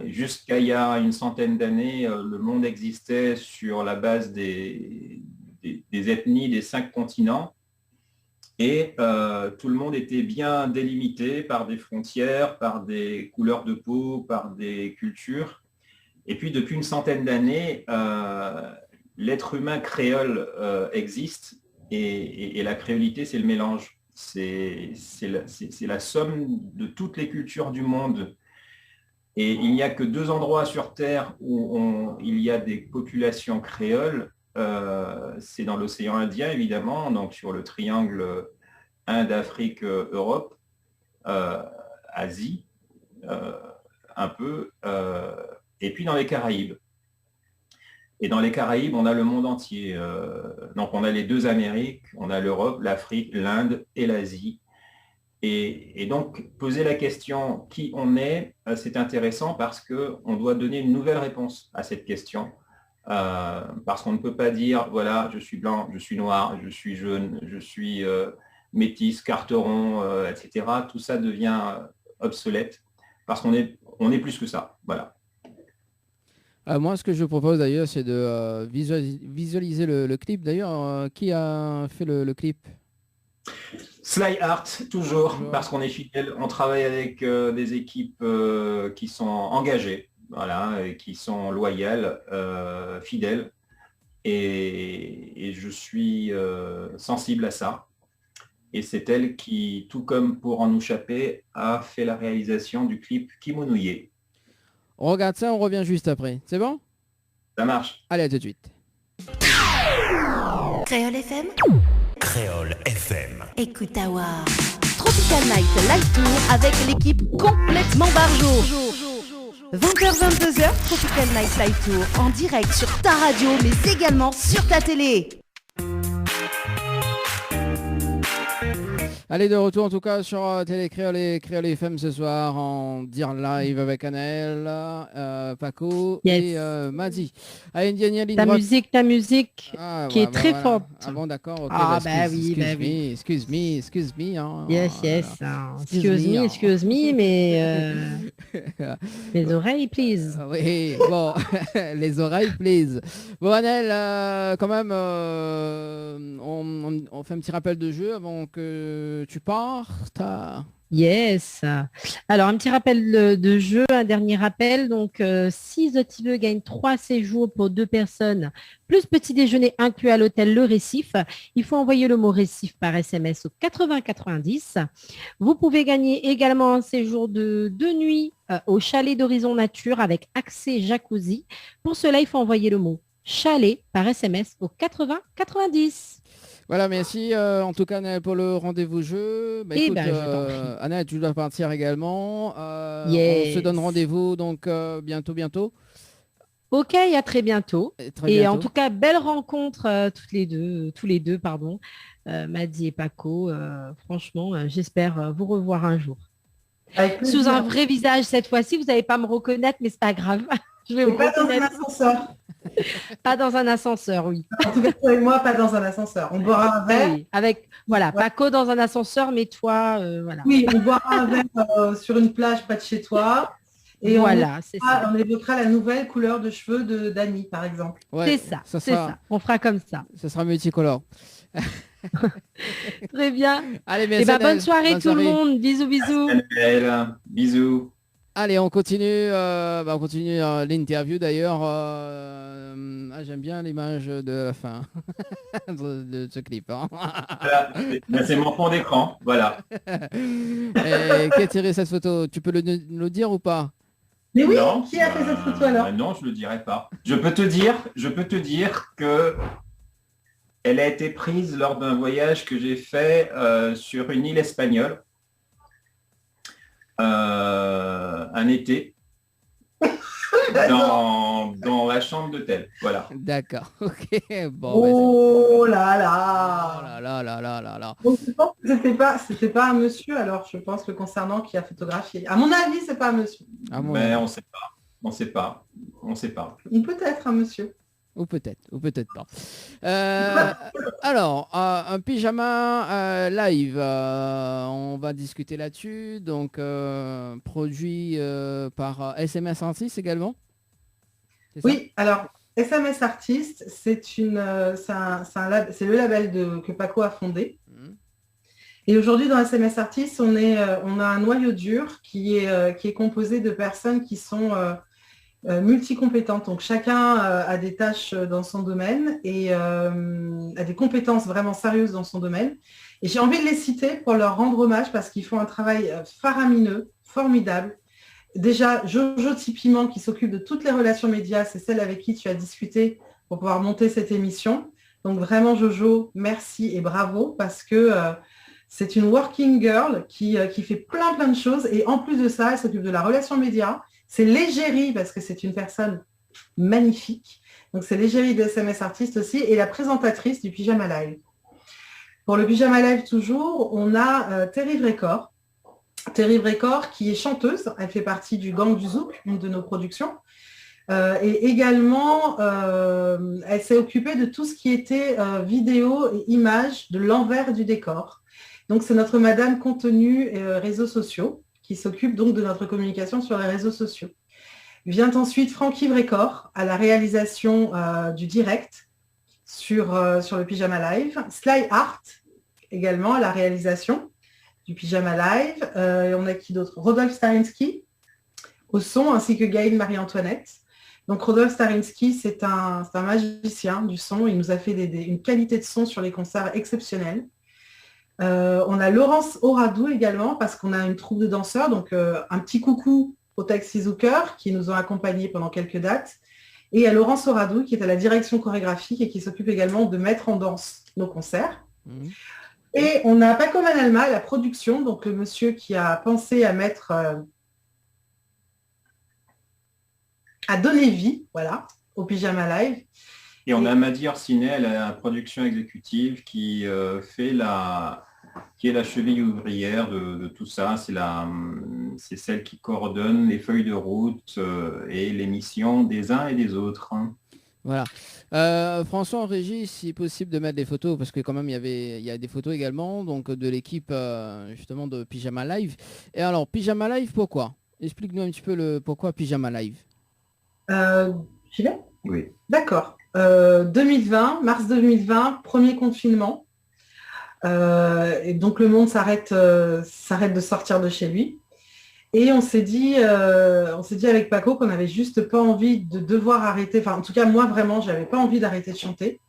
Speaker 7: Jusqu'à il y a une centaine d'années, le monde existait sur la base des ethnies des 5 continents et tout le monde était bien délimité par des frontières, par des couleurs de peau, par des cultures. Et puis depuis une centaine d'années, l'être humain créole existe et la créolité, c'est le mélange. C'est la somme de toutes les cultures du monde. Et il n'y a que 2 endroits sur Terre où il y a des populations créoles. C'est dans l'océan Indien, évidemment, donc sur le triangle Inde, Afrique, Europe, Asie, un peu, et puis dans les Caraïbes. Et dans les Caraïbes, on a le monde entier. Donc on a les 2 Amériques, on a l'Europe, l'Afrique, l'Inde et l'Asie. Et donc, poser la question qui on est, c'est intéressant parce qu'on doit donner une nouvelle réponse à cette question. Parce qu'on ne peut pas dire, voilà, je suis blanc, je suis noir, je suis jeune, je suis métis, carteron, etc. Tout ça devient obsolète parce qu'on est plus que ça. Voilà.
Speaker 2: Moi, ce que je propose d'ailleurs, c'est de visualiser le clip. D'ailleurs, qui a fait le clip?
Speaker 7: Sly Art, toujours, parce qu'on est fidèle. On travaille avec des équipes qui sont engagées, voilà, et qui sont loyales, fidèles. Et je suis sensible à ça. Et c'est elle qui, tout comme pour En nous chapper, a fait la réalisation du clip Kimonouye.
Speaker 2: On regarde ça, on revient juste après. C'est bon?
Speaker 7: Ça marche.
Speaker 2: Allez, à tout de suite.
Speaker 1: Créole FM.
Speaker 8: Créole FM.
Speaker 1: Écoute-Awa. Tropical Night Live Tour avec l'équipe complètement barjo. 20h-22h, Tropical Night Live Tour en direct sur ta radio mais également sur ta télé.
Speaker 2: Allez, de retour en tout cas sur Télé Créole et Créole FM ce soir en dire live avec Anaël, Paco et Madi. Allez,
Speaker 3: ta musique qui est très forte.
Speaker 2: Ah bon, d'accord. Okay, excuse me. Hein,
Speaker 3: yes. Excuse me, mais les oreilles, please.
Speaker 2: Oui, bon, les oreilles, please. Bon, Anaël, quand même, on fait un petit rappel de jeu avant que tu partes.
Speaker 3: Yes. Alors, un petit rappel de jeu, un dernier rappel. Donc, si The TV gagne 3 séjours pour 2 personnes, plus petit déjeuner inclus à l'hôtel Le Récif, il faut envoyer le mot Récif par SMS au 8090. Vous pouvez gagner également un séjour de 2 nuits au chalet d'Horizon Nature avec accès jacuzzi. Pour cela, il faut envoyer le mot chalet par SMS au 8090.
Speaker 2: Voilà, merci en tout cas Anaël pour le rendez-vous jeu. Écoute, Anaël, tu dois partir également. On se donne rendez-vous donc bientôt.
Speaker 3: Ok, à très bientôt. Et en tout cas, belle rencontre tous les deux, Madi et Paco. Franchement, j'espère vous revoir un jour. Sous un vrai visage cette fois-ci, vous n'allez pas me reconnaître, mais c'est pas grave. Je vais vous
Speaker 6: pas dans un ascenseur.
Speaker 3: Pas dans un ascenseur, oui.
Speaker 6: En tout cas, toi et moi, pas dans un ascenseur. On boira un verre.
Speaker 3: Oui, avec, voilà, Paco dans un ascenseur, mais toi, voilà.
Speaker 6: Oui, on boira un verre sur une plage près de chez toi. Et
Speaker 3: voilà,
Speaker 6: on évoquera la nouvelle couleur de cheveux d'Annie, par exemple.
Speaker 3: Ouais, c'est ça. On fera comme ça.
Speaker 2: Ça sera multicolore.
Speaker 3: Très bien.
Speaker 2: Allez, merci.
Speaker 3: Bonne soirée tout le monde. Bisous.
Speaker 7: Bisous.
Speaker 2: Allez, on continue, l'interview d'ailleurs. J'aime bien l'image de la fin de ce clip. Hein.
Speaker 7: Voilà, c'est mon fond d'écran, voilà.
Speaker 2: Et qui a tiré cette photo? Tu peux le dire ou pas?
Speaker 6: Mais oui, non, qui a fait cette photo alors?
Speaker 7: Non, je ne le dirai pas. Je peux te dire que elle a été prise lors d'un voyage que j'ai fait sur une île espagnole. Un été dans la chambre d'hôtel, voilà.
Speaker 2: D'accord, ok. Bon,
Speaker 6: oh là là.
Speaker 2: Là.
Speaker 6: Donc, je pense que c'était pas un monsieur, alors je pense le concernant qui a photographié. À mon avis, c'est pas un monsieur.
Speaker 7: Mais on sait pas.
Speaker 6: Ou peut-être un monsieur.
Speaker 2: Ou peut-être pas. Alors, un pyjama live, on va discuter là-dessus. Donc, produit par SMS Artist également.
Speaker 6: Oui, alors SMS Artist, c'est le label que Paco a fondé. Et aujourd'hui, dans SMS Artist, on a un noyau dur qui est composé de personnes qui sont multicompétentes. Donc chacun a des tâches dans son domaine et a des compétences vraiment sérieuses dans son domaine. Et j'ai envie de les citer pour leur rendre hommage parce qu'ils font un travail faramineux, formidable. Déjà, Jojo Tipiment qui s'occupe de toutes les relations médias, c'est celle avec qui tu as discuté pour pouvoir monter cette émission. Donc vraiment Jojo, merci et bravo parce que c'est une working girl qui fait plein de choses et en plus de ça, elle s'occupe de la relation média. C'est l'égérie parce que c'est une personne magnifique. Donc c'est l'égérie de SMS Artist aussi et la présentatrice du Pyjama Live. Pour le Pyjama Live toujours, on a Terry Vrécor. Terry Vrécor qui est chanteuse, elle fait partie du Gang du Zouk, une de nos productions. Et également, elle s'est occupée de tout ce qui était vidéo et images de l'envers du décor. Donc c'est notre madame contenu et réseaux sociaux qui s'occupe donc de notre communication sur les réseaux sociaux. Vient ensuite Francky Vrécor à la réalisation du direct sur le Pyjama Live. Sly Art également à la réalisation du Pyjama Live. On a qui d'autre? Rodolphe Starinsky au son, ainsi que Gaëlle Marie-Antoinette. Donc Rodolphe Starinsky, c'est un magicien du son. Il nous a fait une qualité de son sur les concerts exceptionnelle. On a Laurence Oradou également, parce qu'on a une troupe de danseurs. Donc, un petit coucou au Taxi Zucker qui nous ont accompagnés pendant quelques dates. Et il y a Laurence Oradou qui est à la direction chorégraphique et qui s'occupe également de mettre en danse nos concerts. Mmh. Et on a Paco Manalma à la production, donc le monsieur qui a pensé à mettre, à donner vie, voilà, au Pyjama Live.
Speaker 7: Et on a Madi Orsinet à la production exécutive qui qui est la cheville ouvrière de tout ça. C'est celle qui coordonne les feuilles de route et les missions des uns et des autres.
Speaker 2: Voilà. François en régie, si possible de mettre des photos, parce que quand même il y a des photos également, donc de l'équipe justement de Pyjama Live. Et alors, Pyjama Live, pourquoi? Explique-nous un petit peu le pourquoi Pyjama Live.
Speaker 6: J'y vais ?
Speaker 7: Oui.
Speaker 6: D'accord. 2020, mars 2020, premier confinement. Et donc le monde s'arrête de sortir de chez lui. Et on s'est dit avec Paco qu'on n'avait juste pas envie de devoir arrêter. Enfin, en tout cas, moi, vraiment, j'avais pas envie d'arrêter de chanter.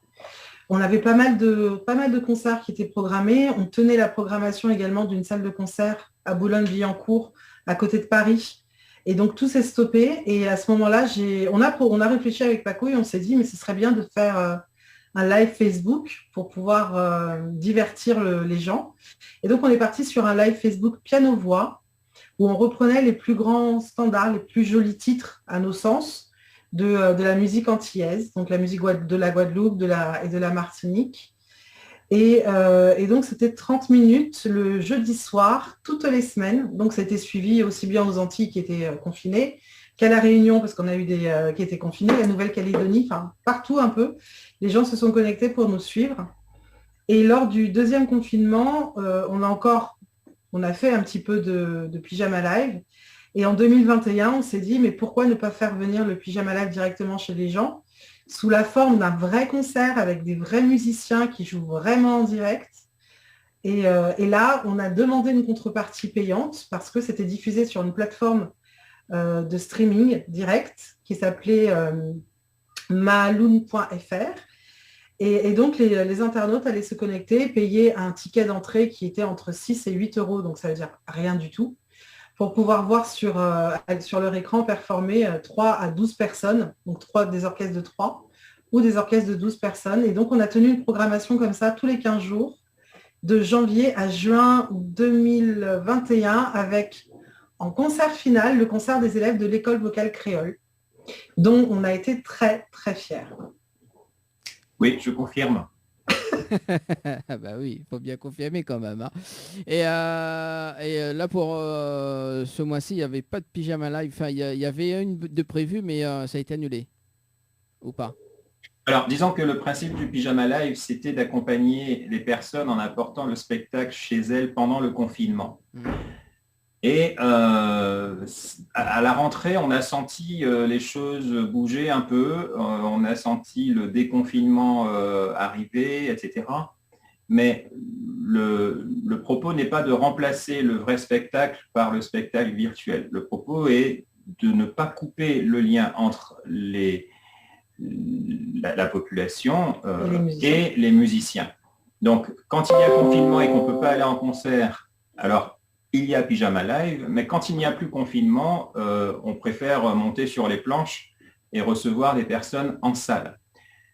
Speaker 6: On avait pas mal de concerts qui étaient programmés. On tenait la programmation également d'une salle de concert à Boulogne-Billancourt, à côté de Paris. Et donc, tout s'est stoppé. Et à ce moment-là, on a réfléchi avec Paco et on s'est dit, mais ce serait bien de faire un live Facebook pour pouvoir divertir les gens. Et donc, on est parti sur un live Facebook piano-voix où on reprenait les plus grands standards, les plus jolis titres à nos sens de la musique antillaise, donc la musique de la Guadeloupe et de la Martinique. Et donc, c'était 30 minutes le jeudi soir, toutes les semaines. Donc, ça a été suivi aussi bien aux Antilles qui étaient confinées qu'à La Réunion, parce qu'on a eu qui étaient confinés, la Nouvelle-Calédonie, enfin, partout un peu. Les gens se sont connectés pour nous suivre. Et lors du deuxième confinement, on a fait un petit peu de Pyjama Live. Et en 2021, on s'est dit, mais pourquoi ne pas faire venir le Pyjama Live directement chez les gens, sous la forme d'un vrai concert avec des vrais musiciens qui jouent vraiment en direct. Et là, on a demandé une contrepartie payante parce que c'était diffusé sur une plateforme de streaming direct qui s'appelait maloon.fr. Et donc, les internautes allaient se connecter, payer un ticket d'entrée qui était entre 6 et 8 euros, donc ça veut dire rien du tout, pour pouvoir voir sur leur écran performer 3 à 12 personnes, donc des orchestres de 3 ou des orchestres de 12 personnes. Et donc, on a tenu une programmation comme ça tous les 15 jours, de janvier à juin 2021, avec en concert final le concert des élèves de l'école vocale créole, dont on a été très, très fiers.
Speaker 7: Oui, je confirme.
Speaker 2: Bah oui, il faut bien confirmer quand même. Hein. Et là, pour ce mois-ci, il n'y avait pas de Pyjama Live. Enfin, il y avait une de prévue, mais ça a été annulé. Ou pas?
Speaker 7: Alors, disons que le principe du Pyjama Live, c'était d'accompagner les personnes en apportant le spectacle chez elles pendant le confinement. Et à la rentrée, on a senti les choses bouger un peu, on a senti le déconfinement arriver, etc. Mais le propos n'est pas de remplacer le vrai spectacle par le spectacle virtuel. Le propos est de ne pas couper le lien entre la population et les musiciens. Donc, quand il y a confinement et qu'on ne peut pas aller en concert, alors il y a Pyjama Live, mais quand il n'y a plus confinement, on préfère monter sur les planches et recevoir des personnes en salle.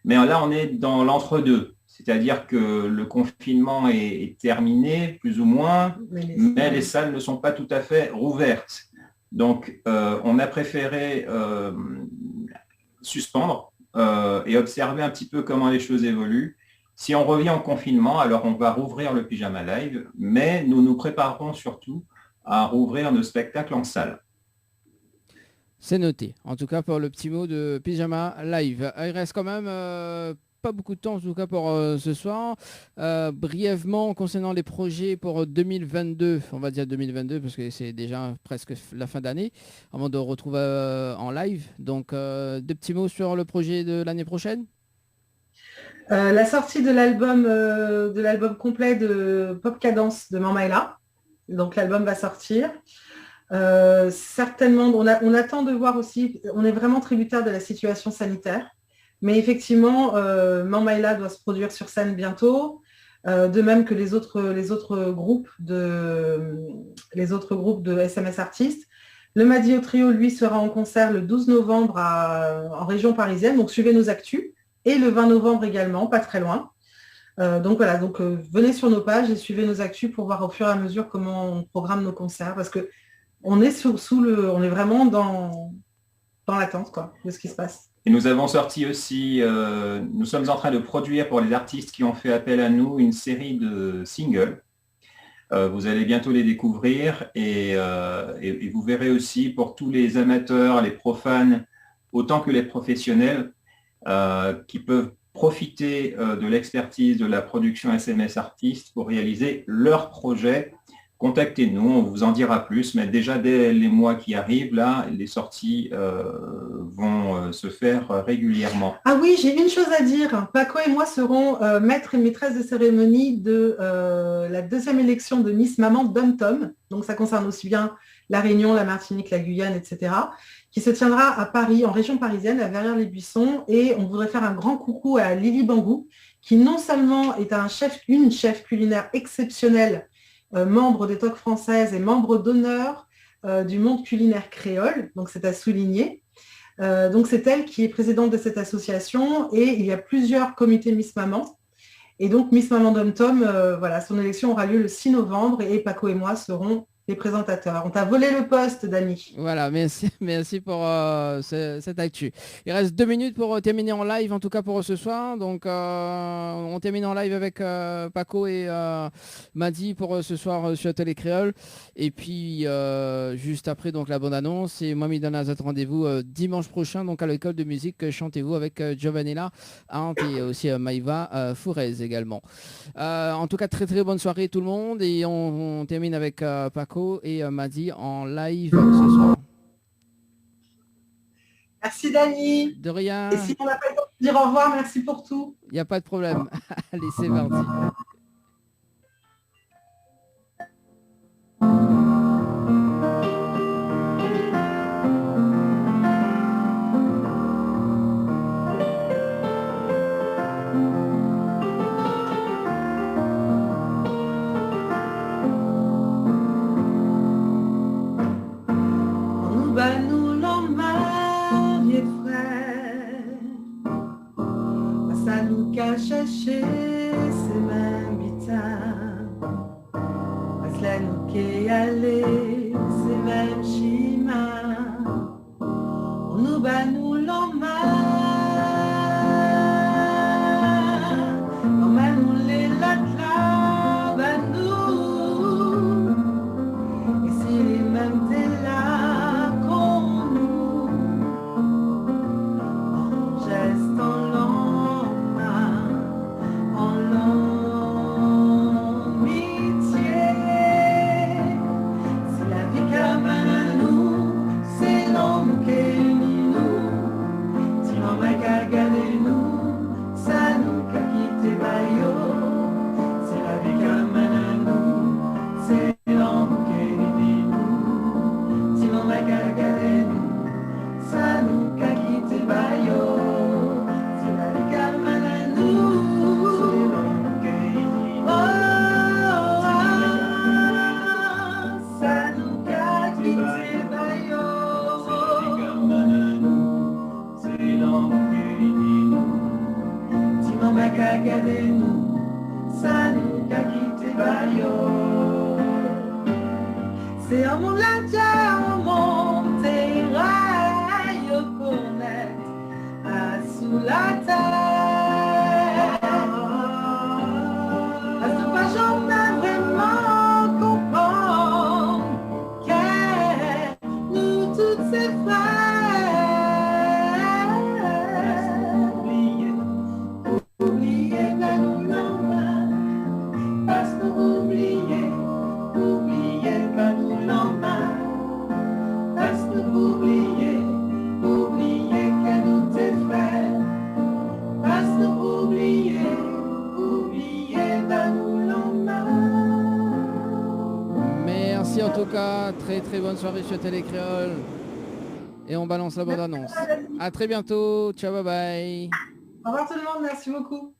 Speaker 7: Mais là, on est dans l'entre-deux, c'est-à-dire que le confinement est terminé, plus ou moins, mais les salles ne sont pas tout à fait rouvertes. Donc, on a préféré suspendre et observer un petit peu comment les choses évoluent. Si on revient en confinement, alors on va rouvrir le Pyjama Live, mais nous nous préparerons surtout à rouvrir nos spectacles en salle.
Speaker 2: C'est noté. En tout cas, pour le petit mot de Pyjama Live. Il reste quand même pas beaucoup de temps, en tout cas pour ce soir. Brièvement, concernant les projets pour 2022, on va dire 2022, parce que c'est déjà presque la fin d'année, avant de retrouver en live. Donc, deux petits mots sur le projet de l'année prochaine.
Speaker 6: La sortie de l'album complet de Pop Cadence de Mamaïla. Donc l'album va sortir. Certainement, on attend de voir aussi, on est vraiment tributaire de la situation sanitaire. Mais effectivement, Mamaïla doit se produire sur scène bientôt. de même que les autres groupes de SMS artistes. Le Madi au Trio, lui, sera en concert le 12 novembre en région parisienne, donc suivez nos actus, et le 20 novembre également, pas très loin. Donc voilà, venez sur nos pages et suivez nos actus pour voir au fur et à mesure comment on programme nos concerts, parce que on est on est vraiment dans l'attente de ce qui se passe.
Speaker 7: Et nous avons sorti aussi, nous sommes en train de produire pour les artistes qui ont fait appel à nous une série de singles. Vous allez bientôt les découvrir et vous verrez aussi pour tous les amateurs, les profanes, autant que les professionnels qui peuvent profiter de l'expertise de la production SMS Artiste pour réaliser leur projet. Contactez-nous, on vous en dira plus, mais déjà dès les mois qui arrivent, là, les sorties vont se faire régulièrement.
Speaker 6: Ah oui, j'ai une chose à dire. Paco et moi serons maîtres et maîtresses de cérémonie de la deuxième élection de Miss Maman Dom Tom. Donc ça concerne aussi bien la Réunion, la Martinique, la Guyane, etc., qui se tiendra à Paris, en région parisienne, à Verrières-les-Buissons. Et on voudrait faire un grand coucou à Lily Bangou, qui non seulement est une chef culinaire exceptionnelle, membre des TOC françaises et membre d'honneur du monde culinaire créole, donc c'est à souligner. Donc c'est elle qui est présidente de cette association et il y a plusieurs comités Miss Maman. Et donc Miss Maman Dom Tom, son élection aura lieu le 6 novembre et Paco et moi serons les présentateurs. On t'a volé le poste, Dani.
Speaker 2: Voilà, merci pour cette actu. Il reste 2 minutes pour terminer en live, en tout cas pour ce soir. Donc, on termine en live avec Paco et Madi pour ce soir sur Télé Créole. Et puis, juste après, donc la bande-annonce. Et moi, me donne un rendez-vous dimanche prochain, donc à l'école de musique Chantez-vous avec Giovanella et aussi Maïva Fourez également. En tout cas, très très bonne soirée tout le monde. Et on termine avec Paco et Madi en live ce soir.
Speaker 6: Merci Dani.
Speaker 2: De rien.
Speaker 6: Et si on n'a pas le temps de dire au revoir, merci pour tout.
Speaker 2: Il n'y a pas de problème. Allez, c'est parti.
Speaker 6: Nous l'en marié frère, ça nous cache chercher ces mêmes bitins, parce que nous qui aller ces mêmes chemins, nous l'en nous les là nous, et si les mêmes t'es là. C'est un monde là, un monde terrain, connaître sous la terre. À ce pas j'en ai vraiment comprendre que nous toutes ces frères. Oubliez que nous l'emmenons, parce que oubliez que nous l'emmenons, parce que oubliez que nous t'es frères, parce que oubliez que nous l'emmenons.
Speaker 2: Merci en tout cas, très très bonne soirée sur Télé Créole. Et on balance la bande-annonce. À très bientôt, ciao, bye bye.
Speaker 6: Au revoir tout le monde, merci beaucoup.